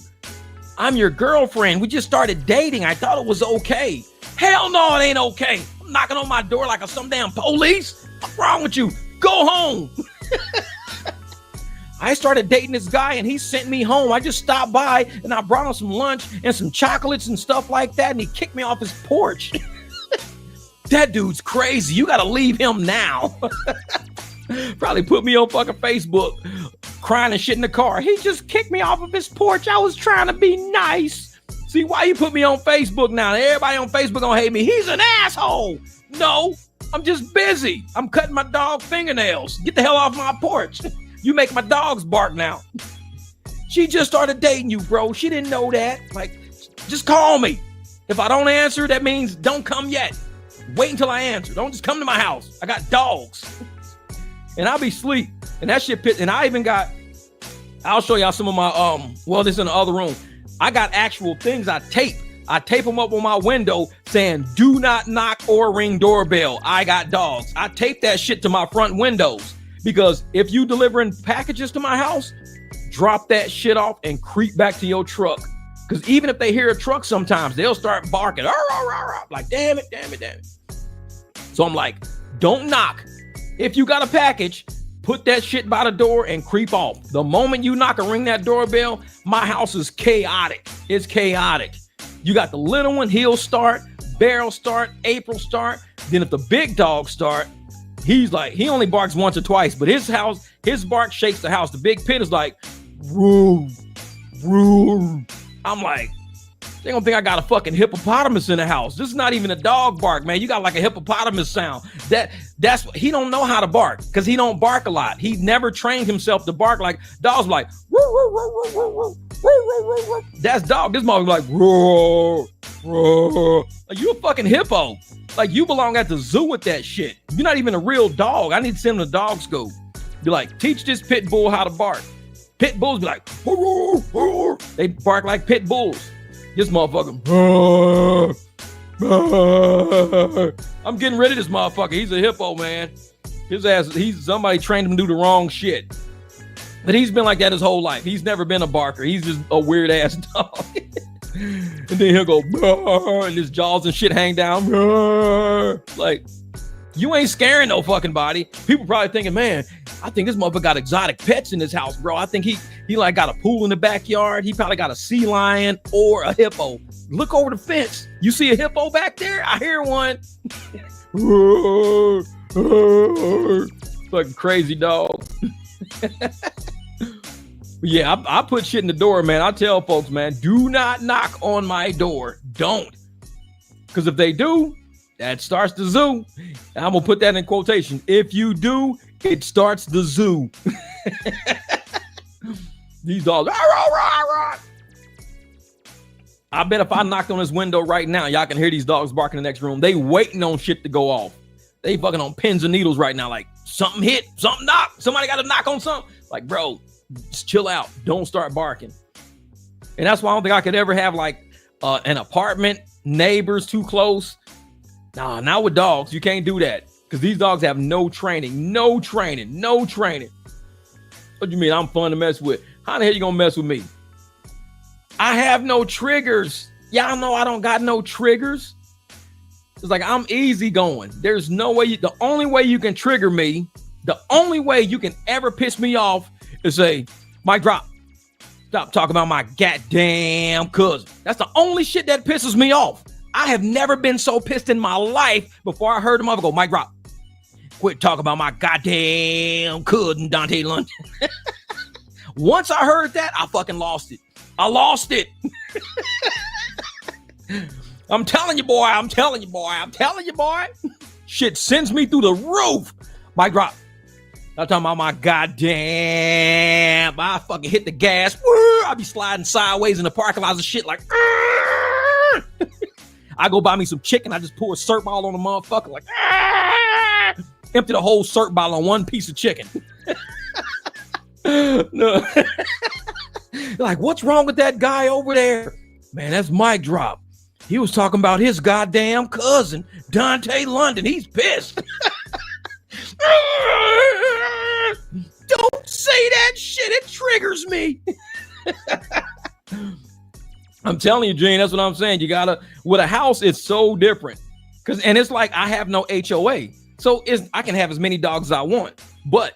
I'm your girlfriend. We just started dating. I thought it was okay. Hell no, it ain't okay. I'm knocking on my door like some damn police. What's wrong with you? Go home. I started dating this guy and he sent me home. I just stopped by and I brought him some lunch and some chocolates and stuff like that. And he kicked me off his porch. That dude's crazy. You got to leave him now. Probably put me on fucking Facebook crying and shit in the car. He just kicked me off of his porch. I was trying to be nice. See, why you put me on Facebook now? Everybody on Facebook gonna hate me. He's an asshole. No, I'm just busy. I'm cutting my dog fingernails. Get the hell off my porch. You make my dogs bark now. She just started dating you, bro. She didn't know that. Like, just call me. If I don't answer, that means don't come yet. Wait until I answer. Don't just come to my house. I got dogs. And I'll be asleep. And that shit pit. And I even got, I'll show y'all some of my, well, this in the other room. I got actual things I tape. I tape them up on my window saying, do not knock or ring doorbell. I got dogs. I tape that shit to my front windows because if you delivering packages to my house, drop that shit off and creep back to your truck. Because even if they hear a truck sometimes, they'll start barking. Like, damn it. So I'm like, don't knock. If you got a package, put that shit by the door and creep off. The moment you knock and ring that doorbell, my house is chaotic. It's chaotic. You got the little one, he'll start, Beryl start, April start. Then if the big dog start, he's like, he only barks once or twice, but his bark shakes the house. The big pit is like, woo, woo. I'm like, they gonna think I got a fucking hippopotamus in the house. This is not even a dog bark, man. You got like a hippopotamus sound. That's what he don't know how to bark because he don't bark a lot. He never trained himself to bark like dogs. Like woo, woo, woo, woo, woo, woo, woo, woo, woo. That's dog. This mother's like roar, roar. Like, you a fucking hippo. Like you belong at the zoo with that shit. You're not even a real dog. I need to send him to dog school. Be like, teach this pit bull how to bark. Pit bulls be like, roar, roar. They bark like pit bulls. This motherfucker. I'm getting rid of this motherfucker. He's a hippo, man. His ass, somebody trained him to do the wrong shit. But he's been like that his whole life. He's never been a barker. He's just a weird ass dog. And then he'll go, and his jaws and shit hang down. Like, you ain't scaring no fucking body. People probably thinking, man, I think this motherfucker got exotic pets in his house, bro. I think he like got a pool in the backyard. He probably got a sea lion or a hippo. Look over the fence. You see a hippo back there? I hear one. Fucking crazy dog. Yeah, I put shit in the door, man. I tell folks, man, do not knock on my door. Don't. Because if they do, that starts the zoo. And I'm going to put that in quotation. If you do, it starts the zoo. These dogs. Rah, rah, rah, rah. I bet if I knocked on this window right now, y'all can hear these dogs barking in the next room. They waiting on shit to go off. They fucking on pins and needles right now. Like, something hit, something knocked. Somebody got to knock on something. Like, bro, just chill out. Don't start barking. And that's why I don't think I could ever have like an apartment, neighbors too close. Nah, not with dogs. You can't do that. Because these dogs have no training. No training. No training. What do you mean I'm fun to mess with? How the hell you gonna mess with me? I have no triggers. Y'all know I don't got no triggers. It's like I'm easy going. There's no way. The only way you can trigger me, the only way you can ever piss me off is say, MicDrop, stop talking about my goddamn cousin. That's the only shit that pisses me off. I have never been so pissed in my life before I heard the mother go, MicDrop, quit talking about my goddamn cousin, Dontay London. Once I heard that, I fucking lost it. I lost it. I'm telling you, boy. I'm telling you, boy. I'm telling you, boy. Shit sends me through the roof. MicDrop. I'm talking about my goddamn. I fucking hit the gas. I'll be sliding sideways in the parking lot of shit like. I go buy me some chicken. I just pour a syrup ball on the motherfucker like. Empty the whole syrup bottle on one piece of chicken. No. Like, what's wrong with that guy over there? Man, that's MicDrop. He was talking about his goddamn cousin, Dontay London. He's pissed. Don't say that shit. It triggers me. I'm telling you, Gene, that's what I'm saying. You gotta, with a house, it's so different. And it's like I have no HOA. So I can have as many dogs as I want. But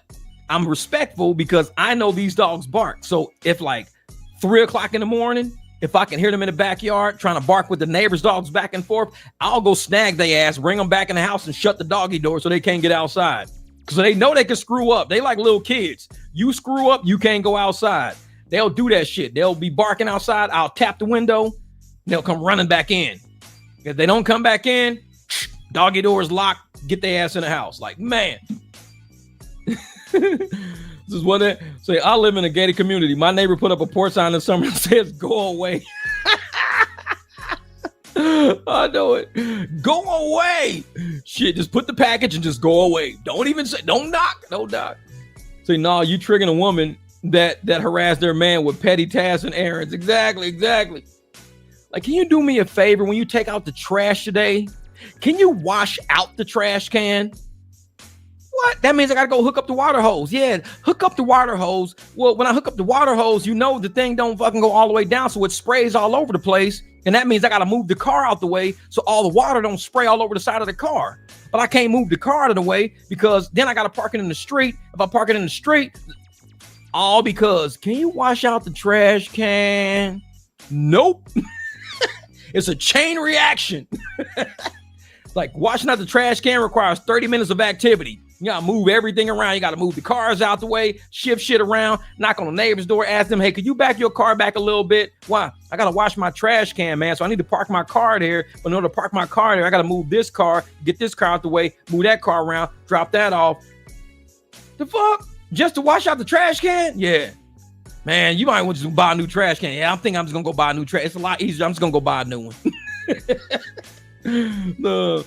I'm respectful because I know these dogs bark. So if like 3 o'clock in the morning, if I can hear them in the backyard trying to bark with the neighbor's dogs back and forth, I'll go snag their ass, bring them back in the house and shut the doggy door so they can't get outside. Because they know they can screw up. They like little kids. You screw up, you can't go outside. They'll do that shit. They'll be barking outside. I'll tap the window. They'll come running back in. If they don't come back in, doggy door is locked. Get their ass in the house. Like, man. This is what they say. I live in a gated community. My neighbor put up a porch sign this summer and says, go away. I know it. Go away. Shit, just put the package and just go away. Don't even say, don't knock. Don't knock. Say, no, you triggering a woman that harassed their man with petty tasks and errands. Exactly. Like, can you do me a favor when you take out the trash today? Can you wash out the trash can? What? That means I gotta go hook up the water hose. Yeah, hook up the water hose. Well, when I hook up the water hose, you know the thing don't fucking go all the way down, so it sprays all over the place. And that means I gotta move the car out the way so all the water don't spray all over the side of the car. But I can't move the car out of the way because then I gotta park it in the street. If I park it in the street, all because, can you wash out the trash can? Nope. It's a chain reaction. Like, washing out the trash can requires 30 minutes of activity. You gotta move everything around. You gotta move the cars out the way, shift shit around, knock on the neighbor's door, ask them, hey, could you back your car back a little bit? Why? I gotta wash my trash can, man. So I need to park my car there. But in order to park my car there, I gotta move this car, get this car out the way, move that car around, drop that off. The fuck? Just to wash out the trash can? Yeah. Man, you might want to just buy a new trash can. Yeah, I'm thinking I'm just gonna go buy a new trash. It's a lot easier. I'm just gonna go buy a new one. No.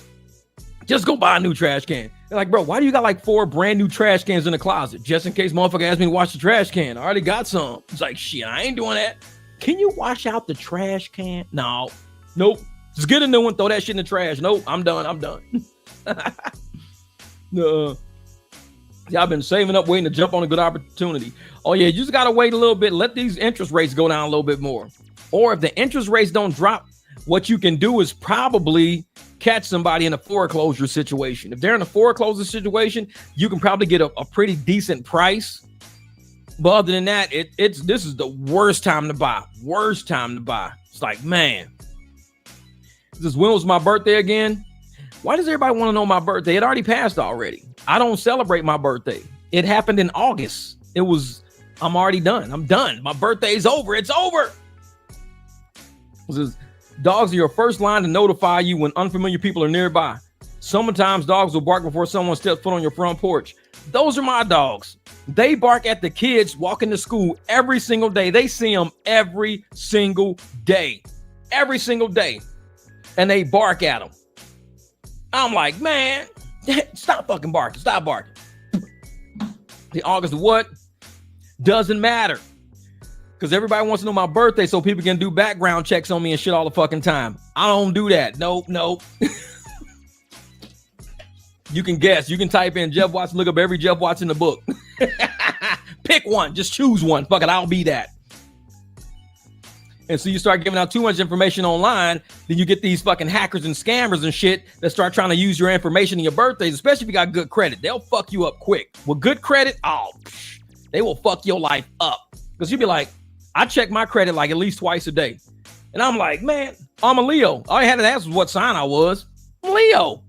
Just go buy a new trash can. They're like, bro, why do you got like 4 brand new trash cans in the closet? Just in case motherfucker asks me to wash the trash can. I already got some. It's like, shit, I ain't doing that. Can you wash out the trash can? No. Nope. Just get a new one, throw that shit in the trash. Nope, I'm done. No. Yeah, I've been saving up, waiting to jump on a good opportunity. Oh yeah, you just gotta wait a little bit. Let these interest rates go down a little bit more. Or if the interest rates don't drop, what you can do is probably catch somebody in a foreclosure situation. If they're in a foreclosure situation, you can probably get a pretty decent price. But other than that, this is the worst time to buy. Worst time to buy. It's like, man, when was my birthday again? Why does everybody want to know my birthday? It already passed already. I don't celebrate my birthday. It happened in August. It was I'm already done. I'm done. My birthday's over. It's over. It says, dogs are your first line to notify you when unfamiliar people are nearby. Sometimes dogs will bark before someone steps foot on your front porch. Those are my dogs. They bark at the kids walking to school every single day. They see them every single day. Every single day. And they bark at them. I'm like, man, stop fucking barking. Stop barking. The August what? Doesn't matter. Because everybody wants to know my birthday so people can do background checks on me and shit all the fucking time. I don't do that. Nope. You can guess. You can type in Jeff Watson, look up every Jeff Watson in the book. Pick one. Just choose one. Fuck it. I'll be that. And so you start giving out too much information online, then you get these fucking hackers and scammers and shit that start trying to use your information in your birthdays, especially if you got good credit. They'll fuck you up quick. With good credit, they will fuck your life up. Because you'll be like, I check my credit like at least twice a day. And I'm like, man, I'm a Leo. All I had to ask was what sign I was. I'm Leo.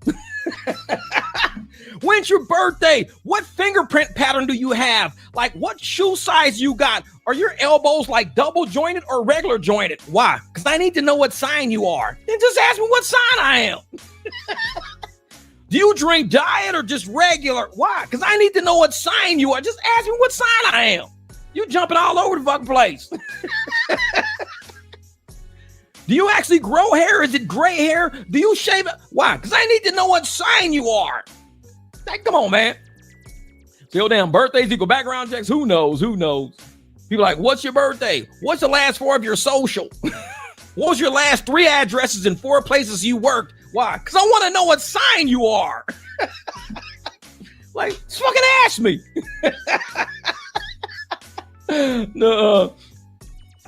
When's your birthday? What fingerprint pattern do you have? Like what shoe size you got? Are your elbows like double jointed or regular jointed? Why? Because I need to know what sign you are. Then just ask me what sign I am. Do you drink diet or just regular? Why? Because I need to know what sign you are. Just ask me what sign I am. You jumping all over the fucking place. Do you actually grow hair? Is it gray hair? Do you shave it? Why? Because I need to know what sign you are. Like, come on, man. So damn birthdays equal background checks. Who knows? People like, what's your birthday? What's the last four of your social? What was your last 3 addresses in 4 places you worked? Why? Because I want to know what sign you are. Like, just fucking ask me. No.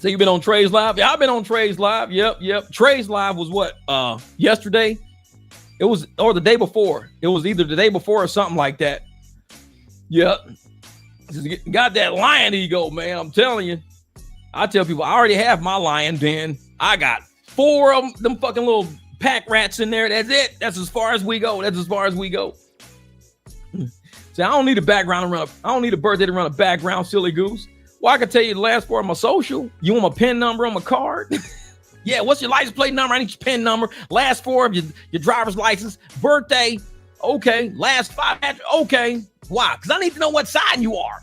So you been on Trey's Live? Yeah, I've been on Trey's Live. Yep. Trey's Live was what? Yesterday? It was, or the day before. It was either the day before or something like that. Yep. Got that lion ego, man. I'm telling you. I tell people, I already have my lion den. I got 4 of them fucking little pack rats in there. That's it. That's as far as we go. See, I don't need a background to run. I don't need a birthday to run a background, silly goose. Well, I can tell you the last 4 of my social. You want my PIN number on my card? Yeah, what's your license plate number? I need your PIN number. Last 4 of your driver's license. Birthday. Okay. Last 5. Okay. Why? Because I need to know what sign you are.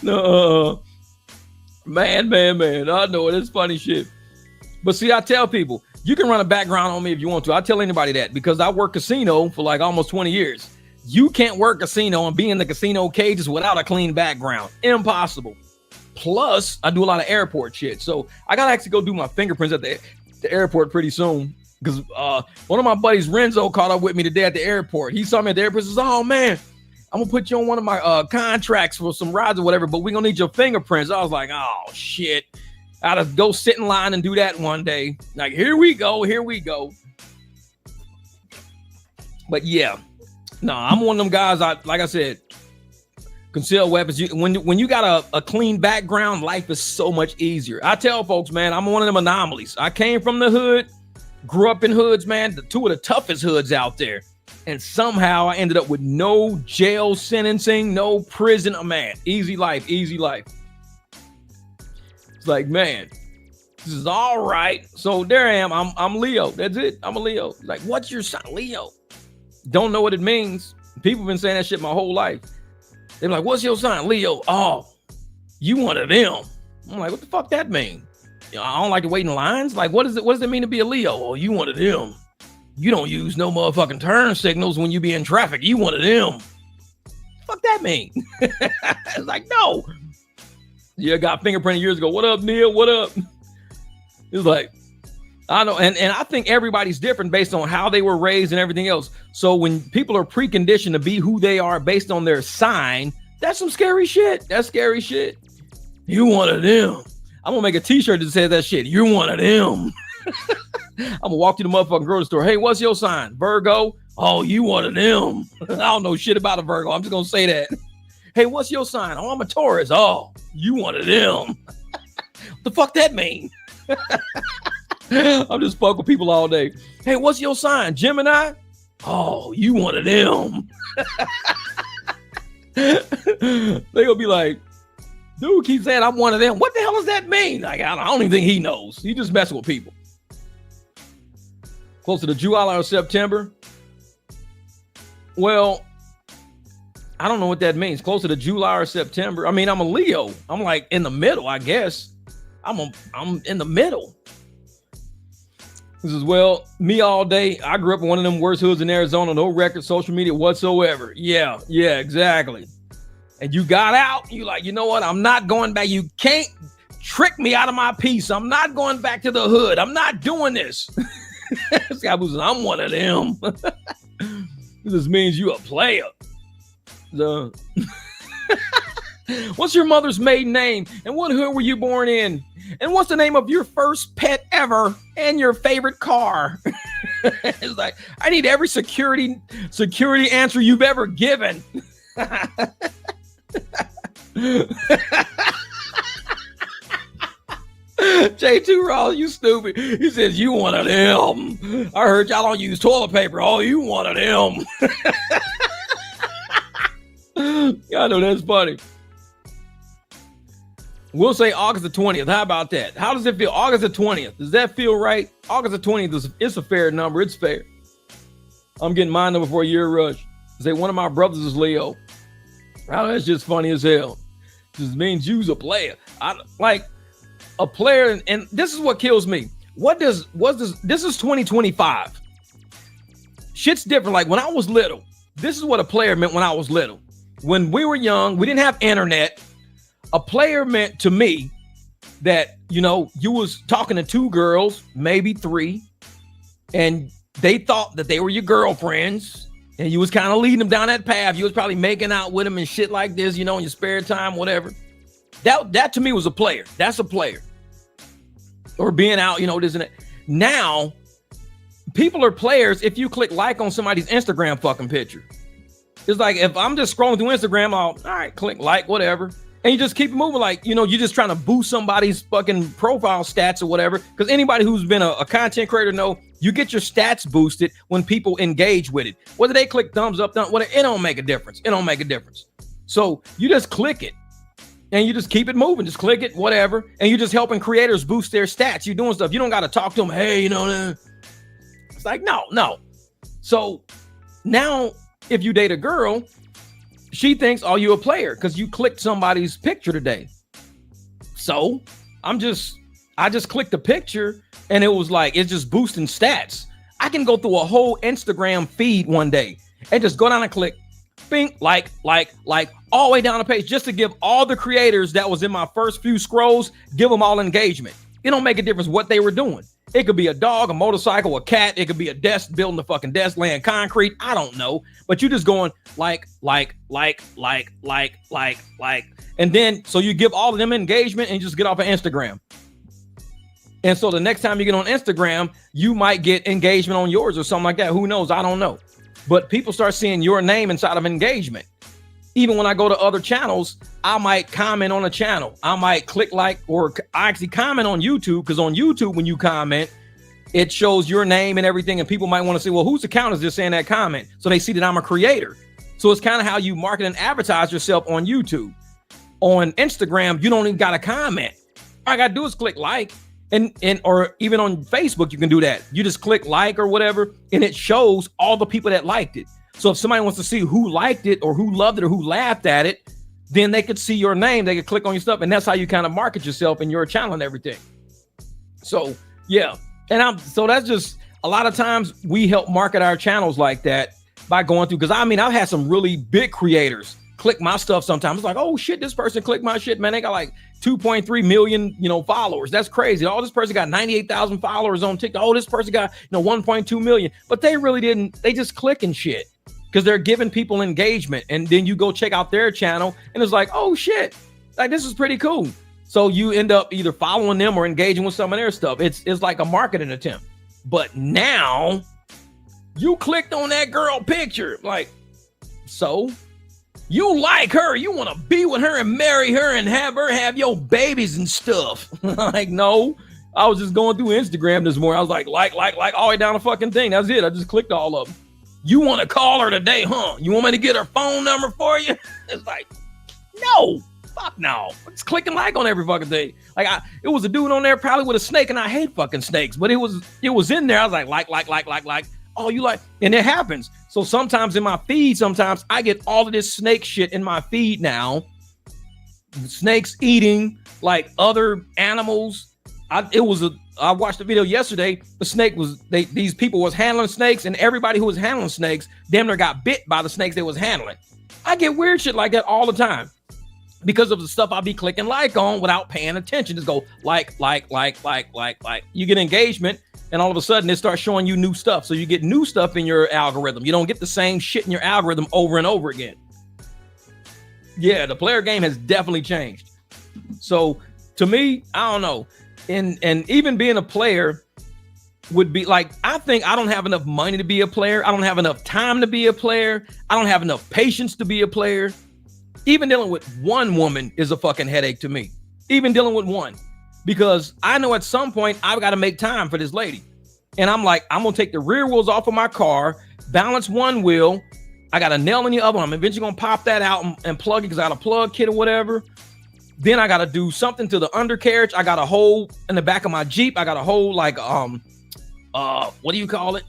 No. Man. I know it. It's funny shit. But see, I tell people, you can run a background on me if you want to. I tell anybody that because I work casino for like almost 20 years. You can't work casino and be in the casino cages without a clean background. Impossible. Plus, I do a lot of airport shit. So I got to actually go do my fingerprints at the airport pretty soon. Because one of my buddies, Renzo, caught up with me today at the airport. He saw me at the airport and says, oh, man, I'm going to put you on one of my contracts for some rides or whatever, but we're going to need your fingerprints. I was like, oh, shit. I got to go sit in line and do that one day. Like, here we go. But yeah. No, I'm one of them guys, like I said, conceal weapons. When you got a clean background, life is so much easier. I tell folks, man, I'm one of them anomalies. I came from the hood, grew up in hoods, man, 2 of the toughest hoods out there. And somehow I ended up with no jail sentencing, no prison. Oh, man, easy life. It's like, man, this is all right. So there I am. I'm Leo. That's it. I'm a Leo. Like, what's your sign? Leo. Don't know what it means. People have been saying that shit my whole life. They're like, what's your sign? Leo. Oh, you one of them. I'm like, what the fuck that mean? I don't like to wait in lines. Like, what does it mean to be a Leo? Oh, you one of them. You don't use no motherfucking turn signals when you be in traffic. You one of them. Fuck that mean? It's like, no. Yeah, got fingerprinted years ago. What up, Neil? What up? It's like, I know, and I think everybody's different based on how they were raised and everything else. So when people are preconditioned to be who they are based on their sign, that's some scary shit. That's scary shit. You one of them. I'm gonna make a t-shirt that says that shit. You're one of them. I'm gonna walk to the motherfucking grocery store. Hey, what's your sign? Virgo? Oh, you one of them. I don't know shit about a Virgo. I'm just gonna say that. Hey, what's your sign? Oh, I'm a Taurus. Oh, you one of them. What the fuck that mean? I'm just fucking with people all day. Hey, what's your sign? Gemini? Oh, you one of them. They gonna be like, dude keeps saying I'm one of them. What the hell does that mean? Like, I don't even think he knows. He just messing with people. Close to the July or September. Well, I don't know what that means. Close to the July or September. I mean, I'm a Leo. I'm like in the middle, I guess. I'm in the middle. This is, well, me all day. I grew up in one of them worst hoods in Arizona. No record, social media whatsoever. Yeah, exactly. And you got out. You like, you know what? I'm not going back. You can't trick me out of my peace. I'm not going back to the hood. I'm not doing this. This guy was, I'm one of them. This means you a player. What's your mother's maiden name? And what hood were you born in? And what's the name of your first pet ever and your favorite car? It's like, I need every security answer you've ever given. J2 Raw, you stupid. He says, you one of them. I heard y'all don't use toilet paper. Oh, you one of them. I know that's funny. We'll say August the 20th. How about that? How does it feel? August the 20th. Does that feel right? August the 20th it's a fair number. It's fair. I'm getting mine number for a year rush. Say one of my brothers is Leo. Oh, that's just funny as hell. Just means you's a player. I like a player, and this is what kills me. This is 2025. Shit's different. Like when I was little, this is what a player meant when I was little. When we were young, we didn't have internet. A player meant to me that, you know, you was talking to two girls, maybe three, and they thought that they were your girlfriends, and you was kind of leading them down that path. You was probably making out with them and shit like this, you know, in your spare time, whatever. That to me was a player. That's a player. Or being out, you know, this and that. Now, people are players if you click like on somebody's Instagram fucking picture. It's like if I'm just scrolling through Instagram, all right, click like, whatever. And you just keep moving, like, you know, you're just trying to boost somebody's fucking profile stats or whatever. Because anybody who's been a content creator know you get your stats boosted when people engage with it. Whether they click thumbs up, whatever, it don't make a difference. It don't make a difference. So you just click it and you just keep it moving. Just click it, whatever. And you're just helping creators boost their stats. You're doing stuff. You don't got to talk to them. Hey, you know, it's like, no. So now if you date a girl, she thinks, oh, you a player because you clicked somebody's picture today. So I just clicked the picture and it was like, it's just boosting stats. I can go through a whole Instagram feed one day and just go down and click, bing, like, all the way down the page just to give all the creators that was in my first few scrolls, give them all engagement. It don't make a difference what they were doing. It could be a dog, a motorcycle, a cat. It could be a desk, building a fucking desk, laying concrete. I don't know. But you just going like. And then, so you give all of them engagement and you just get off of Instagram. And so the next time you get on Instagram, you might get engagement on yours or something like that. Who knows? I don't know. But people start seeing your name inside of engagement. Even when I go to other channels, I might comment on a channel. I might click like, or I actually comment on YouTube, because on YouTube, when you comment, it shows your name and everything. And people might want to say, well, whose account is this saying that comment? So they see that I'm a creator. So it's kind of how you market and advertise yourself on YouTube. On Instagram, you don't even got to comment. All I got to do is click like. And or even on Facebook, you can do that. You just click like or whatever, and it shows all the people that liked it. So if somebody wants to see who liked it or who loved it or who laughed at it, then they could see your name. They could click on your stuff. And that's how you kind of market yourself and your channel and everything. So, yeah. And so that's just a lot of times we help market our channels like that by going through. Because I mean, I've had some really big creators click my stuff sometimes. It's like, oh shit, this person clicked my shit, man. They got like 2.3 million, followers. That's crazy. Oh, this person got 98,000 followers on TikTok. Oh, this person got, 1.2 million. But they really didn't. They just clicking shit because they're giving people engagement. And then you go check out their channel and it's like, oh shit, like this is pretty cool. So you end up either following them or engaging with some of their stuff. It's like a marketing attempt. But now you clicked on that girl picture. Like, so you like her, you want to be with her and marry her and have her have your babies and stuff. Like, no, I was just going through Instagram this morning. I was like all the way down the fucking thing. That's it. I just clicked all of them. You want to call her today, huh? You want me to get her phone number for you? It's like, no, fuck no. It's clicking like on every fucking thing. Like it was a dude on there probably with a snake, and I hate fucking snakes, but it was in there. I was like. Oh, you like, and it happens. So sometimes in my feed, sometimes I get all of this snake shit in my feed now. Snakes eating like other animals. I watched the video yesterday. The snake these people was handling snakes, and everybody who was handling snakes damn near got bit by the snakes they was handling. I get weird shit like that all the time because of the stuff I'll be clicking like on without paying attention. Just go like. You get engagement, and all of a sudden it starts showing you new stuff. So you get new stuff in your algorithm. You don't get the same shit in your algorithm over and over again. Yeah, the player game has definitely changed. So to me, I don't know. And even being a player would be like, I think I don't have enough money to be a player. I don't have enough time to be a player. I don't have enough patience to be a player. Even dealing with one woman is a fucking headache to me. Even dealing with one. Because I know at some point I've got to make time for this lady. And I'm like, I'm going to take the rear wheels off of my car, balance one wheel. I got a nail in the other one. I'm eventually going to pop that out and plug it because I got a plug kit or whatever. Then I got to do something to the undercarriage. I got a hole in the back of my Jeep. I got a hole like, what do you call it?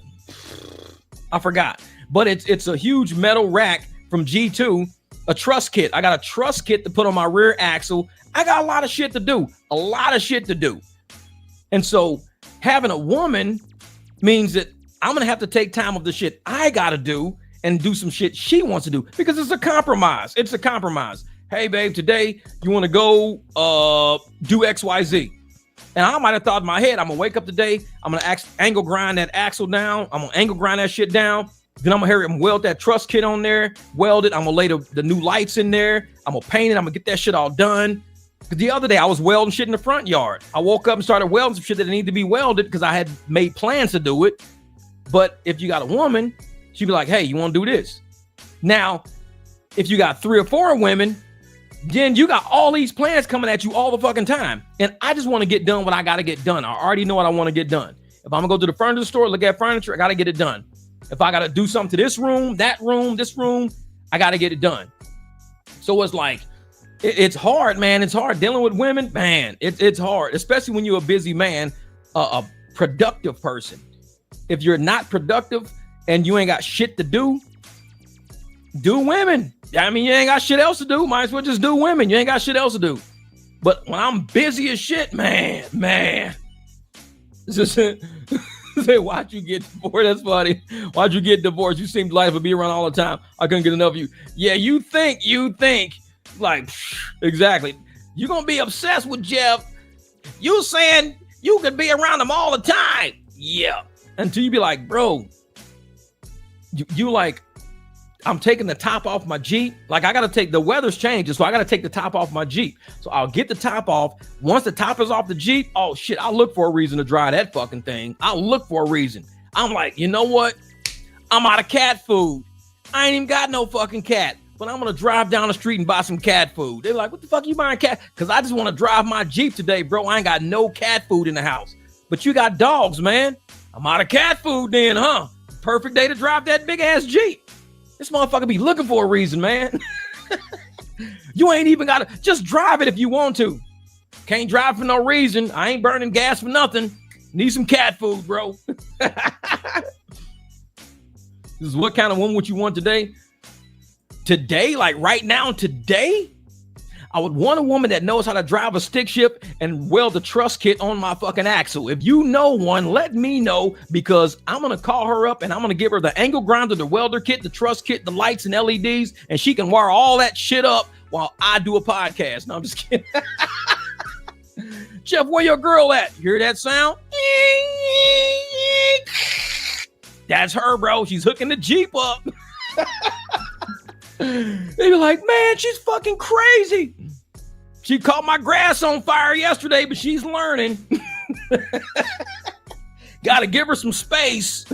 I forgot. But it's a huge metal rack from G2, a truss kit. I got a truss kit to put on my rear axle. I got a lot of shit to do. And so having a woman means that I'm going to have to take time of the shit I got to do and do some shit she wants to do because it's a compromise. It's a compromise. Hey, babe, today you want to go do XYZ. And I might have thought in my head, I'm going to wake up today. I'm going to angle grind that axle down. I'm going to angle grind that shit down. Then I'm going to hurry up and weld that truss kit on there. Weld it. I'm going to lay the new lights in there. I'm going to paint it. I'm going to get that shit all done. The other day, I was welding shit in the front yard. I woke up and started welding some shit that needed to be welded because I had made plans to do it. But if you got a woman, she'd be like, hey, you want to do this? Now, if you got 3 or 4 women, then you got all these plans coming at you all the fucking time. And I just want to get done what I got to get done. I already know what I want to get done. If I'm going to go to the furniture store, look at furniture, I got to get it done. If I got to do something to this room, that room, this room, I got to get it done. So it's like, it's hard, man. It's hard dealing with women, man. It's hard, especially when you're a busy man, a productive person. If you're not productive and you ain't got shit to do women. I mean, you ain't got shit else to do. Might as well just do women. You ain't got shit else to do. But when I'm busy as shit, man. Just say, why'd you get divorced? That's funny. Why'd you get divorced? You seem life would be around all the time. I couldn't get enough of you. Yeah, you think. Like, exactly. You're going to be obsessed with Jeff. You saying you could be around him all the time. Yeah. Until you be like, bro, you like, I'm taking the top off my Jeep. Like I got to take, the weather's changing. So I got to take the top off my Jeep. So I'll get the top off. Once the top is off the Jeep, oh shit, I'll look for a reason to dry that fucking thing. I'll look for a reason. I'm like, you know what? I'm out of cat food. I ain't even got no fucking cat. But I'm going to drive down the street and buy some cat food. They're like, what the fuck you buying cat? Because I just want to drive my Jeep today, bro. I ain't got no cat food in the house. But you got dogs, man. I'm out of cat food then, huh? Perfect day to drive that big ass Jeep. This motherfucker be looking for a reason, man. You ain't even got to just drive it if you want to. Can't drive for no reason. I ain't burning gas for nothing. Need some cat food, bro. This is what kind of woman would you want today? Today, like right now, today, I would want a woman that knows how to drive a stick shift and weld the truss kit on my fucking axle. If you know one, let me know because I'm going to call her up and I'm going to give her the angle grinder, the welder kit, the truss kit, the lights and LEDs, and she can wire all that shit up while I do a podcast. No, I'm just kidding. Jeff, where your girl at? You hear that sound? That's her, bro. She's hooking the Jeep up. They be like, man, she's fucking crazy. She caught my grass on fire yesterday, but she's learning. Gotta give her some space.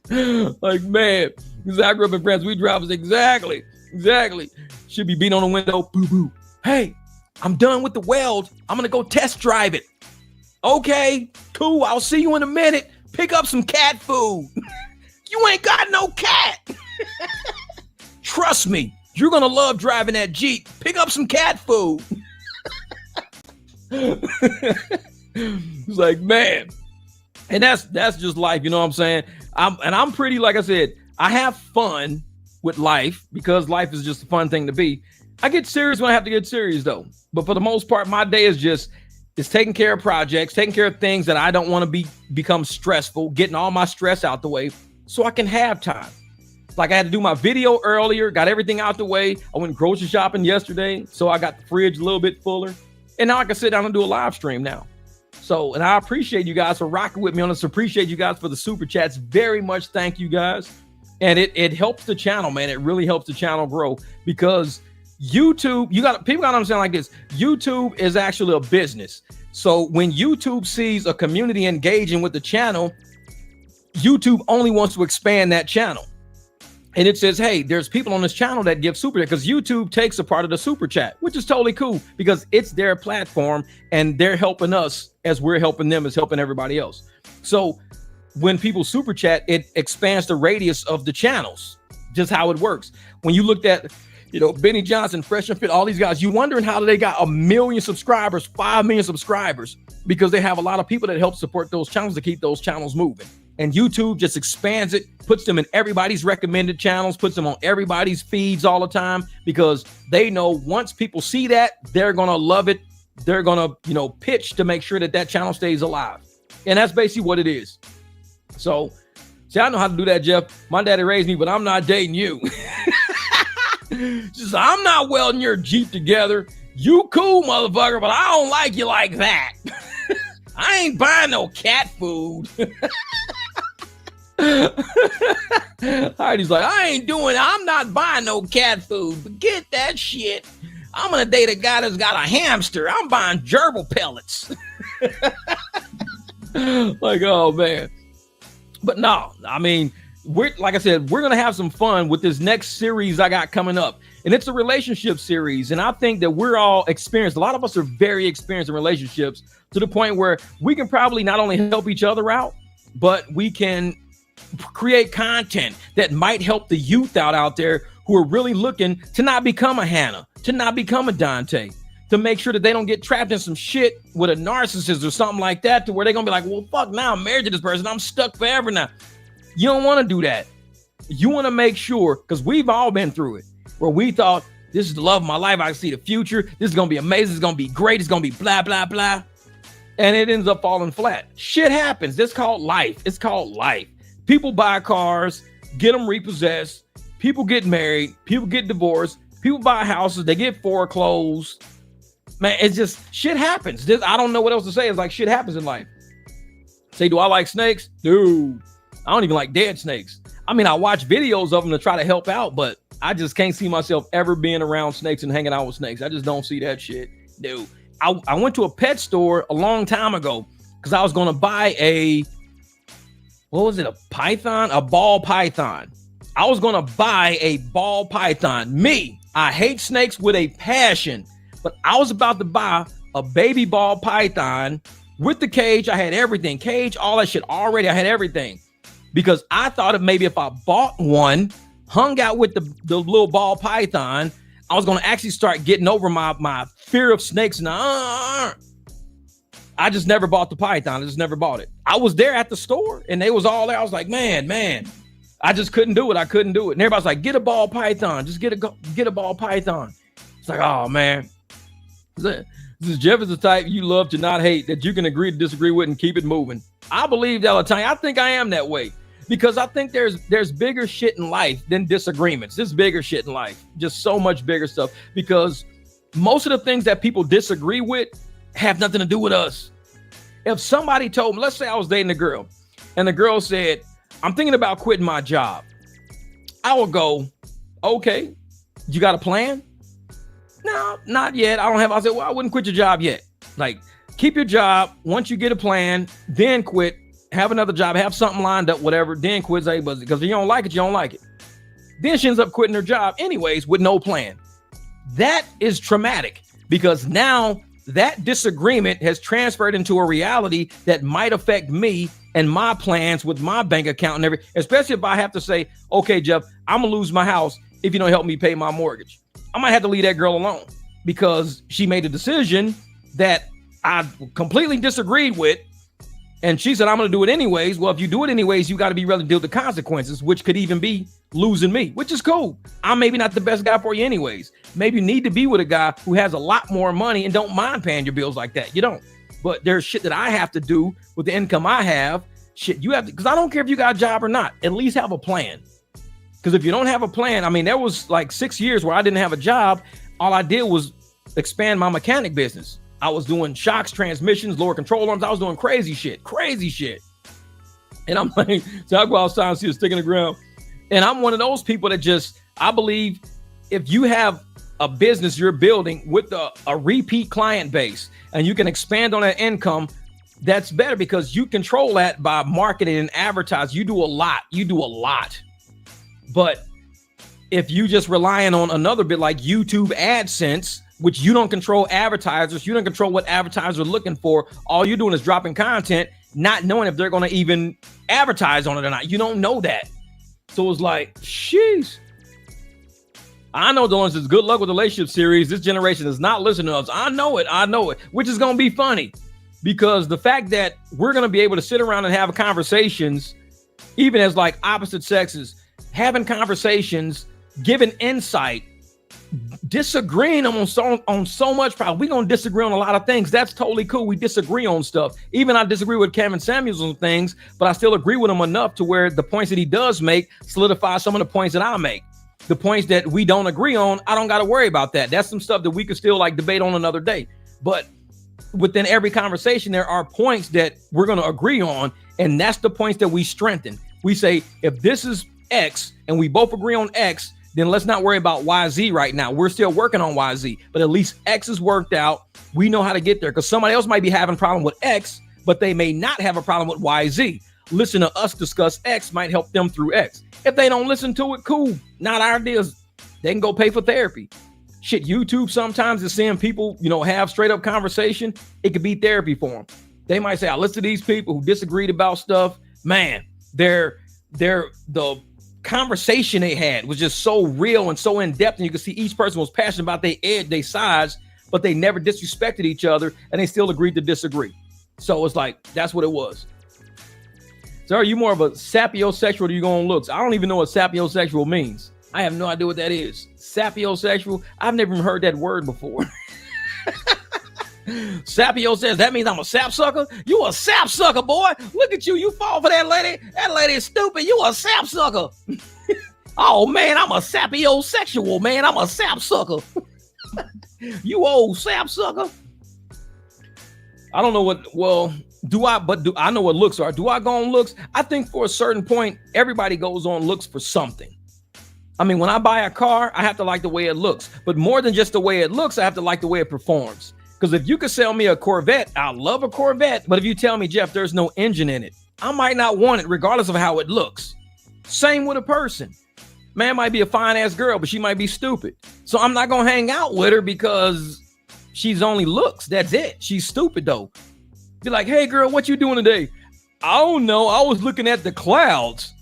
Like, man, because I grew up in France, we drive exactly. Should be beating on the window. Boo boo. Hey, I'm done with the weld. I'm gonna go test drive it. Okay, cool. I'll see you in a minute. Pick up some cat food. You ain't got no cat. Trust me, you're going to love driving that Jeep. Pick up some cat food. It's like, man. And that's just life, you know what I'm saying? I'm pretty, like I said, I have fun with life because life is just a fun thing to be. I get serious when I have to get serious though. But for the most part, my day is taking care of projects, taking care of things that I don't want to become stressful, getting all my stress out the way so I can have time. Like I had to do my video earlier, got everything out the way. I went grocery shopping yesterday, so I got the fridge a little bit fuller. And now I can sit down and do a live stream now. So, and I appreciate you guys for rocking with me on this. Appreciate you guys for the super chats. Very much thank you guys. And it helps the channel, man. It really helps the channel grow because YouTube, people gotta understand like this. YouTube is actually a business. So when YouTube sees a community engaging with the channel, YouTube only wants to expand that channel. And it says, hey, there's people on this channel that give super chat because YouTube takes a part of the super chat, which is totally cool because it's their platform and they're helping us as we're helping them as helping everybody else. So when people super chat, it expands the radius of the channels, just how it works. When you looked at, Benny Johnson, Fresh and Fit, all these guys, you wondering how they got 1 million subscribers, 5 million subscribers, because they have a lot of people that help support those channels to keep those channels moving. And YouTube just expands it, puts them in everybody's recommended channels, puts them on everybody's feeds all the time, because they know once people see that, they're going to love it. They're going to, pitch to make sure that channel stays alive. And that's basically what it is. So, see, I know how to do that, Jeff. My daddy raised me, but I'm not dating you. Just, I'm not welding your Jeep together. You cool, motherfucker, but I don't like you like that. I ain't buying no cat food. Heidi's like, I'm not buying no cat food. Forget that shit. I'm gonna date a guy that's got a hamster. I'm buying gerbil pellets. Like, oh man. But no, I mean, like I said, we're gonna have some fun with this next series I got coming up. And it's a relationship series. And I think that we're all experienced. A lot of us are very experienced in relationships to the point where we can probably not only help each other out, but we can create content that might help the youth out there who are really looking to not become a Hannah, to not become a Dante, to make sure that they don't get trapped in some shit with a narcissist or something like that, to where they're gonna be like, well, fuck, now I'm married to this person, I'm stuck forever now. You don't want to do that. You want to make sure, because we've all been through it, where we thought, this is the love of my life, I see the future, this is gonna be amazing, it's gonna be great, it's gonna be blah, blah, blah. And it ends up falling flat. Shit happens. It's called life. It's called life. People buy cars, get them repossessed. People get married. People get divorced. People buy houses. They get foreclosed. Man, it's just shit happens. I don't know what else to say. It's like shit happens in life. Say, do I like snakes? Dude, I don't even like dead snakes. I mean, I watch videos of them to try to help out, but I just can't see myself ever being around snakes and hanging out with snakes. I just don't see that shit. Dude, I went to a pet store a long time ago because I was going to buy a python? A ball python. I was going to buy a ball python. Me, I hate snakes with a passion, but I was about to buy a baby ball python with the cage. I had everything, cage, all that shit already. I had everything because I thought of maybe if I bought one, hung out with the little ball python, I was going to actually start getting over my fear of snakes. And I just never bought the python. I just never bought it. I was there at the store and they was all there. I was like, man, I just couldn't do it. I couldn't do it. And everybody's like, get a ball python. Just get a ball python. It's like, oh man. This is Jeff is the type you love to not hate, that you can agree to disagree with and keep it moving. I believe that all the time. I think I am that way. Because I think there's bigger shit in life than disagreements. There's bigger shit in life, just so much bigger stuff. Because most of the things that people disagree with have nothing to do with us. If somebody told me, let's say I was dating a girl, and the girl said, I'm thinking about quitting my job. I would go, okay, you got a plan? No, not yet. I said, well, I wouldn't quit your job yet. Like, keep your job. Once you get a plan, then quit. Have another job, have something lined up, whatever, then quit, because if you don't like it, you don't like it. Then she ends up quitting her job anyways with no plan. That is traumatic because now that disagreement has transferred into a reality that might affect me and my plans with my bank account and everything, especially if I have to say, okay, Jeff, I'm gonna lose my house if you don't help me pay my mortgage. I might have to leave that girl alone because she made a decision that I completely disagreed with. And she said, I'm going to do it anyways. Well, if you do it anyways, you got to be ready to deal with the consequences, which could even be losing me, which is cool. I'm maybe not the best guy for you anyways. Maybe you need to be with a guy who has a lot more money and don't mind paying your bills like that. You don't. But there's shit that I have to do with the income I have. Shit, you have to, because I don't care if you got a job or not, at least have a plan. Because if you don't have a plan, I mean, there was like 6 years where I didn't have a job. All I did was expand my mechanic business. I was doing shocks, transmissions, lower control arms. I was doing crazy shit. And I'm like, so I go outside and see a stick in the ground. And I'm one of those people that just, I believe if you have a business you're building with a repeat client base and you can expand on that income, that's better because you control that by marketing and advertising. You do a lot. But if you just relying on another bit like YouTube AdSense, which you don't control advertisers, you don't control what advertisers are looking for. All you're doing is dropping content, not knowing if they're going to even advertise on it or not. You don't know that. So it's like, sheesh. I know the ones that's good luck with the relationship series. This generation is not listening to us. I know it, which is going to be funny because the fact that we're going to be able to sit around and have conversations, even as like opposite sexes, having conversations, giving insight, disagreeing on so much. Probably we're gonna disagree on a lot of things. That's totally cool. We disagree on stuff. Even I disagree with Kevin Samuels on things, but I still agree with him enough to where the points that he does make solidify some of the points that I make. The points that we don't agree on, I don't got to worry about that. That's some stuff that we could still like debate on another day. But within every conversation, there are points that we're going to agree on, and that's the points that we strengthen. We say, if this is X and we both agree on X, then let's not worry about YZ right now. We're still working on YZ, but at least X is worked out. We know how to get there because somebody else might be having a problem with X, but they may not have a problem with YZ. Listen to us discuss X might help them through X. If they don't listen to it, cool. Not our deals. They can go pay for therapy. Shit, YouTube sometimes is seeing people, have straight up conversation. It could be therapy for them. They might say, I listen to these people who disagreed about stuff. Man, the conversation they had was just so real and so in depth, and you could see each person was passionate about their sides, but they never disrespected each other, and they still agreed to disagree. So it's like that's what it was. So are you more of a sapiosexual or do you go on looks? I don't even know what sapiosexual means. I have no idea what that is. Sapiosexual? I've never even heard that word before. Sapio says, that means I'm a sapsucker? You a sapsucker, boy. Look at you. You fall for that lady. That lady is stupid. You a sapsucker. Oh, man, I'm a sapiosexual, man. I'm a sapsucker. You old sapsucker. I don't know I know what looks are. Do I go on looks? I think for a certain point, everybody goes on looks for something. I mean, when I buy a car, I have to like the way it looks. But more than just the way it looks, I have to like the way it performs. Because if you could sell me a Corvette, I love a Corvette. But if you tell me, Jeff, there's no engine in it, I might not want it regardless of how it looks. Same with a person. Man might be a fine ass girl, but she might be stupid. So I'm not going to hang out with her because she's only looks. That's it. She's stupid though. Be like, hey girl, what you doing today? I don't know. I was looking at the clouds.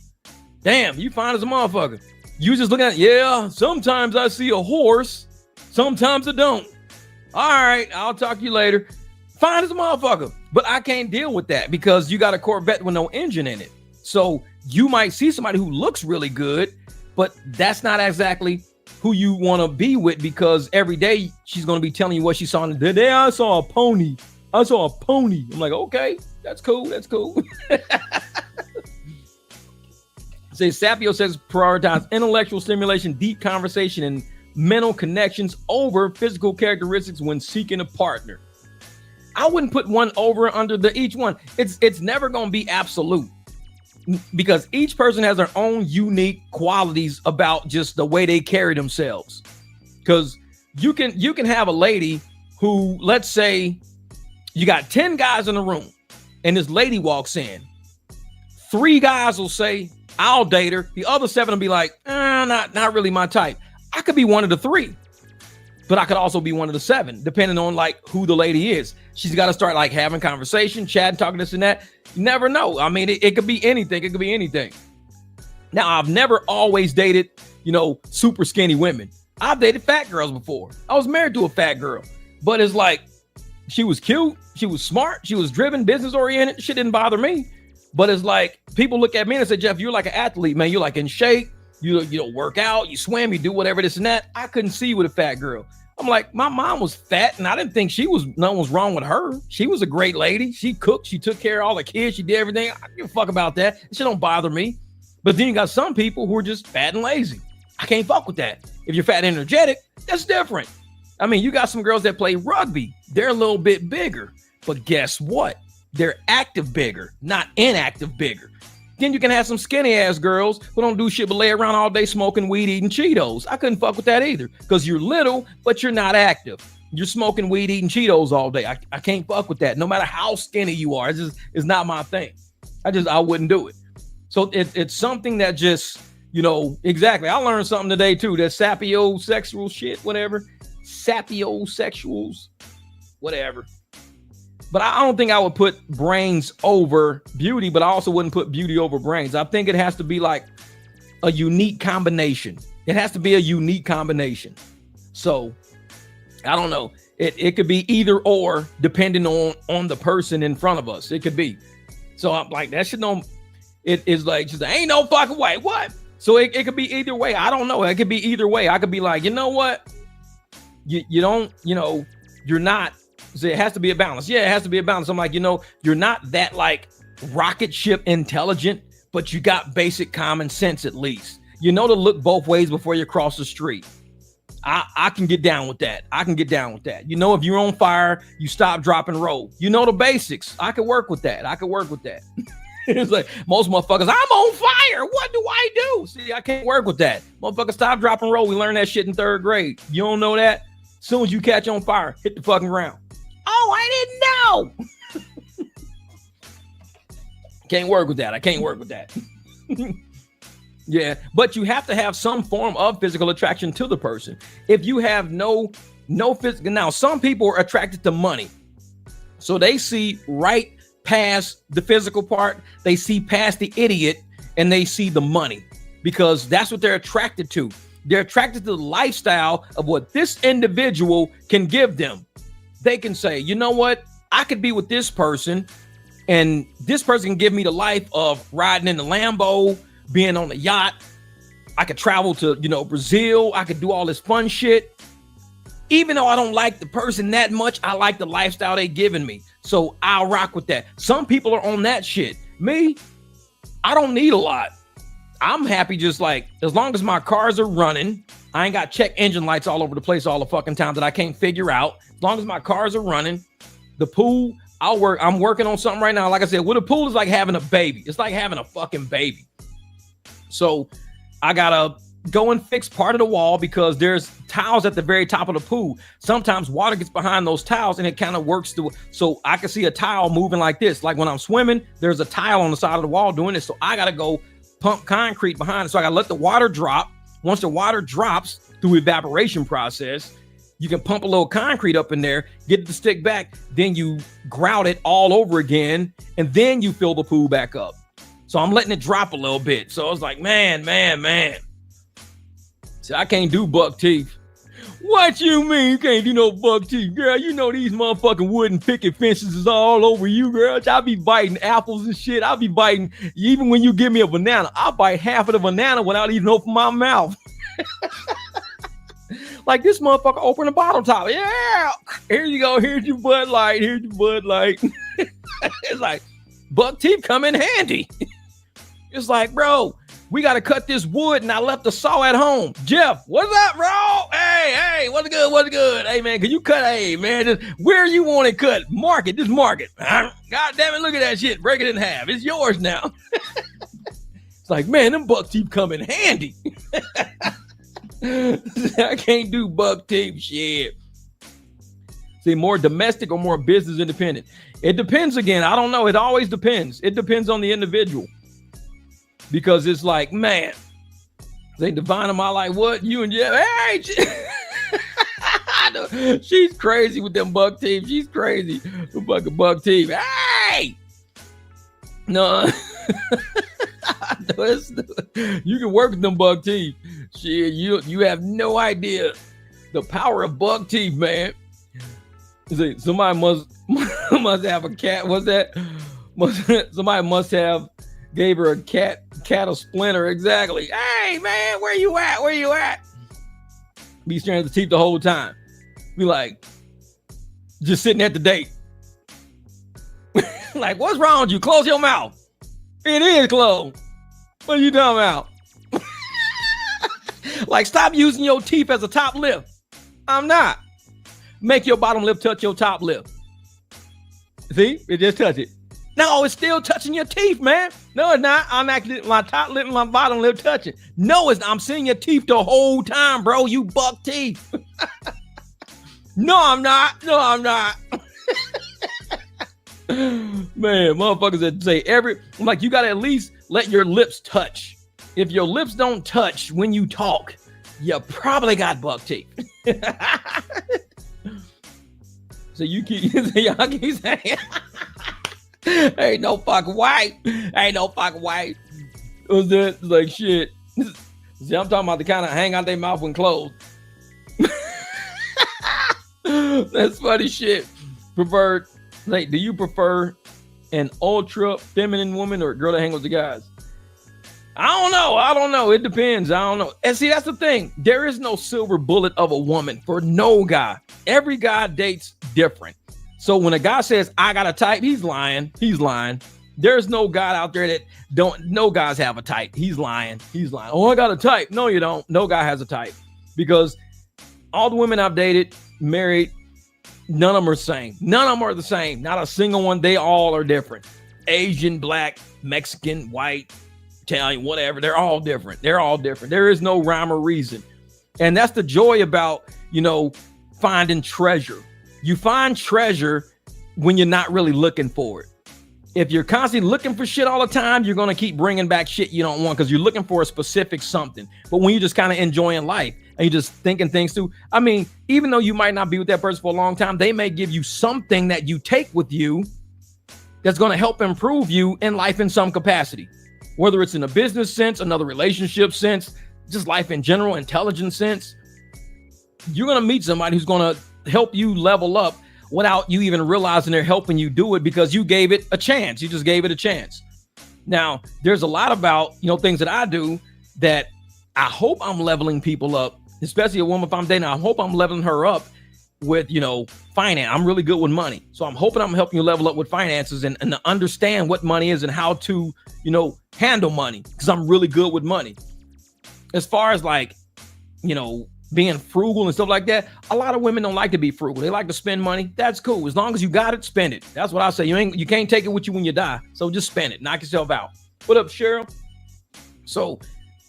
Damn, you fine as a motherfucker. You just looking at, yeah, sometimes I see a horse. Sometimes I don't. All right, I'll talk to you later. Fine as a motherfucker. But I can't deal with that because you got a Corvette with no engine in it. So you might see somebody who looks really good, but that's not exactly who you want to be with because every day she's going to be telling you what she saw. Today I saw a pony. I'm like, okay, that's cool. Say Sapio says prioritize intellectual stimulation, deep conversation, and mental connections over physical characteristics when seeking a partner. I wouldn't put one over under each one. It's never going to be absolute because each person has their own unique qualities about just the way they carry themselves. Because you can have a lady who, let's say you got 10 guys in the room and this lady walks in. 3 guys will say, I'll date her. The other 7 will be like, not really my type. I could be one of the 3. but I could also be one of the 7, depending on like who the lady is. She's got to start like having conversation, chatting, talking this and that. You never know. I mean, it could be anything. It could be anything. Now, I've never always dated, super skinny women. I've dated fat girls before. I was married to a fat girl, but it's like, she was cute. She was smart. She was driven, business oriented. Shit didn't bother me. But it's like, people look at me and say, Jeff, you're like an athlete, man. You're like in shape. You don't work out. You swim. You do whatever, this and that. I couldn't see you with a fat girl. I'm like, my mom was fat and I didn't think nothing was wrong with her. She was a great lady. She cooked. She took care of all the kids. She did everything. I don't give a fuck about that. It shit don't bother me. But then you got some people who are just fat and lazy. I can't fuck with that. If you're fat and energetic, that's different. I mean, you got some girls that play rugby. They're a little bit bigger. But guess what? They're active bigger, not inactive bigger. Then you can have some skinny ass girls who don't do shit but lay around all day smoking weed, eating Cheetos. I couldn't fuck with that either because you're little, but you're not active. You're smoking weed, eating Cheetos all day. I can't fuck with that. No matter how skinny you are, it's not my thing. I wouldn't do it. So it's something that just, exactly. I learned something today too. That sapiosexual shit, whatever. Sapiosexuals, whatever. But I don't think I would put brains over beauty, but I also wouldn't put beauty over brains. I think it has to be like a unique combination. It has to be a unique combination. So I don't know. It could be either or depending on the person in front of us. It could be. So I'm like, that shit don't, it is like, just ain't no fucking way. What? So it could be either way. I don't know. It could be either way. I could be like, you know what? You don't, you're not. So it has to be a balance. Yeah, it has to be a balance. I'm like, you're not that like rocket ship intelligent, but you got basic common sense at least. You know to look both ways before you cross the street. I can get down with that. If you're on fire, you stop, drop, and roll. You know the basics. I could work with that. It's like most motherfuckers, I'm on fire. What do I do? See, I can't work with that. Motherfucker, stop, drop, and roll. We learned that shit in 3rd grade. You don't know that? As soon as you catch on fire, hit the fucking ground. Oh, I didn't know. Can't work with that. I can't work with that. Yeah, but you have to have some form of physical attraction to the person. If you have no physical, now some people are attracted to money. So they see right past the physical part. They see past the idiot and they see the money because that's what they're attracted to. They're attracted to the lifestyle of what this individual can give them. They can say, you know what? I could be with this person and this person can give me the life of riding in the Lambo, being on the yacht. I could travel to, Brazil. I could do all this fun shit. Even though I don't like the person that much, I like the lifestyle they giving me. So I'll rock with that. Some people are on that shit. Me, I don't need a lot. I'm happy just like, as long as my cars are running, I ain't got check engine lights all over the place all the fucking time that I can't figure out. As long as my cars are running, the pool, I'm working on something right now. Like I said, with a pool is like having a baby. It's like having a fucking baby. So I gotta go and fix part of the wall because there's tiles at the very top of the pool. Sometimes water gets behind those tiles and it kind of works through. So I can see a tile moving like this. Like when I'm swimming, there's a tile on the side of the wall doing this. So I gotta go pump concrete behind it. So I gotta let the water drop. Once the water drops through evaporation process, you can pump a little concrete up in there, get it to stick back. Then you grout it all over again. And then you fill the pool back up. So I'm letting it drop a little bit. So I was like, man. See, I can't do buck teeth. What you mean you can't do no buck teeth? Girl, you know these motherfucking wooden picket fences is all over you, girl. I be biting apples and shit. I be biting, even when you give me a banana, I'll bite half of the banana without even opening my mouth. Like this motherfucker open the bottle top. Yeah, here you go. Here's your Bud Light. It's like, buck teeth come in handy. It's like, bro, we got to cut this wood and I left the saw at home. Jeff, what's up, bro? Hey, what's good? Hey, man, can you cut? Hey, man, just where you want it cut? Mark it. God damn it, look at that shit. Break it in half. It's yours now. It's like, man, them buck teeth come in handy. I can't do buck teeth shit. See, more domestic or more business independent? It depends again. I don't know. It always depends. It depends on the individual. Because it's like, man, they divine my like, what? You and Jeff, hey, She's crazy with them buck teeth. She's crazy. The fucking buck teeth. Hey! No. You can work with them buck teeth. Shit, you have no idea the power of buck teeth, man. See, somebody must have a cat. What's that? Somebody must have gave her a cat a splinter. Exactly. Hey man, where you at? Where you at? Be staring at the teeth the whole time. Be like, just sitting at the date. Like, what's wrong with you? Close your mouth. It is closed. What are you talking about? Like, stop using your teeth as a top lip. I'm not. Make your bottom lip touch your top lip. See? It just touch it. No, it's still touching your teeth, man. No, it's not. I'm actually, my top lip and my bottom lip touching. No, it's not. I'm seeing your teeth the whole time, bro. You buck teeth. No, I'm not. No, I'm not. Man, motherfuckers that say I'm like, you got to at least let your lips touch. If your lips don't touch when you talk, you probably got buck teeth. So you keep, y'all keep saying, ain't no fucking white. Ain't no fucking white. It was that like shit. See, I'm talking about the kind of hang out their mouth when closed. That's funny shit. Like, do you prefer an ultra feminine woman or a girl that hang with the guys? I don't know. It depends. I don't know. And see, that's the thing. There is no silver bullet of a woman for no guy. Every guy dates different. So when a guy says, I got a type, he's lying. He's lying. There's no guy out there that no guys have a type. He's lying. He's lying. Oh, I got a type. No, you don't. No guy has a type. Because all the women I've dated, married, none of them are the same. None of them are the same. Not a single one. They all are different. Asian, black, Mexican, white, Italian, whatever. They're all different. They're all different. There is no rhyme or reason. And that's the joy about, finding treasure. You find treasure when you're not really looking for it. If you're constantly looking for shit all the time, you're going to keep bringing back shit you don't want because you're looking for a specific something. But when you're just kind of enjoying life and you're just thinking things through, I mean, even though you might not be with that person for a long time, they may give you something that you take with you that's going to help improve you in life in some capacity, whether it's in a business sense, another relationship sense, just life in general, intelligence sense. You're going to meet somebody who's going to help you level up without you even realizing they're helping you do it because you gave it a chance. You just gave it a chance. Now, there's a lot about, things that I do that I hope I'm leveling people up, especially a woman if I'm dating. I hope I'm leveling her up with, finance. I'm really good with money. So I'm hoping I'm helping you level up with finances and to understand what money is and how to, handle money because I'm really good with money. As far as being frugal and stuff like that, a lot of women don't like to be frugal. They like to spend money. That's cool. As long as you got it, spend it. That's what I say. You can't take it with you when you die. So just spend it. Knock yourself out. What up, Cheryl? So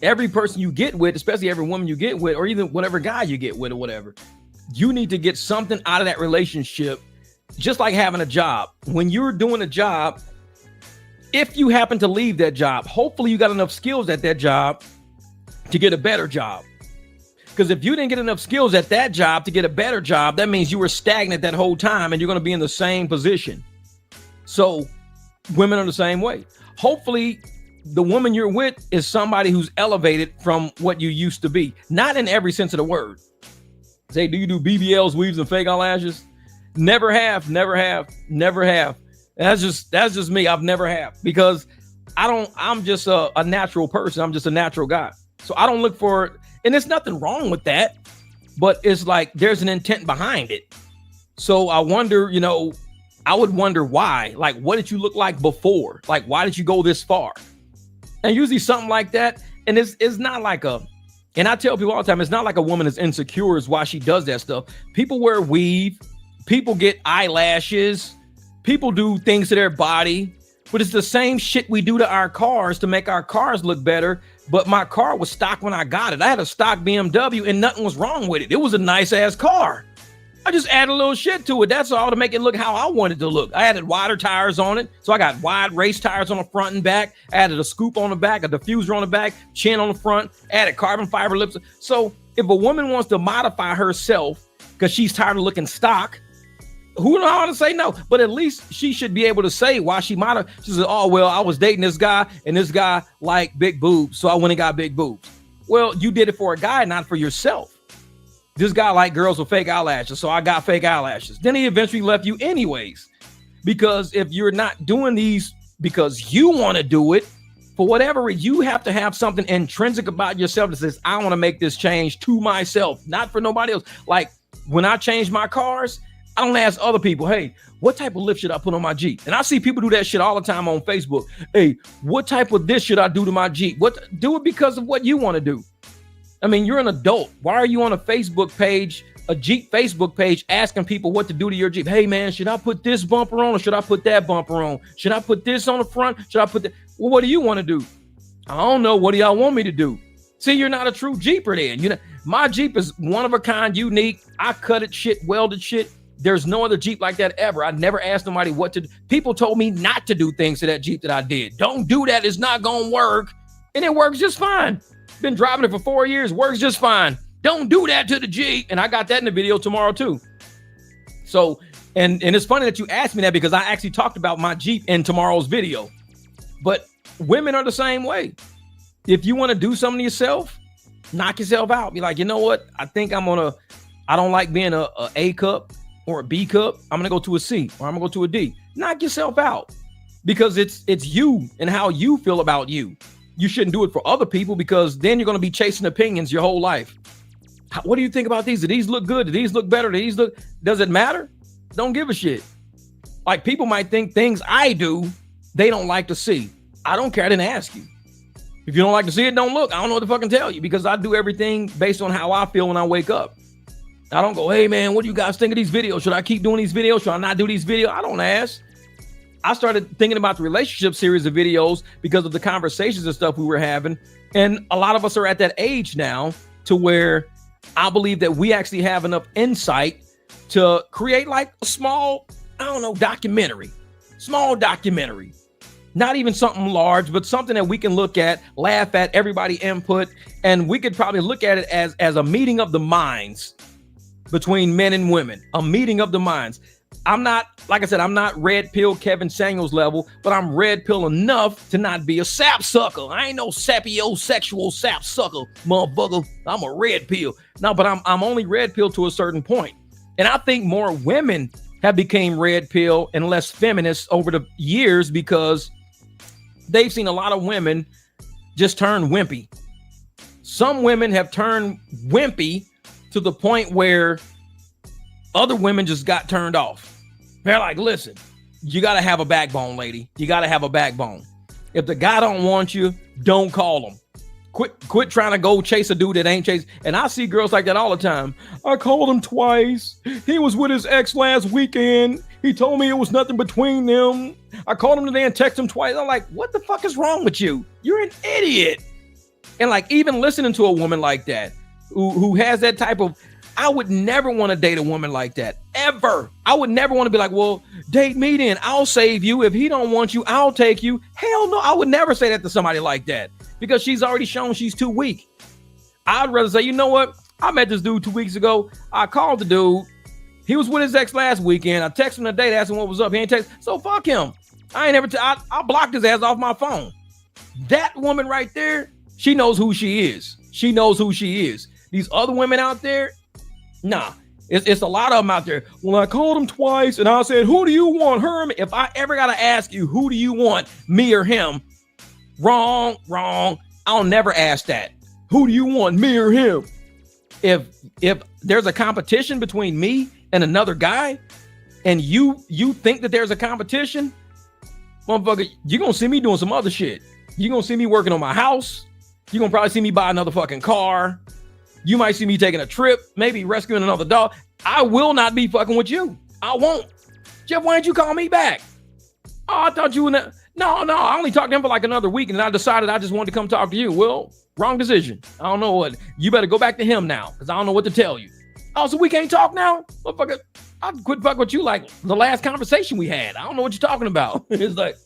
every person you get with, especially every woman you get with, or even whatever guy you get with or whatever, you need to get something out of that relationship, just like having a job. When you're doing a job, if you happen to leave that job, hopefully you got enough skills at that job to get a better job. Because if you didn't get enough skills at that job to get a better job, that means you were stagnant that whole time and you're going to be in the same position. So women are the same way. Hopefully the woman you're with is somebody who's elevated from what you used to be. Not in every sense of the word. Say, do you do BBLs, weaves, and fake eyelashes? Never have. That's just me. I've never have because I'm just a natural person. I'm just a natural guy. So I don't look for, and there's nothing wrong with that, but it's like there's an intent behind it. So I wonder, I would wonder why. Like, what did you look like before? Like, why did you go this far? And usually something like that. And it's not like and I tell people all the time, it's not like a woman is insecure is why she does that stuff. People wear weave, people get eyelashes, people do things to their body, but it's the same shit we do to our cars to make our cars look better. But my car was stock when I got it. I had a stock BMW and nothing was wrong with it. It was a nice ass car. I just added a little shit to it. That's all to make it look how I wanted to look. I added wider tires on it. So I got wide race tires on the front and back, added a scoop on the back, a diffuser on the back, chin on the front, added carbon fiber lips. So if a woman wants to modify herself because she's tired of looking stock. Who know how to say no? But at least she should be able to say why she might have. She said, oh, well, I was dating this guy and this guy liked big boobs, so I went and got big boobs. Well, you did it for a guy, not for yourself. This guy liked girls with fake eyelashes, so I got fake eyelashes. Then he eventually left you anyways. Because if you're not doing these because you want to do it, for whatever reason, you have to have something intrinsic about yourself that says, I want to make this change to myself, not for nobody else. Like when I change my cars, I don't ask other people, hey, what type of lift should I put on my Jeep? And I see people do that shit all the time on Facebook. Hey, what type of this should I do to my Jeep? Do it because of what you want to do. I mean, you're an adult. Why are you on a Facebook page, a Jeep Facebook page, asking people what to do to your Jeep? Hey, man, should I put this bumper on or should I put that bumper on? Should I put this on the front? Should I put that? Well, what do you want to do? I don't know. What do y'all want me to do? See, you're not a true Jeeper then. You know, my Jeep is one of a kind, unique. I cut it shit, welded shit. There's no other Jeep like that ever. I never asked somebody what to do. People told me not to do things to that Jeep that I did. Don't do that. It's not going to work. And it works just fine. Been driving it for 4 years. Works just fine. Don't do that to the Jeep. And I got that in the video tomorrow too. So, and it's funny that you asked me that because I actually talked about my Jeep in tomorrow's video. But women are the same way. If you want to do something to yourself, knock yourself out. Be like, you know what? I think I don't like being a A cup or a B cup. I'm going to go to a C or I'm going to go to a D. Knock yourself out because it's you and how you feel about you. You shouldn't do it for other people because then you're going to be chasing opinions your whole life. What do you think about these? Do these look good? Do these look better? Does it matter? Don't give a shit. Like people might think things I do, they don't like to see. I don't care. I didn't ask you. If you don't like to see it, don't look. I don't know what to fucking tell you because I do everything based on how I feel when I wake up. I don't go, hey man, what do you guys think of these videos? Should I keep doing these videos? Should I not do these videos? I don't ask. I started thinking about the relationship series of videos because of the conversations and stuff we were having. And a lot of us are at that age now to where I believe that we actually have enough insight to create like a small, documentary, not even something large, but something that we can look at, laugh at, everybody input. And we could probably look at it as a meeting of the minds between men and women, a meeting of the minds. I'm not, like I said, I'm not red pill Kevin Samuels level, but I'm red pill enough to not be a sap sucker. I ain't no sapiosexual sap sucker, motherfucker. I'm a red pill. No, but I'm only red pill to a certain point. And I think more women have become red pill and less feminists over the years because they've seen a lot of women just turn wimpy. Some women have turned wimpy to the point where other women just got turned off. They're like, listen, you got to have a backbone, lady. You got to have a backbone. If the guy don't want you, don't call him. Quit trying to go chase a dude that ain't chasing. And I see girls like that all the time. I called him twice. He was with his ex last weekend. He told me it was nothing between them. I called him today and texted him twice. I'm like, what the fuck is wrong with you? You're an idiot. And like even listening to a woman like that, who has that type of, I would never want to date a woman like that, ever. I would never want to be like, well, date me then. I'll save you. If he don't want you, I'll take you. Hell no, I would never say that to somebody like that because she's already shown she's too weak. I'd rather say, you know what? I met this dude 2 weeks ago. I called the dude. He was with his ex last weekend. I texted him today to ask him what was up. He ain't text. So fuck him. I ain't ever, I blocked his ass off my phone. That woman right there, she knows who she is. She knows who she is. These other women out there, nah, it's a lot of them out there. Well, I called him twice and I said, who do you want, her? If I ever got to ask you, who do you want, me or him? Wrong. I'll never ask that. Who do you want, me or him? If there's a competition between me and another guy and you think that there's a competition, motherfucker, you're going to see me doing some other shit. You're going to see me working on my house. You're going to probably see me buy another fucking car. You might see me taking a trip, maybe rescuing another dog. I will not be fucking with you. I won't. Jeff, why didn't you call me back? Oh, I thought you were No, I only talked to him for like another week and I decided I just wanted to come talk to you. Well, wrong decision. I don't know what. You better go back to him now because I don't know what to tell you. Oh, so we can't talk now? Motherfucker, I'll quit fucking with you like the last conversation we had. I don't know what you're talking about. It's like,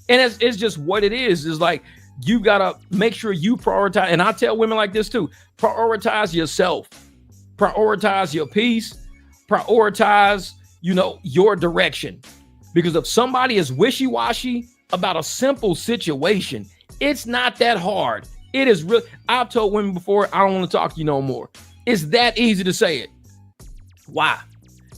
and it's just what it is. It's like, you got to make sure you prioritize. And I tell women like this too, prioritize yourself, prioritize your peace, prioritize, your direction. Because if somebody is wishy-washy about a simple situation, it's not that hard. It is real. I've told women before, I don't want to talk to you no more. It's that easy to say it. Why?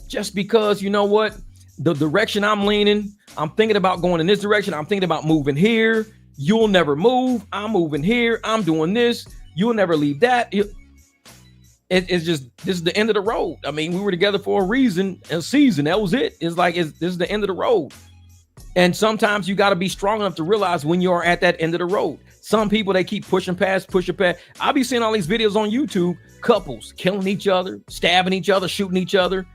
Just because, you know what? The direction I'm leaning, I'm thinking about going in this direction. I'm thinking about moving here. You'll never move. I'm moving here. I'm doing this. You'll never leave that. It's just, this is the end of the road. I mean, we were together for a season. That was it. It's like, this is the end of the road. And sometimes you got to be strong enough to realize when you are at that end of the road. Some people, they keep pushing past. I'll be seeing all these videos on YouTube, couples killing each other, stabbing each other, shooting each other.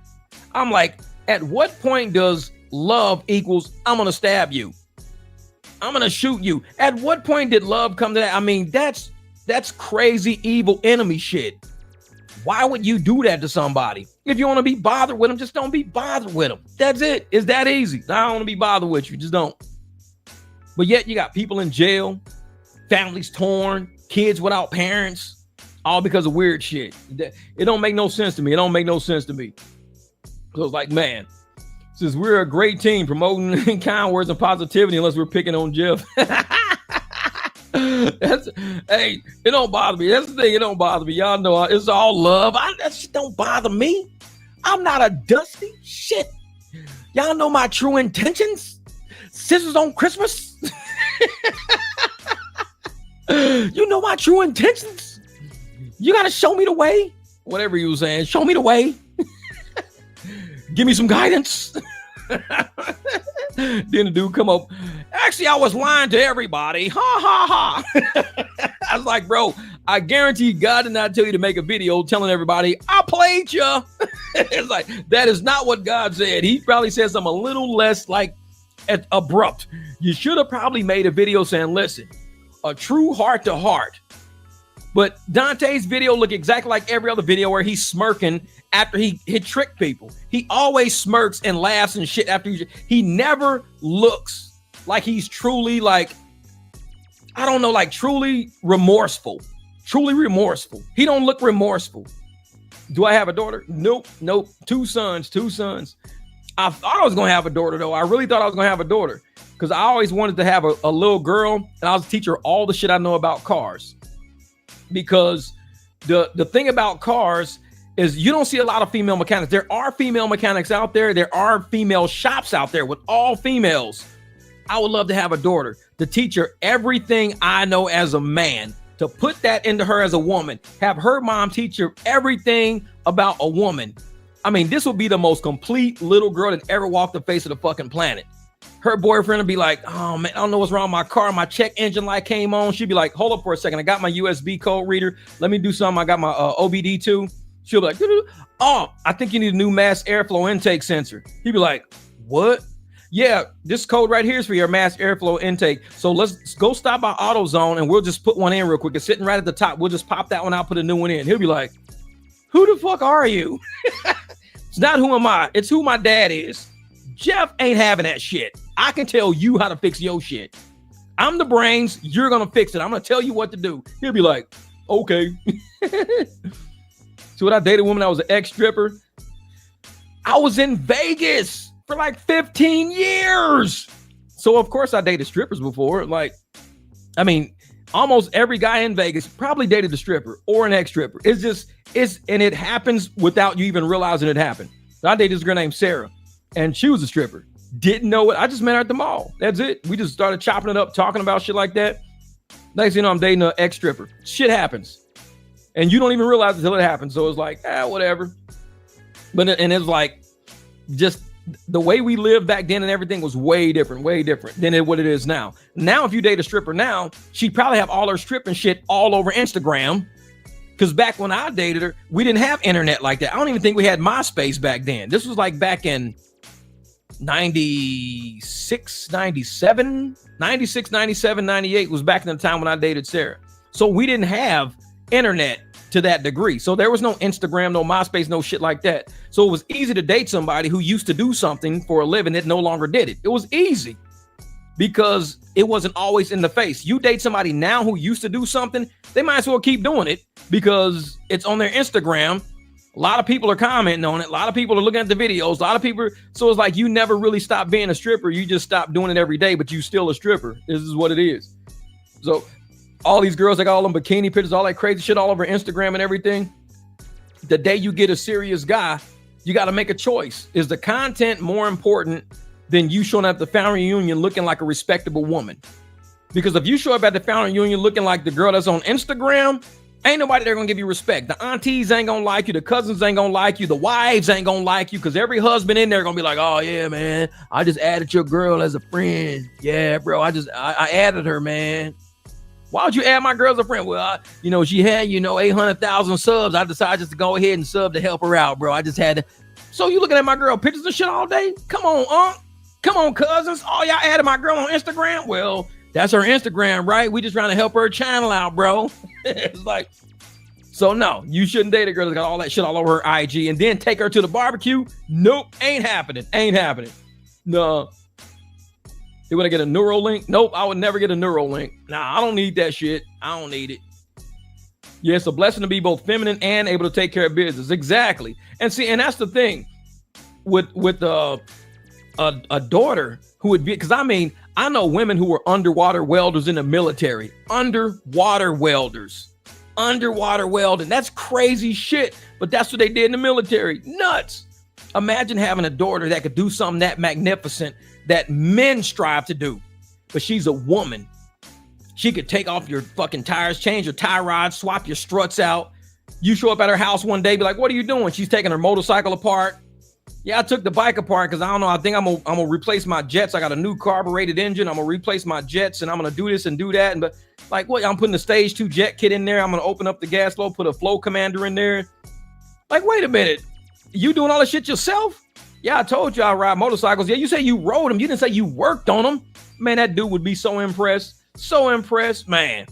I'm like, at what point does love equals I'm going to stab you? I'm going to shoot you. At what point did love come to that? I mean, that's crazy, evil enemy shit. Why would you do that to somebody? If you want to be bothered with them, just don't be bothered with them. That's it. It's that easy. I don't want to be bothered with you. Just don't. But yet you got people in jail, families torn, kids without parents, all because of weird shit. It don't make no sense to me. So it's like, man, since we're a great team promoting kind words and positivity, unless we're picking on Jeff. Hey, it don't bother me. That's the thing. It don't bother me. Y'all know it's all love. That shit don't bother me. I'm not a dusty shit. Y'all know my true intentions. Scissors on Christmas. You know my true intentions. You got to show me the way. Whatever you were saying, show me the way. Give me some guidance. Then the dude come up. Actually, I was lying to everybody. Ha ha ha. I was like, bro, I guarantee God did not tell you to make a video telling everybody I played you. It's like, that is not what God said. He probably said something a little less like abrupt. You should have probably made a video saying, listen, a true heart to heart. But Dante's video looked exactly like every other video where he's smirking after he tricked people. He always smirks and laughs and shit after he never looks like he's truly like, I don't know, like truly remorseful. He don't look remorseful. Do I have a daughter? Nope. Two sons. I thought I was going to have a daughter though. I really thought I was going to have a daughter because I always wanted to have a little girl and I was teach her all the shit I know about cars. Because the thing about cars is you don't see a lot of female mechanics. There are female mechanics out there. There are female shops out there with all females. I would love to have a daughter to teach her everything I know as a man, to put that into her as a woman, have her mom teach her everything about a woman. I mean, this would be the most complete little girl that ever walked the face of the fucking planet. Her boyfriend would be like, oh man, I don't know what's wrong with my car. My check engine light came on. She'd be like, hold up for a second. I got my USB code reader. Let me do something. I got my OBD2. She'll be like, oh, I think you need a new mass airflow intake sensor. He'd be like, what? Yeah, this code right here is for your mass airflow intake. So let's go stop by AutoZone and we'll just put one in real quick. It's sitting right at the top. We'll just pop that one out, put a new one in. He'll be like, who the fuck are you? It's not who am I. It's who my dad is. Jeff ain't having that shit. I can tell you how to fix your shit. I'm the brains. You're going to fix it. I'm going to tell you what to do. He'll be like, okay. So when I dated a woman, I was an ex-stripper. I was in Vegas for like 15 years. So of course I dated strippers before. Like, I mean, almost every guy in Vegas probably dated a stripper or an ex-stripper. And it happens without you even realizing it happened. So I dated this girl named Sarah and she was a stripper. Didn't know it. I just met her at the mall. That's it. We just started chopping it up, talking about shit like that. Next thing you know, I'm dating an ex-stripper. Shit happens. And you don't even realize it until it happens. So it's like, whatever. But it's like, just the way we lived back then and everything was way different than what it is now. Now, if you date a stripper now, she'd probably have all her stripping shit all over Instagram. Because back when I dated her, we didn't have internet like that. I don't even think we had MySpace back then. This was like back in 96, 97, 98 was back in the time when I dated Sarah. So we didn't have internet to that degree. So there was no Instagram, no MySpace, no shit like that. So it was easy to date somebody who used to do something for a living that no longer did it. It was easy because it wasn't always in the face. You date somebody now who used to do something, they might as well keep doing it because it's on their Instagram. A lot of people are commenting on it. A lot of people are looking at the videos. A lot of people. So it's like you never really stop being a stripper. You just stop doing it every day, but you still a stripper. This is what it is. So all these girls, they got all them bikini pictures, all that crazy shit all over Instagram and everything. The day you get a serious guy, you got to make a choice. Is the content more important than you showing up at the family reunion looking like a respectable woman? Because if you show up at the family reunion looking like the girl that's on Instagram, ain't nobody there gonna give you respect. The aunties ain't gonna like you. The cousins ain't gonna like you. The wives ain't gonna like you, because every husband in there gonna be like, oh yeah, man, I just added your girl as a friend. Yeah, bro, I added her, man. Why would you add my girl as a friend? Well, she had, 800,000 subs. I decided just to go ahead and sub to help her out, bro. I just had to. So you looking at my girl pictures and shit all day? Come on, come on, cousins. Oh, y'all added my girl on Instagram? Well, that's her Instagram, right? We just trying to help her channel out, bro. It's like, so no, you shouldn't date a girl that got all that shit all over her IG and then take her to the barbecue. Nope, ain't happening. No. You want to get a neural link? Nope, I would never get a neural link. Nah, I don't need that shit. I don't need it. Yeah, it's a blessing to be both feminine and able to take care of business. Exactly. And see, and that's the thing with a daughter who would be, because I know women who were underwater welders in the military. Underwater welding. That's crazy shit. But that's what they did in the military. Nuts. Imagine having a daughter that could do something that magnificent that men strive to do. But she's a woman. She could take off your fucking tires, change your tie rods, swap your struts out. You show up at her house one day, be like, what are you doing? She's taking her motorcycle apart. Yeah, I took the bike apart because I don't know. I think I'm gonna replace my jets. I got a new carbureted engine. I'm gonna replace my jets and I'm gonna do this and do that. But like, what? I'm putting the stage 2 jet kit in there. I'm gonna open up the gas flow, put a flow commander in there. Like, wait a minute. You doing all this shit yourself? Yeah, I told you I ride motorcycles. Yeah, you say you rode them. You didn't say you worked on them. Man, that dude would be so impressed. So impressed, man.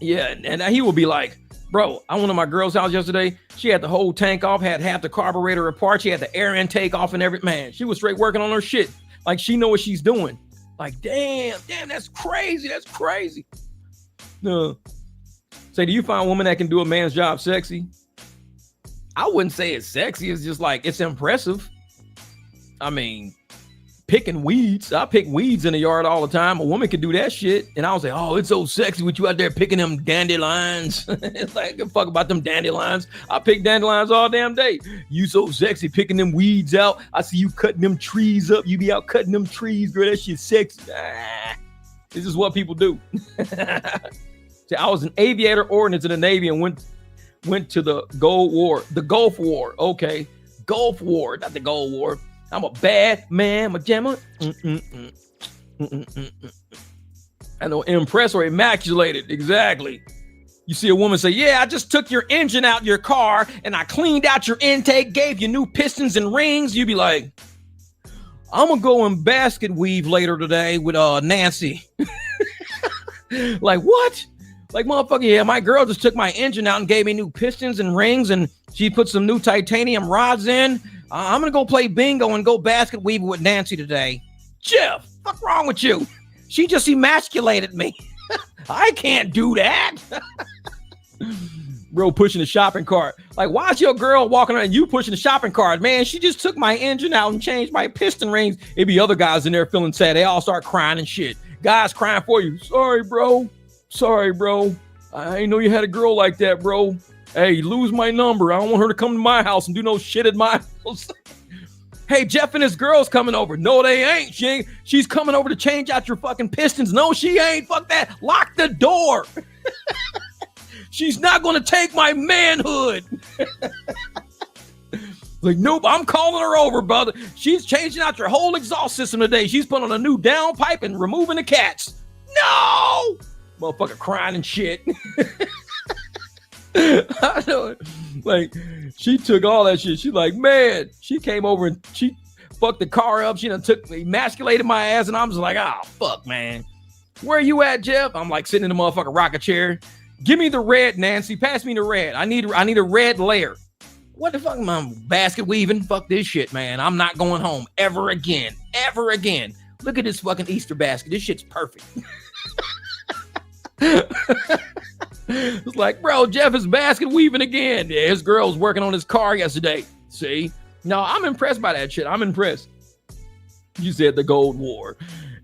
Yeah, and he would be like, bro, I went to my girl's house yesterday. She had the whole tank off, had half the carburetor apart. She had the air intake off and everything. Man, she was straight working on her shit. Like, she know what she's doing. Like, damn, that's crazy. That's crazy. Say, do you find a woman that can do a man's job sexy? I wouldn't say it's sexy. It's just like, it's impressive. I mean, picking weeds. I pick weeds in the yard all the time. A woman could do that shit. And I was like, oh, it's so sexy with you out there picking them dandelions. It's like, give a fuck about them dandelions. I pick dandelions all damn day. You so sexy picking them weeds out. I see you cutting them trees up. You be out cutting them trees, girl. That shit's sexy. This is what people do. See, I was an aviator ordnance in the Navy and went to the Gulf War. Okay. Gulf War, not the Gold War. I'm a bad man, Majama. I know, impressed or immaculated. Exactly. You see a woman say, yeah, I just took your engine out your car and I cleaned out your intake, gave you new pistons and rings. You be like, I'm going to go and basket weave later today with Nancy. Like, what? Like, motherfucker, yeah, my girl just took my engine out and gave me new pistons and rings, and she put some new titanium rods in. I'm going to go play bingo and go basket weaving with Nancy today. Jeff, what's wrong with you? She just emasculated me. I can't do that. Bro, pushing the shopping cart. Like, why is your girl walking around and you pushing the shopping cart? Man, she just took my engine out and changed my piston rings. It'd be other guys in there feeling sad. They all start crying and shit. Guys crying for you. Sorry, bro. I ain't know you had a girl like that, bro. Hey, lose my number. I don't want her to come to my house and do no shit at my house. Hey, Jeff and his girl's coming over. No, they ain't. She's coming over to change out your fucking pistons. No, she ain't. Fuck that. Lock the door. She's not going to take my manhood. Like, nope, I'm calling her over, brother. She's changing out your whole exhaust system today. She's putting on a new downpipe and removing the cats. No! Motherfucker crying and shit. I know it. Like, she took all that shit. She's like, man, she came over and she fucked the car up. She done emasculated my ass, and I'm just like, oh, fuck, man. Where you at, Jeff? I'm like sitting in the motherfucking rocket chair. Give me the red, Nancy. Pass me the red. I need a red layer. What the fuck am I basket weaving? Fuck this shit, man. I'm not going home ever again. Ever again. Look at this fucking Easter basket. This shit's perfect. It's like, bro, Jeff is basket weaving again. Yeah, his girl was working on his car yesterday. See? No, I'm impressed by that shit. I'm impressed. You said the Gold War.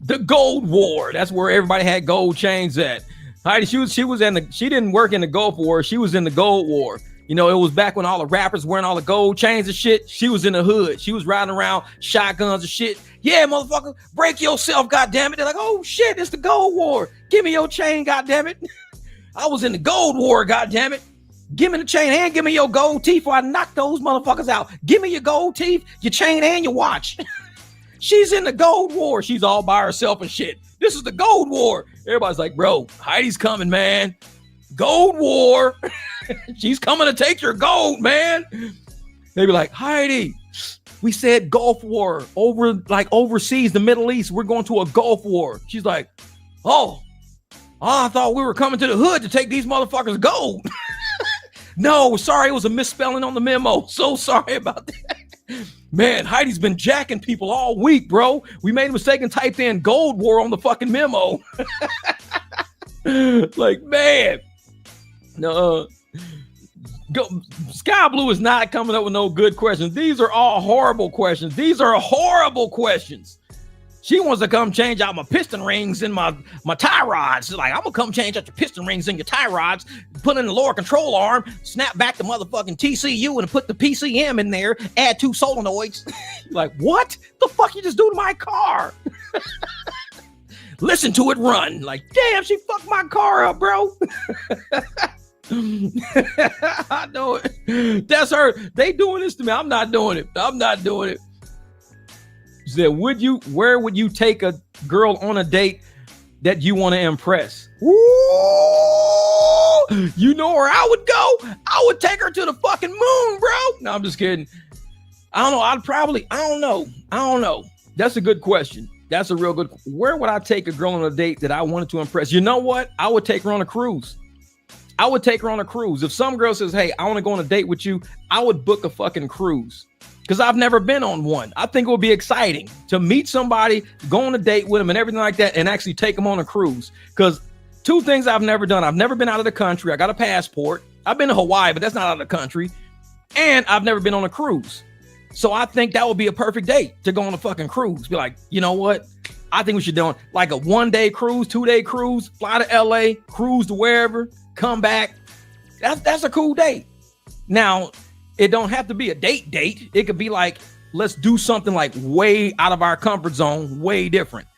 The Gold War. That's where everybody had gold chains at. Heidi, she didn't work in the Gulf War. She was in the Gold War. You know, it was back when all the rappers wearing all the gold chains and shit. She was in the hood. She was riding around shotguns and shit. Yeah, motherfucker, break yourself, goddammit. They're like, oh shit, it's the Gold War. Give me your chain, goddammit. I was in the Gold War, goddammit. Give me the chain and give me your gold teeth before I knock those motherfuckers out. Give me your gold teeth, your chain, and your watch. She's in the Gold War. She's all by herself and shit. This is the Gold War. Everybody's like, bro, Heidi's coming, man. Gold War. She's coming to take your gold, man. They be like, Heidi, we said Gulf War overseas, the Middle East. We're going to a Gulf War. She's like, oh, I thought we were coming to the hood to take these motherfuckers gold. No, sorry, it was a misspelling on the memo. So sorry about that. Man, Heidi's been jacking people all week, bro. We made a mistake and typed in Gold War on the fucking memo. Like, man. No, Sky Blue is not coming up with no good questions. These are all horrible questions. These are horrible questions. She wants to come change out my piston rings and my tie rods. She's like, I'm gonna come change out your piston rings and your tie rods, put in the lower control arm, snap back the motherfucking TCU and put the PCM in there, add 2 solenoids. Like, what the fuck you just do to my car? Listen to it run. Like, damn, she fucked my car up, bro. I know it. That's her. They doing this to me. I'm not doing it. I'm not doing it. She said, where would you take a girl on a date that you want to impress? Ooh, you know where I would go? I would take her to the fucking moon, bro. No, I'm just kidding. I don't know. I don't know. That's a good question. That's a real good. Where would I take a girl on a date that I wanted to impress? You know what? I would take her on a cruise. I would take her on a cruise. If some girl says, hey, I want to go on a date with you, I would book a fucking cruise. Because I've never been on one. I think it would be exciting to meet somebody, go on a date with them and everything like that, and actually take them on a cruise. Because 2 things I've never done. I've never been out of the country. I got a passport. I've been to Hawaii, but that's not out of the country. And I've never been on a cruise. So I think that would be a perfect date to go on a fucking cruise. Be like, you know what? I think we should do like a 1-day cruise, 2-day cruise, fly to LA, cruise to wherever, come back. That's a cool date. Now, it don't have to be a date. It could be like, let's do something like way out of our comfort zone, way different.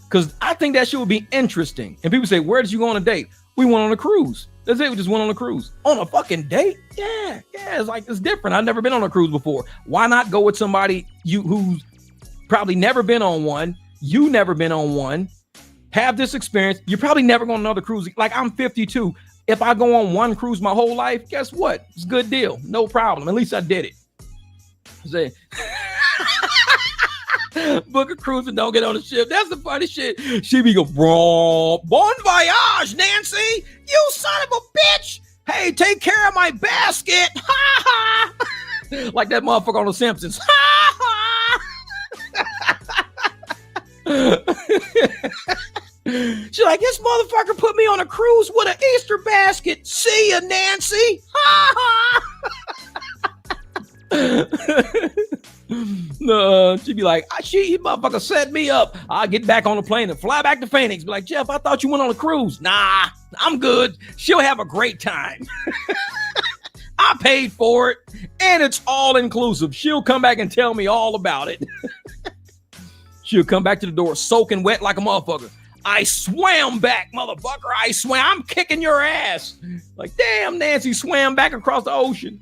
Because I think that shit would be interesting. And people say, where did you go on a date? We went on a cruise. That's it. We just went on a cruise. On a fucking date? Yeah. It's like, it's different. I've never been on a cruise before. Why not go with somebody who's probably never been on one? You never been on one. Have this experience. You're probably never going on another cruise. Like, I'm 52. If I go on one cruise my whole life, guess what? It's a good deal. No problem. At least I did it. Say, book a cruise and don't get on the ship. That's the funny shit. She be go, bro, bon voyage, Nancy. You son of a bitch. Hey, take care of my basket. Ha ha. Like that motherfucker on The Simpsons. Ha ha. She's like, this motherfucker put me on a cruise with an Easter basket. See ya, Nancy. Ha ha. No, she'd be like, he motherfucker set me up. I'll get back on the plane and fly back to Phoenix. Be like, Jeff, I thought you went on a cruise. Nah, I'm good. She'll have a great time. I paid for it, and it's all inclusive. She'll come back and tell me all about it. She'll come back to the door soaking wet like a motherfucker. I swam back, motherfucker. I swam. I'm kicking your ass. Like, damn, Nancy swam back across the ocean.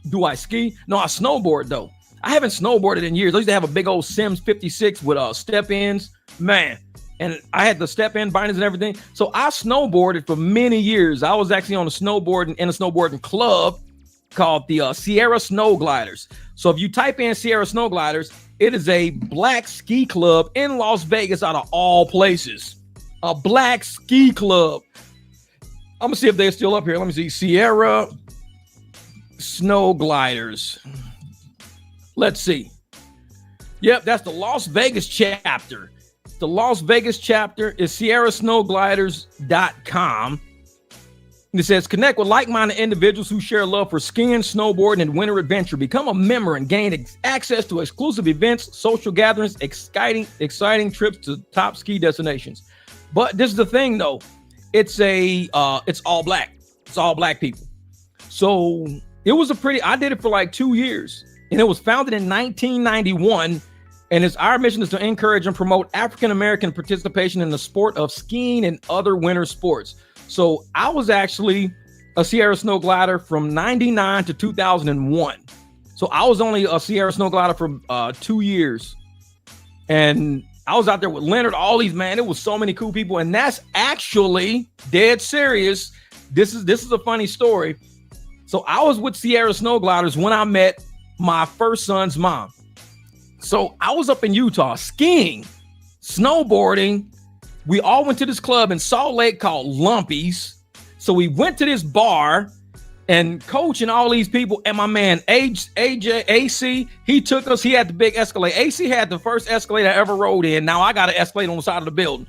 Do I ski? No, I snowboard, though. I haven't snowboarded in years. I used to have a big old Sims 56 with step ins. Man. And I had the step in bindings and everything. So I snowboarded for many years. I was actually on a snowboarding club called the Sierra Snow Gliders. So if you type in Sierra Snow Gliders, it is a black ski club in Las Vegas out of all places. A black ski club. I'm going to see if they're still up here. Let me see. Sierra Snow Gliders. Let's see. Yep, that's the Las Vegas chapter. The Las Vegas chapter is sierrasnowgliders.com. It says, connect with like-minded individuals who share love for skiing, snowboarding, and winter adventure. Become a member and gain access to exclusive events, social gatherings, exciting trips to top ski destinations. But this is the thing, though. It's all black. It's all black people. So it was I did it for like 2 years. And it was founded in 1991. And our mission is to encourage and promote African-American participation in the sport of skiing and other winter sports. So I was actually a Sierra Snow Glider from 99 to 2001. So I was only a Sierra Snow Glider for 2 years. And I was out there with Leonard, all these, man, it was so many cool people. And that's actually dead serious. This is a funny story. So I was with Sierra Snow Gliders when I met my first son's mom. So I was up in Utah skiing, snowboarding. We all went to this club in Salt Lake called Lumpy's. So we went to this bar and Coach and all these people and my man AJ, AC, he took us. He had the big Escalade. AC had the first Escalade I ever rode in. Now I got an Escalade on the side of the building.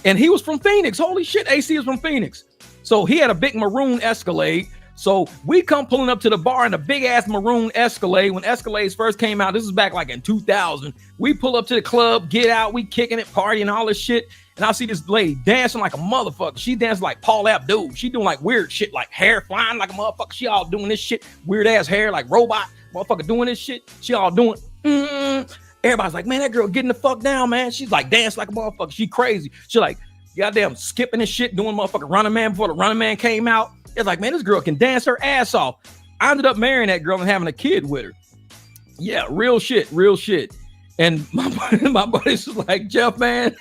And he was from Phoenix. Holy shit, AC is from Phoenix. So he had a big maroon Escalade. So we come pulling up to the bar in a big ass maroon Escalade. When Escalades first came out, this is back like in 2000. We pull up to the club, get out, we kicking it, partying, all this shit. And I see this lady dancing like a motherfucker. She dancing like Paul Abdul. She doing like weird shit, like hair flying like a motherfucker. She all doing this shit, weird ass hair, like robot motherfucker doing this shit. She all doing. Everybody's like, man, that girl getting the fuck down, man. She's like dancing like a motherfucker. She crazy. She like goddamn skipping this shit, doing motherfucking Running Man before the Running Man came out. It's like, man, this girl can dance her ass off. I ended up marrying that girl and having a kid with her. Yeah, real shit. And my buddies was like, Jeff, man,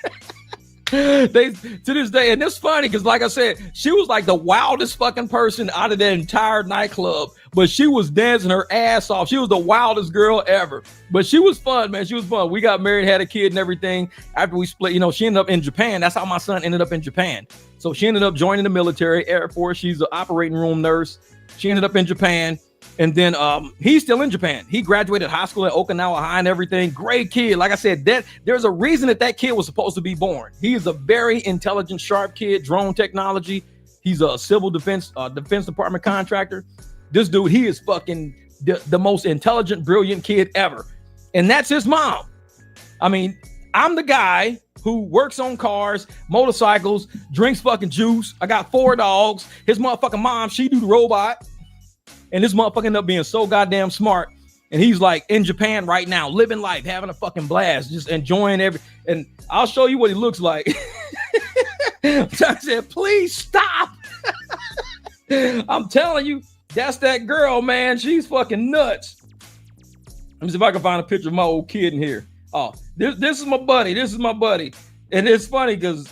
they to this day, and it's funny because, like I said, she was like the wildest fucking person out of that entire nightclub, but she was dancing her ass off. She was the wildest girl ever, but she was fun, man. She was fun. We got married, had a kid and everything. After we split, she ended up in Japan. That's how my son ended up in Japan. So she ended up joining the military, Air Force. She's an operating room nurse. She ended up in Japan. And then he's still in Japan. He graduated high school at Okinawa High and everything. Great kid. Like I said, there's a reason that kid was supposed to be born. He is a very intelligent, sharp kid, drone technology. He's a civil defense department contractor. This dude, he is fucking the most intelligent, brilliant kid ever. And that's his mom. I mean, I'm the guy who works on cars, motorcycles, drinks fucking juice. I got 4 dogs. His motherfucking mom, she do the robot. And this motherfucker ended up being so goddamn smart. And he's like in Japan right now, living life, having a fucking blast, just enjoying and I'll show you what he looks like. I said, please stop. I'm telling you, that's that girl, man. She's fucking nuts. Let me see if I can find a picture of my old kid in here. Oh, this is my buddy. This is my buddy. And it's funny because,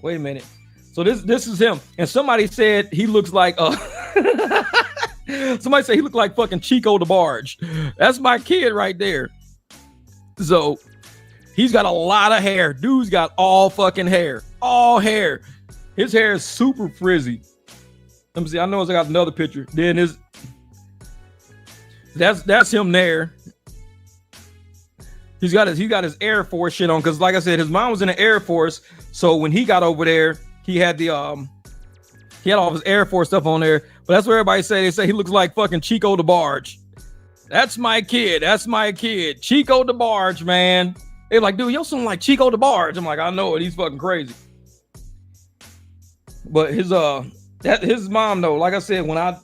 wait a minute. So this is him. And somebody said he looks like somebody said he looked like fucking Chico the Barge. That's my kid right there. So he's got a lot of hair. Dude's got all fucking hair. All hair. His hair is super frizzy. Let me see. I know I got another picture. Then that's him there. He's got his Air Force shit on because, like I said, his mom was in the Air Force. So when he got over there, he had all of his Air Force stuff on there. But that's what everybody say. They say he looks like fucking Chico the Barge. That's my kid. That's my kid. Chico the Barge, man. They're like, dude, your son like Chico the Barge. I'm like, I know it. He's fucking crazy. But his mom though, like I said, when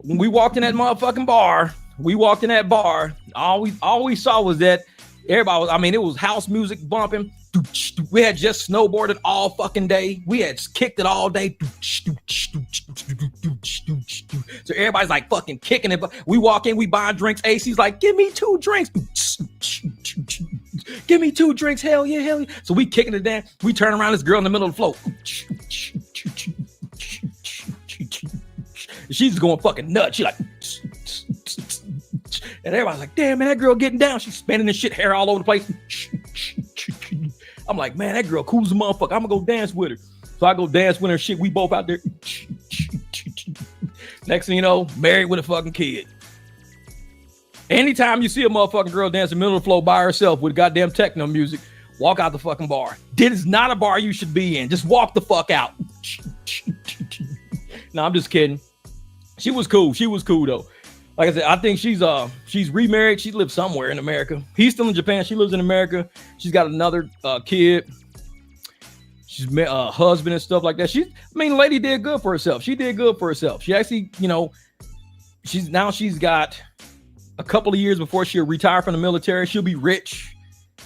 we walked in that motherfucking bar, all we saw was that everybody was, I mean, it was house music bumping. We had just snowboarded all fucking day. We had kicked it all day. So everybody's like fucking kicking it. We walk in, we buy drinks. AC's like, give me 2 drinks. Give me 2 drinks. Hell yeah, hell yeah. So we kicking it down. We turn around, this girl in the middle of the floor. She's going fucking nuts. She like, and everybody's like, damn, man, that girl getting down. She's spinning this shit, hair all over the place. I'm like, man, that girl cool as a motherfucker. I'm gonna go dance with her. So I go dance with her. Shit, we both out there. Next thing you know, married with a fucking kid. Anytime you see a motherfucking girl dancing in the middle of the floor by herself with goddamn techno music, Walk out the fucking bar. This is not a bar you should be in. Just walk the fuck out. No, I'm just kidding. She was cool. She was cool though. Like I said, I think she's remarried. She lives somewhere in America. He's still in Japan. She lives in America. She's got another kid. She's met a husband and stuff like that. The lady did good for herself. She did good for herself. She actually, she's got a couple of years before she'll retire from the military. She'll be rich.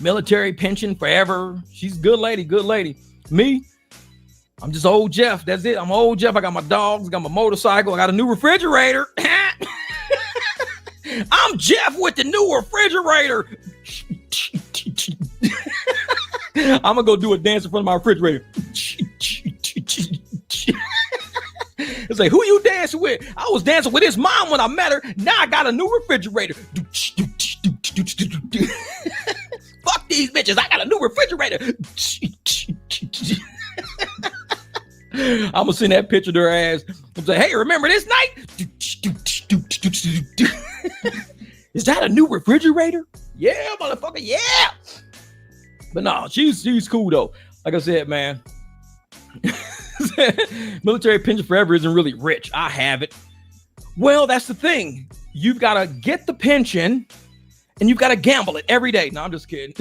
Military pension forever. She's a good lady, good lady. Me, I'm just old Jeff. That's it. I'm old Jeff. I got my dogs, I got my motorcycle, I got a new refrigerator. I'm Jeff with the new refrigerator. I'm gonna go do a dance in front of my refrigerator. It's like, who you dancing with? I was dancing with his mom when I met her. Now I got a new refrigerator. Fuck these bitches. I got a new refrigerator. I'm gonna send that picture to her ass. I'm say, hey, remember this night? Is that a new refrigerator? Yeah, motherfucker. Yeah. But no, she's cool though. Like I said, man, military pension forever isn't really rich. I have it. Well, that's the thing. You've got to get the pension and you've got to gamble it every day. No, I'm just kidding.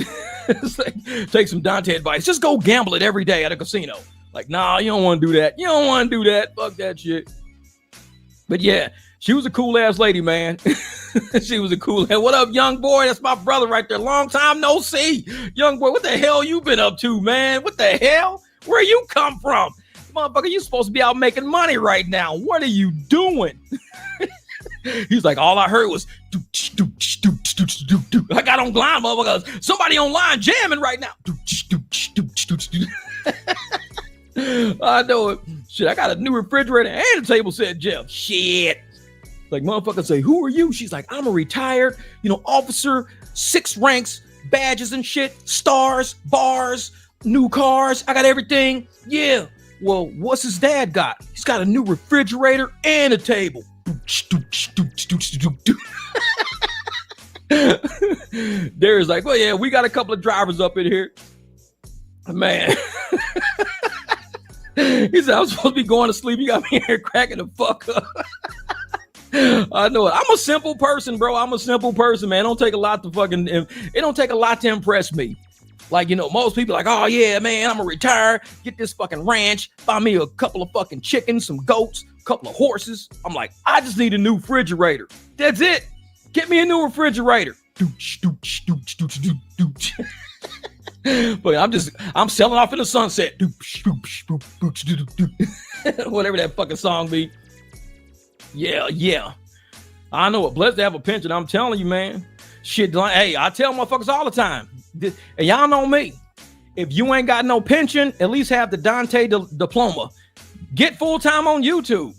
Take some Dante advice. Just go gamble it every day at a casino. Like, nah, you don't want to do that. You don't want to do that. Fuck that shit. But yeah, she was a cool ass lady, man. She was a cool ass. What up, young boy? That's my brother right there. Long time no see. Young boy, what the hell you been up to, man? What the hell? Where you come from? Motherfucker, you supposed to be out making money right now. What are you doing? He's like, all I heard was I got online, motherfuckers. Somebody online jamming right now. I know it. Shit, I got a new refrigerator and a table set, Jeff. Shit. Like, motherfucker say, who are you? She's like, I'm a retired, officer, 6 ranks, badges and shit, stars, bars, new cars. I got everything. Yeah. Well, what's his dad got? He's got a new refrigerator and a table. There's like, well, yeah, we got a couple of drivers up in here. Man. He said, I'm supposed to be going to sleep. You got me here cracking the fuck up. I know it. I'm a simple person, bro. I'm a simple person, man. It don't take a lot to impress me. Like, most people are like, oh yeah, man, I'm gonna retire, get this fucking ranch, buy me a couple of fucking chickens, some goats, a couple of horses. I'm like, I just need a new refrigerator. That's it. Get me a new refrigerator. But I'm selling off in the sunset. Whatever that fucking song be. Yeah. I know it. Blessed to have a pension. I'm telling you, man. Shit, hey, I tell motherfuckers all the time. And y'all know me. If you ain't got no pension, at least have the Dante diploma. Get full-time on YouTube.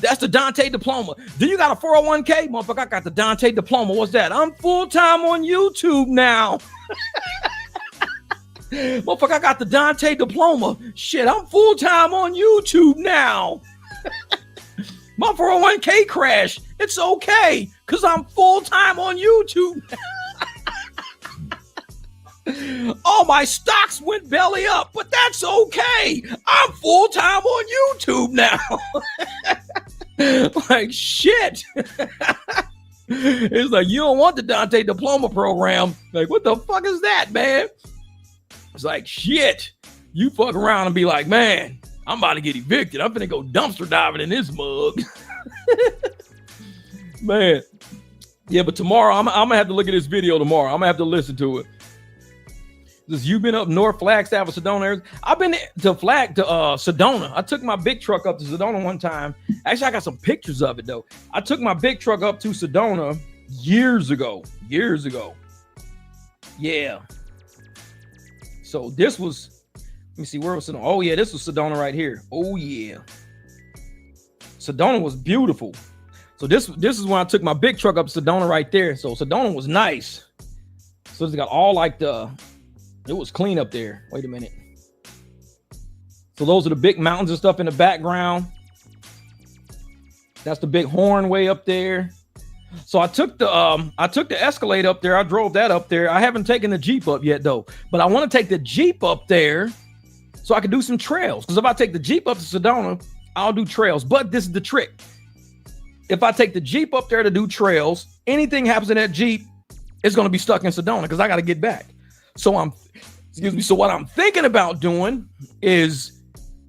That's the Dante diploma. Do you got a 401k? Motherfucker, I got the Dante diploma. What's that? I'm full-time on YouTube now. Motherfucker, I got the Dante diploma. Shit, I'm full-time on YouTube now. My 401k crashed. It's okay, because I'm full-time on YouTube. All my stocks went belly up, but that's okay. I'm full-time on YouTube now. Like, shit. It's like, you don't want the Dante diploma program. Like, what the fuck is that, man? It's like, shit. You fuck around and be like, man, I'm about to get evicted. I'm finna go dumpster diving in this mug. Man. Yeah, but tomorrow, I'm gonna have to look at this video tomorrow. I'm gonna have to listen to it. You've been up north, Flagstaff, or Sedona, Arizona. I've been to Sedona. I took my big truck up to Sedona one time. Actually, I got some pictures of it, though. I took my big truck up to Sedona years ago. Yeah. So this was, let me see, where was Sedona? Oh, yeah, this was Sedona right here. Oh, yeah. Sedona was beautiful. So this is when I took my big truck up to Sedona right there. So Sedona was nice. So it's got all like it was clean up there. Wait a minute. So those are the big mountains and stuff in the background. That's the big horn way up there. So I took the Escalade up there. I drove that up there. I haven't taken the Jeep up yet though, but I want to take the Jeep up there so I can do some trails. Because if I take the Jeep up to Sedona, I'll do trails. But this is the trick. If I take the Jeep up there to do trails, anything happens in that Jeep, it's going to be stuck in Sedona because I got to get back. So what I'm thinking about doing is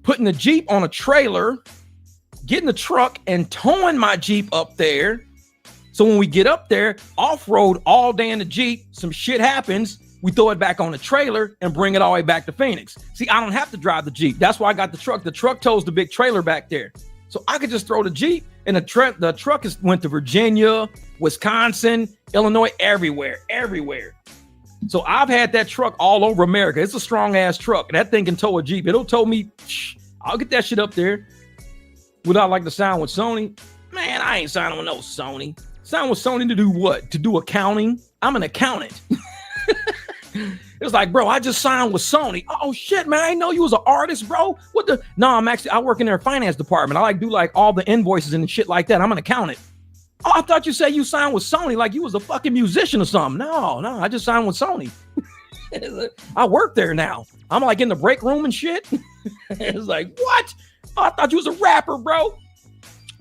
putting the Jeep on a trailer, getting the truck and towing my Jeep up there. So when we get up there, off-road all day in the Jeep, some shit happens, we throw it back on the trailer and bring it all the way back to Phoenix. See, I don't have to drive the Jeep. That's why I got the truck. The truck tows the big trailer back there. So I could just throw the Jeep and the truck went to Virginia, Wisconsin, Illinois, everywhere. So I've had that truck all over America. It's a strong ass truck. That thing can tow a Jeep. It'll tow me. I'll get that shit up there. Would I like to sign with Sony? Man, I ain't signing with no Sony. Sign with Sony to do what? To do accounting? I'm an accountant. It's like, bro, I just signed with Sony. Oh shit, man, I didn't know you was an artist, bro. What the? No, I work in their finance department. I do all the invoices and shit like that. I'm an accountant. Oh, I thought you said you signed with Sony like you was a fucking musician or something. No, I just signed with Sony. I work there now. I'm like in the break room and shit. It's like, what? Oh, I thought you was a rapper, bro.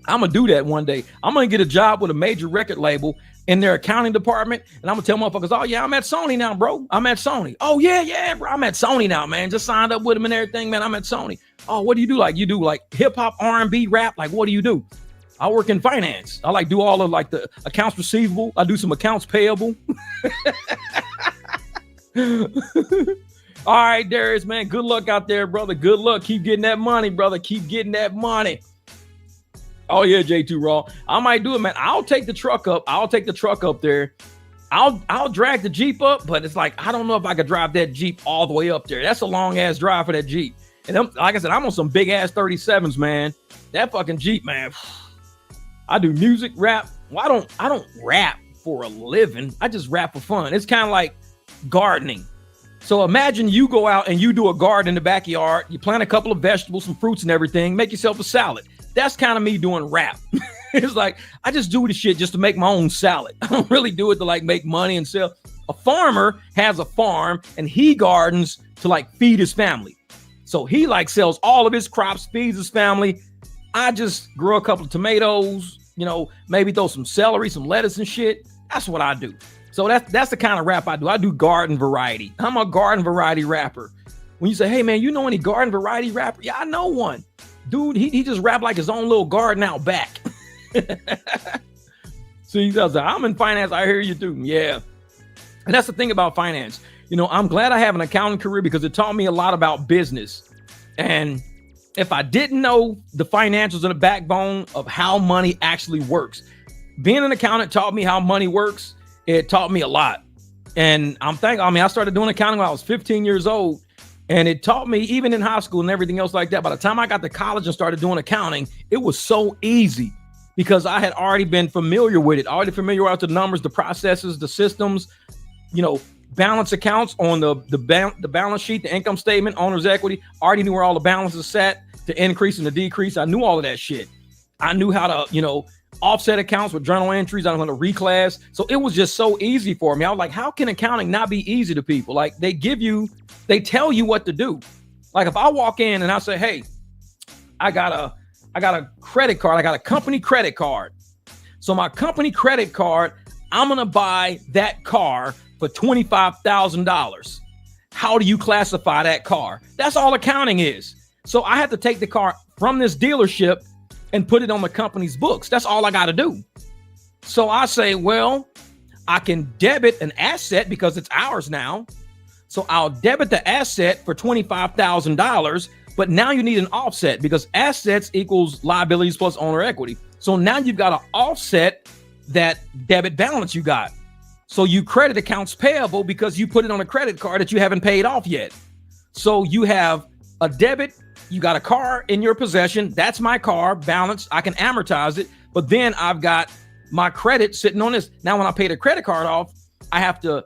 I'm gonna do that one day. I'm gonna get a job with a major record label in their accounting department, and I'm gonna tell motherfuckers, oh yeah, I'm at Sony now, bro. I'm at Sony. Oh yeah, bro. I'm at Sony now, man. Just signed up with them and everything, man. I'm at Sony. Oh, what do you do? Like, you do like hip hop, R&B, rap? Like, what do you do? I work in finance. I do all of like the accounts receivable. I do some accounts payable. All right, Darius, man. Good luck out there, brother. Good luck. Keep getting that money, brother. Keep getting that money. Oh yeah, J2 Raw. I might do it, man. I'll take the truck up. I'll take the truck up there. I'll drag the Jeep up, but it's like, I don't know if I could drive that Jeep all the way up there. That's a long ass drive for that Jeep. And like I said, I'm on some big ass 37s, man. That fucking Jeep, man. I do music, rap. Well, I don't rap for a living. I just rap for fun. It's kind of like gardening. So imagine you go out and you do a garden in the backyard. You plant a couple of vegetables, some fruits and everything. Make yourself a salad. That's kind of me doing rap. It's like, I just do this shit just to make my own salad. I don't really do it to like make money and sell. A farmer has a farm and he gardens to like feed his family. So he like sells all of his crops, feeds his family. I just grow a couple of tomatoes, maybe throw some celery, some lettuce and shit. That's what I do. So that's the kind of rap I do. I do garden variety. I'm a garden variety rapper. When you say, hey man, you know any garden variety rapper? Yeah, I know one. Dude, he just rap like his own little garden out back. So he says, I'm in finance. I hear you too. Yeah. And that's the thing about finance. I'm glad I have an accounting career because it taught me a lot about business. And if I didn't know the financials and the backbone of how money actually works, being an accountant taught me how money works. It taught me a lot. And I started doing accounting when I was 15 years old. And it taught me, even in high school and everything else like that, by the time I got to college and started doing accounting, it was so easy because I had already been familiar with it, already familiar with the numbers, the processes, the systems, balance accounts on the balance sheet, the income statement, owner's equity. Already knew where all the balances sat, the increase and the decrease. I knew all of that shit. I knew how to, offset accounts with journal entries. I know how to reclass. So it was just so easy for me. I was like, how can accounting not be easy to people? Like they tell you what to do. Like if I walk in and I say, hey, I got a credit card. I got a company credit card. So my company credit card, I'm going to buy that car for $25,000. How do you classify that car? That's all accounting is. So I have to take the car from this dealership and put it on the company's books. That's all I got to do. So I say, well, I can debit an asset because it's ours now. So I'll debit the asset for $25,000, but now you need an offset because assets equals liabilities plus owner equity. So now you've got to offset that debit balance you got. So you credit accounts payable because you put it on a credit card that you haven't paid off yet. So you have a debit. You got a car in your possession. That's my car balance. I can amortize it. But then I've got my credit sitting on this. Now, when I pay the credit card off, I have to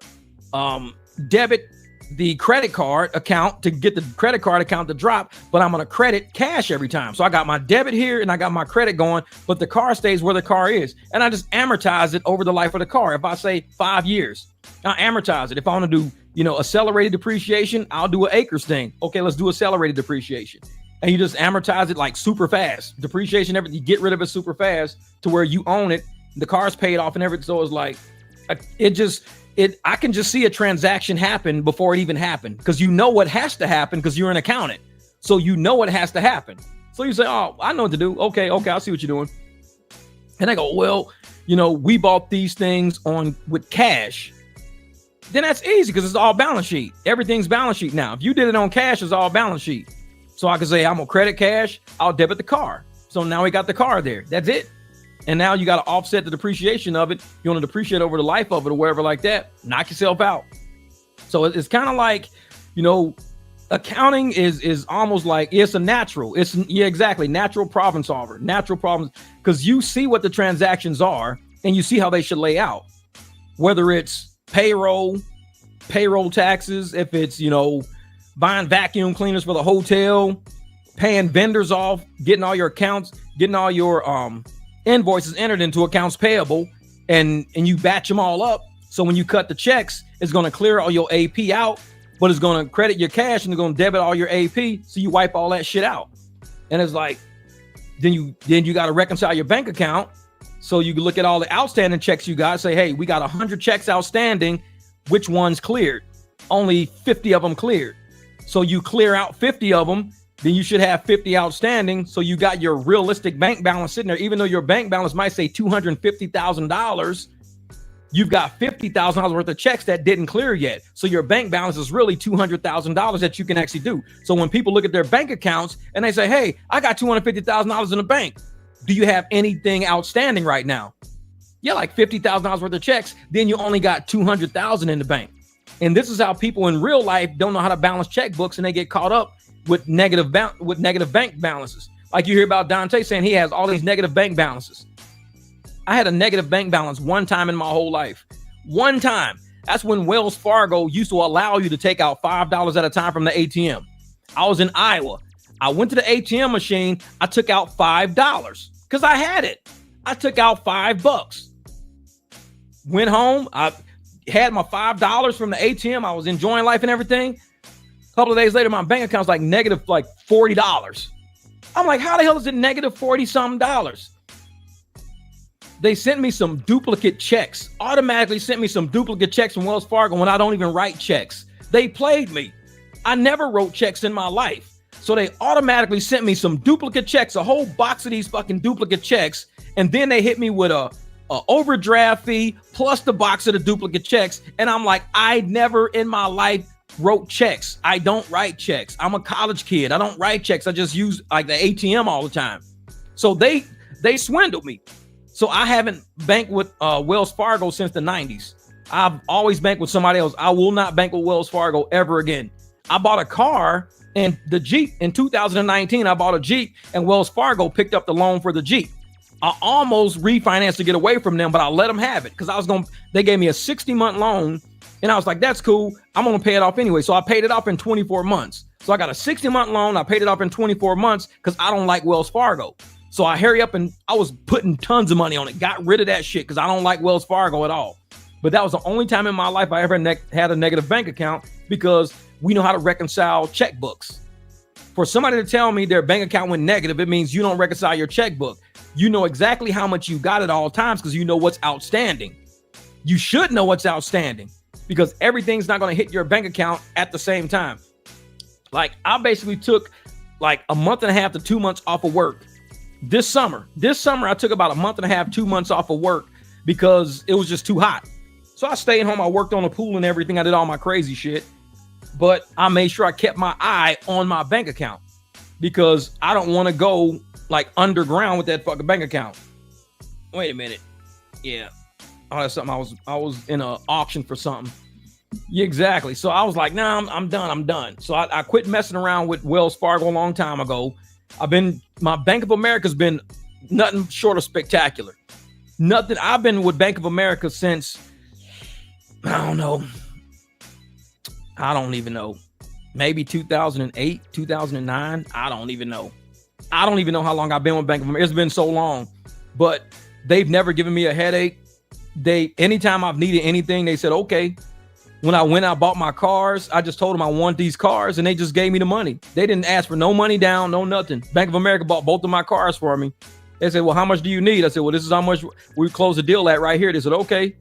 debit the credit card account to get the credit card account to drop, but I'm going to credit cash every time. So I got my debit here and I got my credit going, but the car stays where the car is. And I just amortize it over the life of the car. If I say 5 years, I amortize it. If I want to do, accelerated depreciation, I'll do an acres thing. Okay, let's do accelerated depreciation. And you just amortize it like super fast. Depreciation, everything, you get rid of it super fast to where you own it. The car's paid off and everything. So it's like, I can just see a transaction happen before it even happened, because what has to happen because you're an accountant. So what has to happen. So you say, oh, I know what to do. Okay, I see what you're doing. And I go, well, we bought these things with cash. Then that's easy because it's all balance sheet. Everything's balance sheet now. If you did it on cash, it's all balance sheet. So I can say, I'm gonna credit cash, I'll debit the car. So now we got the car there. That's it. And now you got to offset the depreciation of it. You want to depreciate over the life of it or wherever like that. Knock yourself out. So it's kind of like, accounting is almost like it's a natural. Exactly. Natural problem solver. Natural problems, because you see what the transactions are and you see how they should lay out. Whether it's payroll taxes, if it's, buying vacuum cleaners for the hotel, paying vendors off, getting all your accounts, getting all your invoices entered into accounts payable, and you batch them all up. So when you cut the checks, it's going to clear all your AP out, but it's going to credit your cash and it's going to debit all your AP. So you wipe all that shit out. And it's like, then you got to reconcile your bank account. So you can look at all the outstanding checks you got, say, hey, we got 100 checks outstanding. Which ones cleared? Only 50 of them cleared. So you clear out 50 of them, then you should have 50 outstanding. So you got your realistic bank balance sitting there. Even though your bank balance might say $250,000, you've got $50,000 worth of checks that didn't clear yet. So your bank balance is really $200,000 that you can actually do. So when people look at their bank accounts and they say, hey, I got $250,000 in the bank. Do you have anything outstanding right now? Yeah, like $50,000 worth of checks. Then you only got $200,000 in the bank. And this is how people in real life don't know how to balance checkbooks, and they get caught up with negative bank balances. Like you hear about Dante saying he has all these negative bank balances. I had a negative bank balance one time in my whole life. One time. That's when Wells Fargo used to allow you to take out $5 at a time from the ATM. I was in Iowa. I went to the ATM machine. I took out $5 because I had it. I took out $5. Went home. I had my $5 from the ATM. I was enjoying life and everything. A couple of days later, my bank account's like negative like $40. I'm like, how the hell is it negative 40 something dollars? They sent me some duplicate checks, automatically sent me some duplicate checks from Wells Fargo when I don't even write checks. They played me. I never wrote checks in my life. So they automatically sent me some duplicate checks, a whole box of these fucking duplicate checks. And then they hit me with a overdraft fee plus the box of the duplicate checks. And I'm like, I never in my life wrote checks. I don't write checks. I'm a college kid. I don't write checks. I just use like the ATM all the time. So they swindled me. So I haven't banked with Wells Fargo since the 90s. I've always banked with somebody else. I will not bank with Wells Fargo ever again. I bought a car and the Jeep in 2019. I bought a Jeep and Wells Fargo picked up the loan for the Jeep. I almost refinanced to get away from them, but I let them have it because they gave me a 60-month loan and I was like, that's cool. I'm going to pay it off anyway. So I paid it off in 24 months. So I got a 60-month loan. I paid it off in 24 months because I don't like Wells Fargo. So I hurry up and I was putting tons of money on it, got rid of that shit because I don't like Wells Fargo at all. But that was the only time in my life I ever had a negative bank account because we know how to reconcile checkbooks. For somebody to tell me their bank account went negative, it means you don't reconcile your checkbook. You know exactly how much you got at all times because you know what's outstanding. You should know what's outstanding because everything's not going to hit your bank account at the same time. Like I basically took like a month and a half to 2 months off of work. This summer, I took about a month and a half, 2 months off of work because it was just too hot. So I stayed home. I worked on the pool and everything. I did all my crazy shit, but I made sure I kept my eye on my bank account because I don't want to go like underground with that fucking bank account. Wait a minute. Yeah. Oh, that's something I was in an auction for something. Yeah, exactly. So I was like, nah, I'm done. So I quit messing around with Wells Fargo a long time ago. My Bank of America's been nothing short of spectacular. Nothing. I've been with Bank of America since, I don't know. I don't even know. Maybe 2008, 2009. I don't even know. I don't even know how long I've been with Bank of America. It's been so long, but they've never given me a headache. Anytime I've needed anything, they said, okay. When I went out, bought my cars, I just told them I want these cars and they just gave me the money. They didn't ask for no money down, no nothing. Bank of America bought both of my cars for me. They said, well, how much do you need? I said, well, this is how much we closed the deal at right here. They said, okay,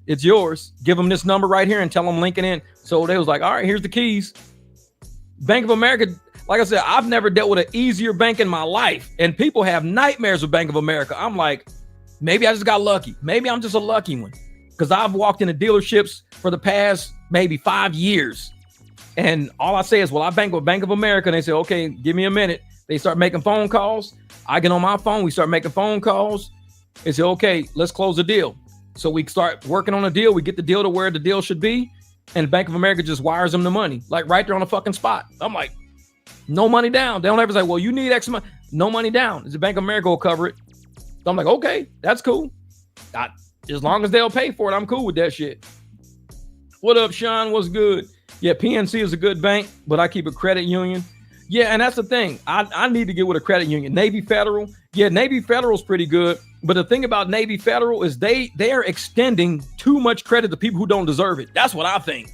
it's yours. Give them this number right here and tell them link it in. So they was like, all right, here's the keys. Bank of America, like I said, I've never dealt with an easier bank in my life. And people have nightmares with Bank of America. I'm like, maybe I just got lucky. Maybe I'm just a lucky one. Because I've walked into dealerships for the past maybe 5 years. And all I say is, well, I bank with Bank of America. And they say, okay, give me a minute. They start making phone calls. I get on my phone. We start making phone calls. They say, okay, let's close the deal. So we start working on a deal. We get the deal to where the deal should be. And Bank of America just wires them the money, like right there on the fucking spot. I'm like, no money down. They don't ever say, well, you need X money. No money down. The Bank of America will cover it. So I'm like, okay, that's cool. As long as they'll pay for it, I'm cool with that shit. What up, Sean? What's good? Yeah, PNC is a good bank, but I keep a credit union. Yeah, and that's the thing. I need to get with a credit union. Navy Federal. Yeah, Navy Federal is pretty good. But the thing about Navy Federal is they are extending too much credit to people who don't deserve it. That's what I think.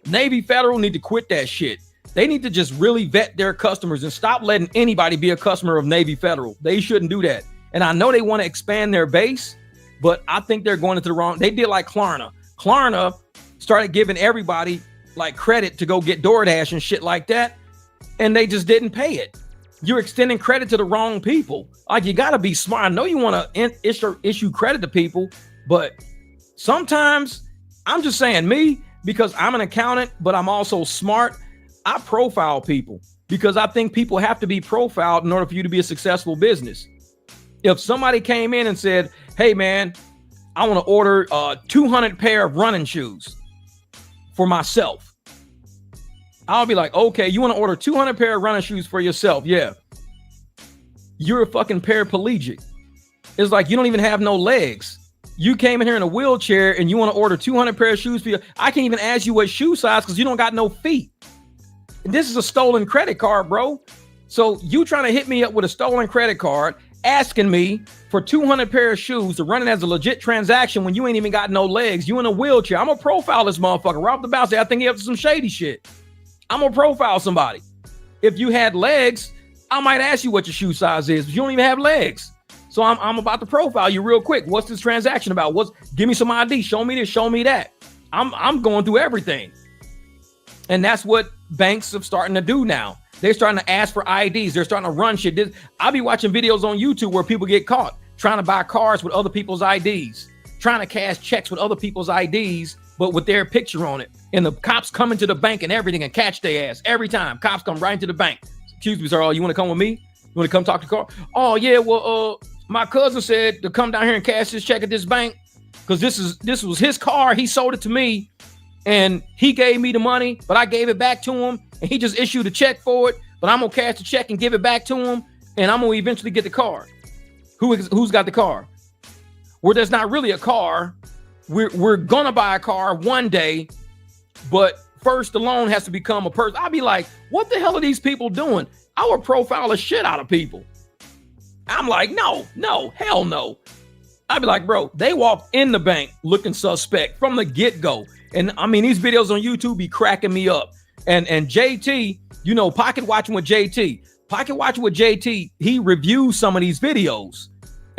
Navy Federal need to quit that shit. They need to just really vet their customers and stop letting anybody be a customer of Navy Federal. They shouldn't do that. And I know they want to expand their base, but I think they're going into the wrong. They did like Klarna. Klarna started giving everybody like credit to go get DoorDash and shit like that. And they just didn't pay it. You're extending credit to the wrong people. Like, you got to be smart. I know you want to issue credit to people, but sometimes I'm just saying me, because I'm an accountant, but I'm also smart. I profile people because I think people have to be profiled in order for you to be a successful business. If somebody came in and said, hey man, I want to order 200 pair of running shoes for myself, I'll be like, okay, you want to order 200 pair of running shoes for yourself? Yeah. You're a fucking paraplegic. It's like you don't even have no legs. You came in here in a wheelchair and you want to order 200 pair of shoes for you. I can't even ask you what shoe size because you don't got no feet. And this is a stolen credit card, bro. So you trying to hit me up with a stolen credit card, asking me for 200 pair of shoes to run it as a legit transaction when you ain't even got no legs. You in a wheelchair. I'm gonna profile this motherfucker. Rob the bouncer. I think he up to some shady shit. I'm gonna profile somebody. If you had legs, I might ask you what your shoe size is, but you don't even have legs. So I'm about to profile you real quick. What's this transaction about? Give me some ID. Show me this. Show me that. I'm going through everything. And that's what banks are starting to do now. They're starting to ask for IDs. They're starting to run shit. I'll be watching videos on YouTube where people get caught trying to buy cars with other people's IDs, trying to cash checks with other people's IDs, but with their picture on it. And the cops come into the bank and everything and catch their ass every time. Cops come right into the bank. Excuse me, sir. Oh, you want to come with me? You want to come talk to the car? Oh, yeah. Well, my cousin said to come down here and cash this check at this bank because this was his car. He sold it to me and he gave me the money, but I gave it back to him and he just issued a check for it. But I'm going to cash the check and give it back to him and I'm going to eventually get the car. Who's got the car? Well, there's not really a car. We're going to buy a car one day, but first the loan has to become a person. I'll be like, what the hell are these people doing? I would profile the shit out of people. I'm like, no, hell no. I'd be like, bro, they walked in the bank looking suspect from the get-go. And I mean, these videos on YouTube be cracking me up. And JT, you know, Pocket Watching with JT, he reviews some of these videos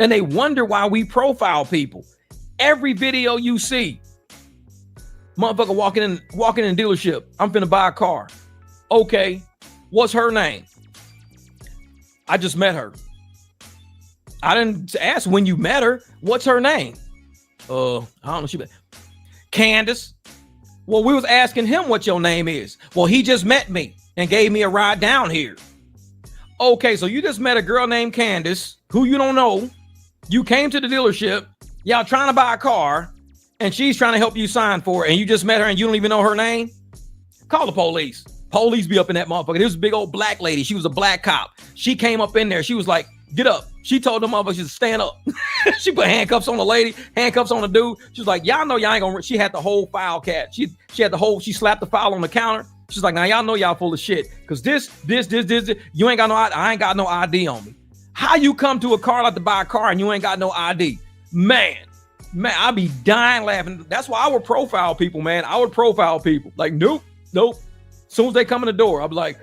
and they wonder why we profile people. Every video you see, motherfucker walking in a dealership. I'm finna buy a car. Okay, what's her name? I just met her. I didn't ask when you met her. What's her name? I don't know. Candace. Well, we was asking him what your name is. Well, he just met me and gave me a ride down here. Okay, so you just met a girl named Candace who you don't know. You came to the dealership. Y'all trying to buy a car and she's trying to help you sign for it. And you just met her and you don't even know her name. Call the police. Police be up in that motherfucker. This was a big old black lady. She was a black cop. She came up in there. She was like, Get up. She told them motherfuckers to stand up. She put handcuffs on the lady, handcuffs on the dude. She was like, y'all know y'all ain't gonna, she had the whole file cat. She had the whole, she slapped the file on the counter. She's like, now y'all know y'all full of shit. Cause this, you ain't got no, I ain't got no ID on me. How you come to a car lot to buy a car and you ain't got no ID? Man, I be dying laughing. That's why I would profile people, man. I would profile people. Like, nope. As soon as they come in the door, I'll be like,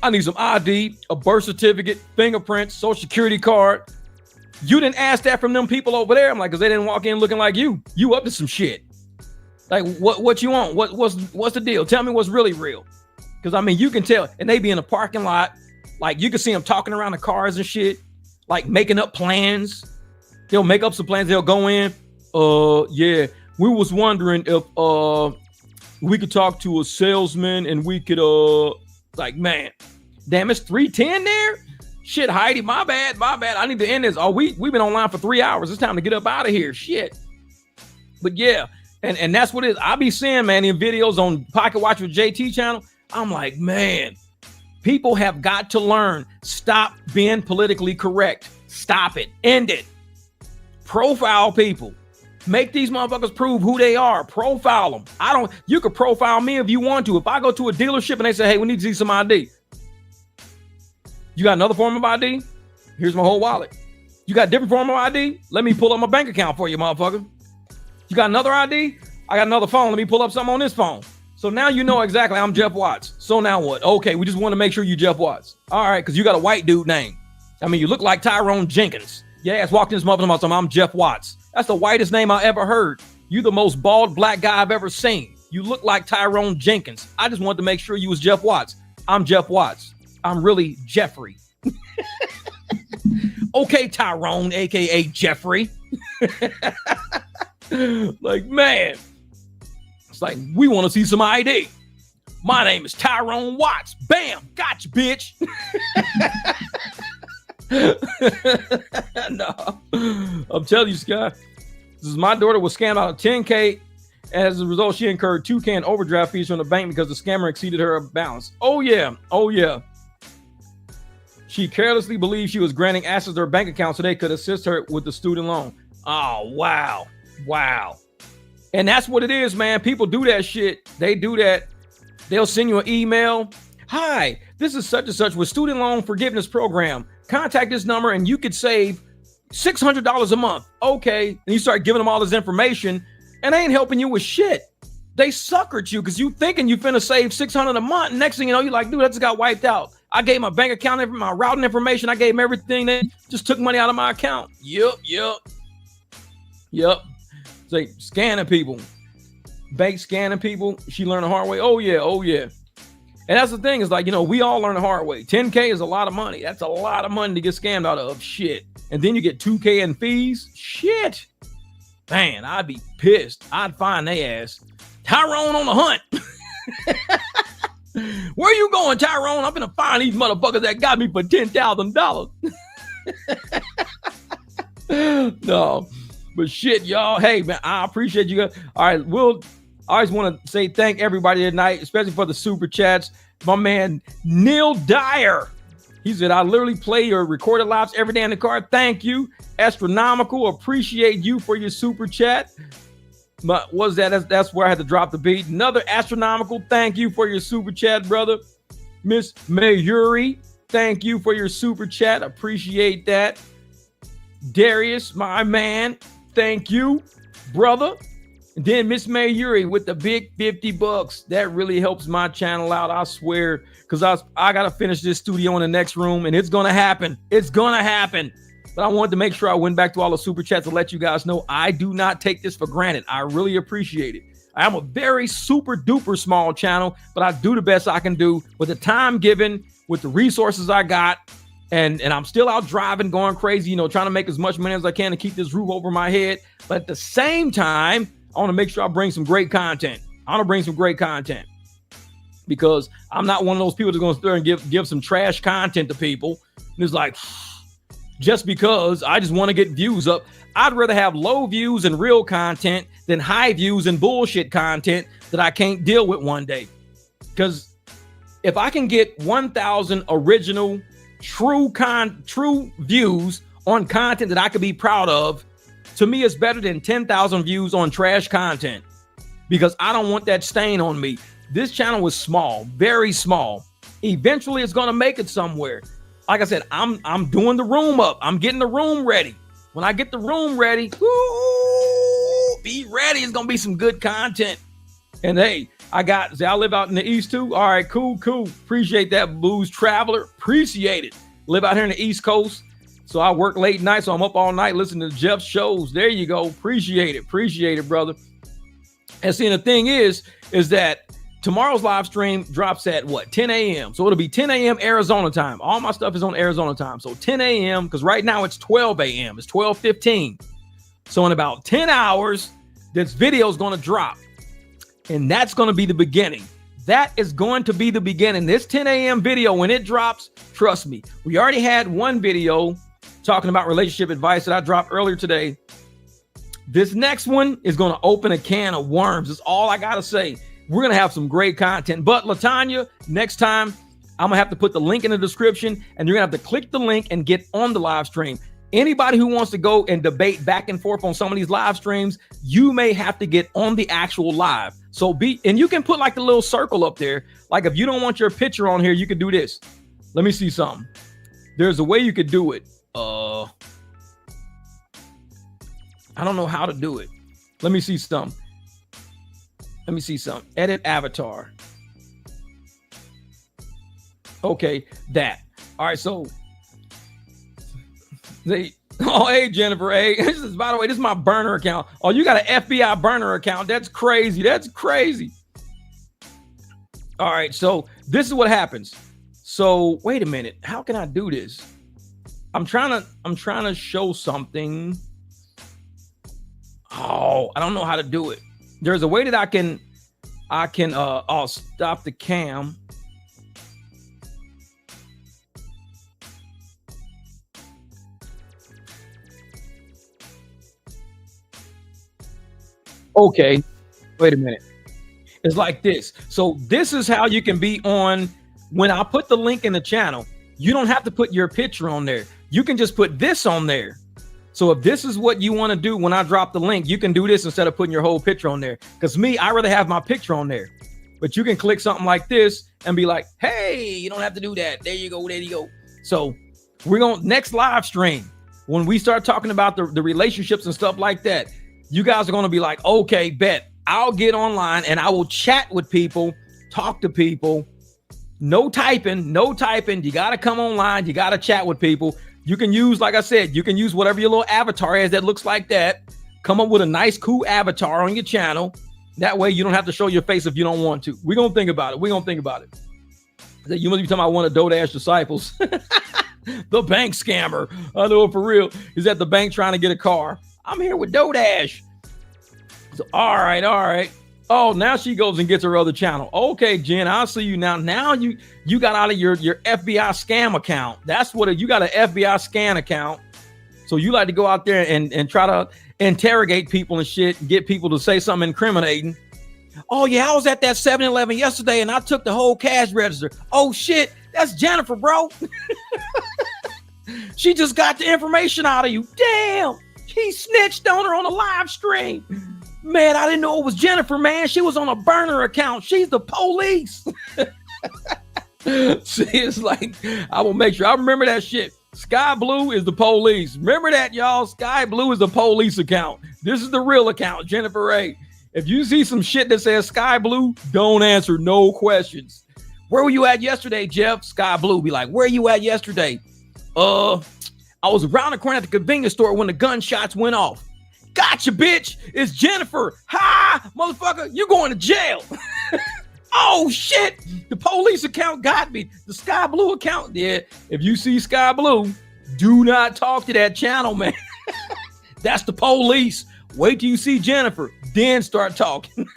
I need some ID, a birth certificate, fingerprints, social security card. You didn't ask that from them people over there. I'm like, because they didn't walk in looking like you. You up to some shit. Like, what you want? What's the deal? Tell me what's really real. Because, I mean, you can tell. And they be in the parking lot. Like, you can see them talking around the cars and shit. Like, making up plans. They'll make up some plans. They'll go in. Yeah, we was wondering if we could talk to a salesman and we could, like, man, damn, it's 3:10 there? Shit, Heidi, my bad. I need to end this. Oh, we've been online for 3 hours. It's time to get up out of here. Shit. But yeah, and that's what it is. I be seeing, man, in videos on Pocket Watch with JT channel. I'm like, man, people have got to learn. Stop being politically correct. Stop it. End it. Profile people. Make these motherfuckers prove who they are. Profile them. You could profile me if you want to. If I go to a dealership and they say, hey, we need to see some ID. You got another form of ID? Here's my whole wallet. You got a different form of ID? Let me pull up my bank account for you, motherfucker. You got another ID? I got another phone. Let me pull up something on this phone. So now you know exactly I'm Jeff Watts. So now what? Okay, we just want to make sure you Jeff Watts. All right, because you got a white dude name. I mean, you look like Tyrone Jenkins. Your ass walked in this motherfucker. I'm Jeff Watts. That's the whitest name I ever heard. You the most bald black guy I've ever seen. You look like Tyrone Jenkins. I just wanted to make sure you was Jeff Watts. I'm Jeff Watts. I'm really Jeffrey. Okay, Tyrone, aka Jeffrey. Like, man, it's like, we want to see some ID. My name is Tyrone Watts. Bam, gotcha, bitch. No, I'm telling you, Scott, my daughter was scammed out of $10K. As a result, she incurred $2K in overdraft fees from the bank because the scammer exceeded her balance. Oh yeah. She carelessly believed she was granting access to her bank account so they could assist her with the student loan. Oh, wow. And that's what it is, man. People do that shit. They do that. They'll send you an email. Hi, this is such and such with student loan forgiveness program. Contact this number and you could save $600 a month. Okay. And you start giving them all this information and they ain't helping you with shit. They suckered you because you thinking you finna save $600 a month. Next thing you know, you're like, dude, that just got wiped out. I gave my bank account, my routing information. I gave them everything. They just took money out of my account. Yep. It's like scanning people. Bank scanning people. She learned the hard way. Oh yeah. And that's the thing is like, we all learn the hard way. 10K is a lot of money. That's a lot of money to get scammed out of. Shit. And then you get 2K in fees. Shit. Man, I'd be pissed. I'd find their ass. Tyrone on the hunt. Where you going, Tyrone? I'm gonna find these motherfuckers that got me for $10,000. No, but shit, y'all. Hey, man, I appreciate you guys. All right, I always want to say thank everybody tonight, especially for the super chats. My man Neil Dyer. He said, I literally play your recorded lives every day in the car. Thank you. Astronomical. Appreciate you for your super chat. But was that's where I had to drop the beat. Another astronomical. Thank you for your super chat, brother. Miss Mayuri, thank you for your super chat. Appreciate that. Darius, my man, thank you, brother. And then Miss Mayuri with the big $50. That really helps my channel out, I swear. Because I gotta finish this studio in the next room, and it's gonna happen. It's gonna happen. But I wanted to make sure I went back to all the super chats to let you guys know I do not take this for granted. I really appreciate it. I am a very super duper small channel, but I do the best I can do with the time given, with the resources I got. And I'm still out driving, going crazy, trying to make as much money as I can to keep this roof over my head. But at the same time, I want to make sure I bring some great content. Because I'm not one of those people that's going to sit there and give some trash content to people. And it's like, just because I just want to get views up. I'd rather have low views and real content than high views and bullshit content that I can't deal with one day. Because if I can get 1,000 original true views on content that I could be proud of, to me, it's better than 10,000 views on trash content, because I don't want that stain on me. This channel was small, very small. Eventually, it's gonna make it somewhere. Like I said, I'm doing the room up. I'm getting the room ready. When I get the room ready, be ready. It's gonna be some good content. And hey, I live out in the East too. All right, cool. Appreciate that, Blues Traveler. Appreciate it. Live out here in the East Coast. So I work late night, so I'm up all night listening to Jeff's shows. There you go. Appreciate it, brother. And see, the thing is that tomorrow's live stream drops at what? 10 a.m. So it'll be 10 a.m. Arizona time. All my stuff is on Arizona time. So 10 a.m. because right now it's 12 a.m. It's 12:15. So in about 10 hours, this video is going to drop. And that's going to be the beginning. That is going to be the beginning. This 10 a.m. video, when it drops, trust me, we already had one video talking about relationship advice that I dropped earlier today. This next one is going to open a can of worms. That's all I got to say. We're going to have some great content. But LaTanya, next time, I'm going to have to put the link in the description, and you're going to have to click the link and get on the live stream. Anybody who wants to go and debate back and forth on some of these live streams, you may have to get on the actual live. So and you can put like the little circle up there. Like if you don't want your picture on here, you can do this. Let me see something. There's a way you could do it. I don't know how to do it. Let me see something. Edit avatar. Okay, that. All right, so hey Jennifer, hey, by the way, this is my burner account. Oh, you got an FBI burner account. That's crazy. All right, so this is what happens. So wait a minute. How can I do this? I'm trying to show something. Oh, I don't know how to do it. There's a way that I can stop the cam. Okay, wait a minute. It's like this. So this is how you can be on. When I put the link in the channel, you don't have to put your picture on there. You can just put this on there. So if this is what you want to do when I drop the link, you can do this instead of putting your whole picture on there. Because me, I rather have my picture on there. But you can click something like this and be like, hey, you don't have to do that. There you go. So we're going next live stream. When we start talking about the relationships and stuff like that, you guys are going to be like, okay, bet. I'll get online and I will chat with people, talk to people. No typing. You got to come online. You got to chat with people. You can use, like I said, you can use whatever your little avatar is that looks like that. Come up with a nice, cool avatar on your channel. That way you don't have to show your face if you don't want to. We're going to think about it. You must be talking about one of DoorDash disciples. The bank scammer. I know it for real. He's at the bank trying to get a car. I'm here with DoorDash. So, all right. Oh, now she goes and gets her other channel. Okay, Jen, I'll see you now. Now you got out of your FBI scam account. That's what you got, an FBI scan account. So you like to go out there and try to interrogate people and shit, and get people to say something incriminating. Oh yeah, I was at that 7-Eleven yesterday and I took the whole cash register. Oh shit, that's Jennifer, bro. She just got the information out of you. Damn, he snitched on her on a live stream. Man, I didn't know it was Jennifer, man. She was on a burner account. She's the police. See, it's like, I will make sure. I remember that shit. Sky Blue is the police. Remember that, y'all. Sky Blue is the police account. This is the real account, Jennifer Ray. If you see some shit that says Sky Blue, don't answer no questions. Where were you at yesterday, Jeff? Sky Blue be like, where you at yesterday? I was around the corner at the convenience store when the gunshots went off. Gotcha, bitch. It's Jennifer. Ha, motherfucker. You going to jail. Oh, shit. The police account got me. The Sky Blue account. Yeah. If you see Sky Blue, do not talk to that channel, man. That's the police. Wait till you see Jennifer. Then start talking.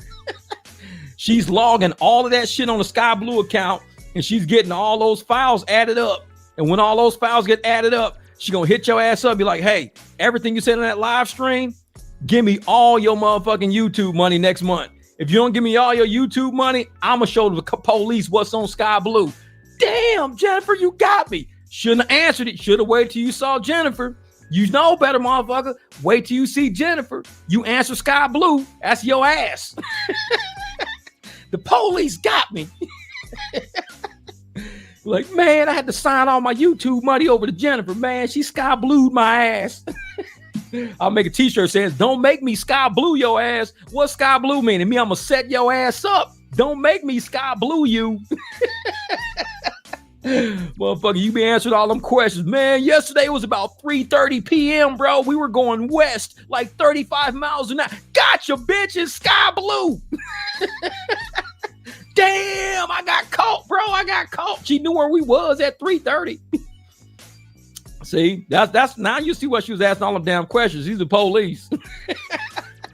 She's logging all of that shit on the Sky Blue account, and she's getting all those files added up. And when all those files get added up, she's going to hit your ass up and be like, hey, everything you said in that live stream, give me all your motherfucking YouTube money next month. If you don't give me all your YouTube money, I'm going to show the police what's on Sky Blue. Damn, Jennifer, you got me. Shouldn't have answered it. Should have waited till you saw Jennifer. You know better, motherfucker. Wait till you see Jennifer. You answer sky blue. That's your ass. The police got me. Like, man, I had to sign all my YouTube money over to Jennifer. Man, she sky blued my ass. I'll make a t-shirt saying, don't make me sky blue your ass. What's sky blue mean? It mean I'm going to set your ass up. Don't make me sky blue you. Motherfucker, you be answering all them questions. Man, yesterday was about 3:30 p.m., bro. We were going west like 35 miles an hour. Gotcha, bitch. It's sky blue. Damn, I got caught, bro. I got caught. She knew where we was at 3:30. See, that's now you see what she was asking all them damn questions. She's the police.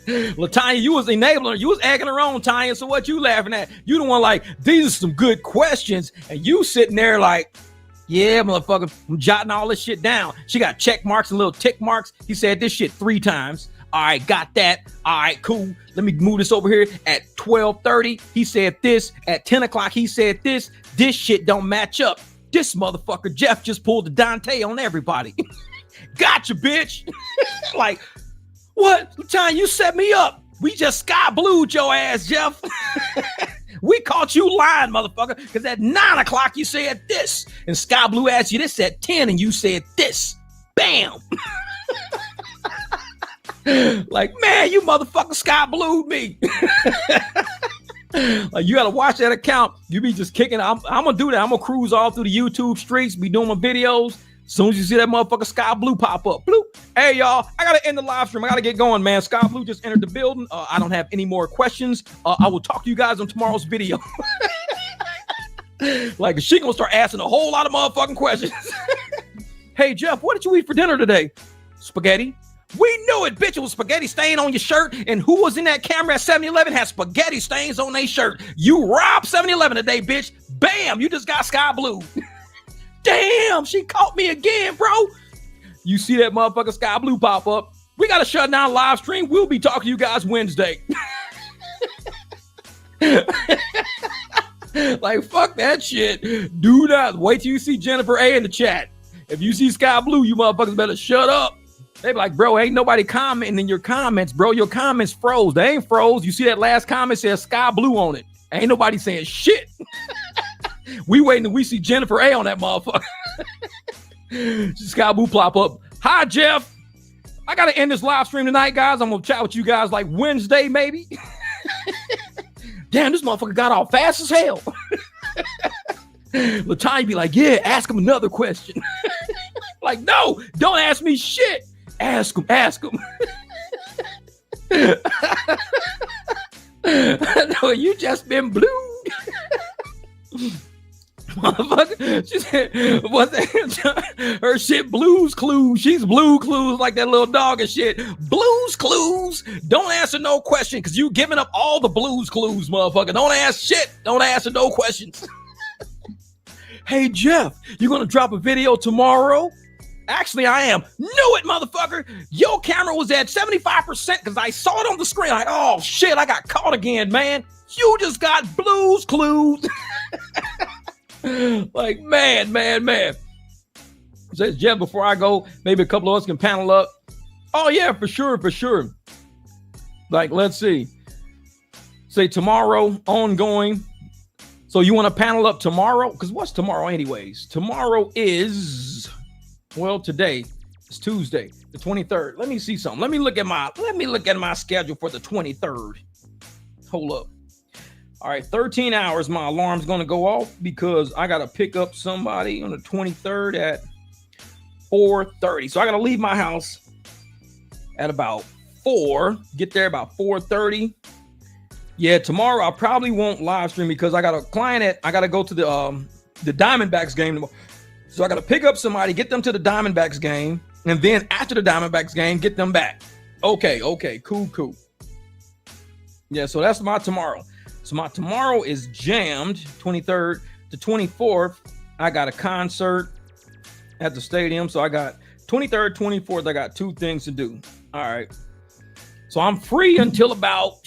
LaTanya, you was enabling her. You was egging her on, Tanya. So what you laughing at? You the one like, these are some good questions. And you sitting there like, yeah, motherfucker, I'm jotting all this shit down. She got check marks and little tick marks. He said this shit 3 times. All right, got that. All right, cool. Let me move this over here. At 12:30, he said this. At 10 o'clock, he said this. This shit don't match up. This motherfucker, Jeff, just pulled the Dante on everybody. Gotcha, bitch. Like, what? Time you set me up. We just sky blued your ass, Jeff. We caught you lying, motherfucker, because at 9 o'clock you said this. And Sky Blue asked you this at 10 and you said this. Bam. Like, man, you motherfucker sky blued me. Like, you gotta watch that account. You be just kicking. I'm gonna do that. I'm gonna cruise all through the YouTube streets, be doing my videos. As soon as you see that motherfucker Sky Blue pop up, bloop. Hey y'all, I gotta end the live stream. I gotta get going, man. Sky Blue just entered the building. I don't have any more questions. I will talk to you guys on tomorrow's video. Like, she gonna start asking a whole lot of motherfucking questions. Hey Jeff, what did you eat for dinner today? Spaghetti. We knew it, bitch. It was spaghetti stain on your shirt. And who was in that camera at 7-Eleven had spaghetti stains on their shirt. You robbed 7-Eleven today, bitch. Bam, you just got Sky Blue. Damn, she caught me again, bro. You see that motherfucker Sky Blue pop up. We got to shut down live stream. We'll be talking to you guys Wednesday. Like, fuck that shit. Do not wait till you see Jennifer A in the chat. If you see Sky Blue, you motherfuckers better shut up. They be like, bro, ain't nobody commenting in your comments, bro. Your comments froze. They ain't froze. You see that last comment says Sky Blue on it. Ain't nobody saying shit. We waiting till we see Jennifer A on that motherfucker. Sky Blue plop up. Hi, Jeff. I got to end this live stream tonight, guys. I'm going to chat with you guys like Wednesday, maybe. Damn, this motherfucker got off fast as hell. LaTanya be like, yeah, ask him another question. Like, no, don't ask me shit. Ask him. No, you just been blued. Motherfucker, she said, what's that? Her shit Blues Clues. She's Blue Clues like that little dog and shit. Blues Clues. Don't answer no question because you giving up all the Blues Clues, motherfucker. Don't ask shit. Don't answer no questions. Hey, Jeff, you gonna drop a video tomorrow? Actually, I am. Knew it, motherfucker. Your camera was at 75% because I saw it on the screen. Like, oh, shit, I got caught again, man. You just got Blues Clues. Like, man. Says Jeff, before I go, maybe a couple of us can panel up. Oh, yeah, for sure. Like, let's see. Say tomorrow, ongoing. So you want to panel up tomorrow? Because what's tomorrow anyways? Tomorrow is, well, today is Tuesday, the 23rd. Let me see something. Let me look at my schedule for the 23rd. Hold up. All right, 13 hours, my alarm's going to go off because I got to pick up somebody on the 23rd at 4:30. So I got to leave my house at about 4, get there about 4:30. Yeah, tomorrow I probably won't live stream because I got a client I got to go to the Diamondbacks game tomorrow. So I got to pick up somebody, get them to the Diamondbacks game, and then after the Diamondbacks game, get them back. Okay, cool. Yeah, so that's my tomorrow. So my tomorrow is jammed, 23rd to 24th. I got a concert at the stadium. So I got 23rd, 24th. I got 2 things to do. All right. So I'm free until about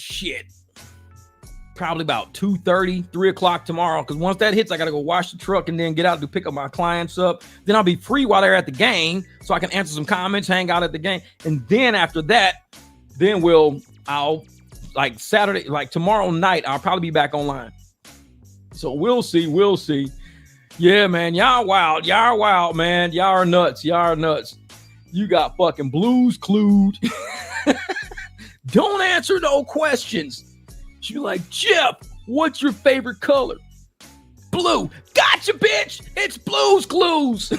probably about 2:30, 3 o'clock tomorrow. Because once that hits, I got to go wash the truck and then get out to pick up my clients up. Then I'll be free while they're at the game, so I can answer some comments, hang out at the game. And then after that, then I'll like Saturday, like tomorrow night, I'll probably be back online. So we'll see. Yeah, man, y'all wild, man. Y'all are nuts. You got fucking Blues Clued. Don't answer no questions. She like, Jeff, what's your favorite color? Blue. Gotcha, bitch. It's Blues Clues.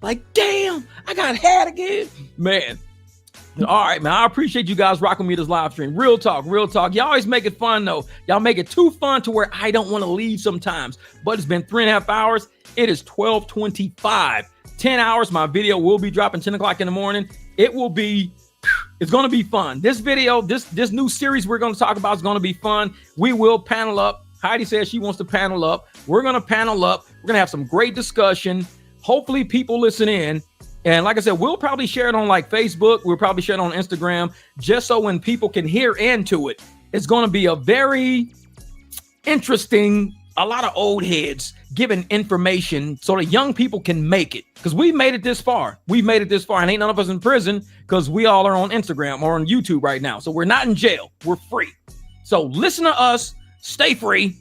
Like, damn, I got had again. Man. All right, man. I appreciate you guys rocking me this live stream. Real talk. Y'all always make it fun, though. Y'all make it too fun to where I don't want to leave sometimes. But it's been 3.5 hours. It is 12:25. 10 hours. My video will be dropping 10 o'clock in the morning. It's going to be fun. This video, this new series we're going to talk about is going to be fun. We will panel up. Heidi says she wants to panel up. We're going to panel up. We're going to have some great discussion. Hopefully people listen in. And like I said, we'll probably share it on like Facebook. We'll probably share it on Instagram, just so when people can hear into it, it's going to be a very interesting, a lot of old heads giving information so the young people can make it. Because we've made it this far. And ain't none of us in prison because we all are on Instagram or on YouTube right now. So we're not in jail. We're free. So listen to us. Stay free.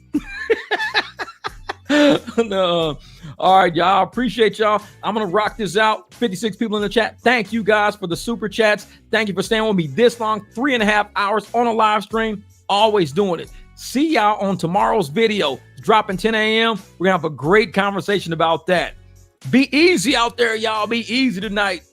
No. All right, y'all. Appreciate y'all. I'm going to rock this out. 56 people in the chat. Thank you guys for the super chats. Thank you for staying with me this long. 3.5 hours on a live stream. Always doing it. See y'all on tomorrow's video. Dropping 10 a.m. We're going to have a great conversation about that. Be easy out there, y'all. Be easy tonight.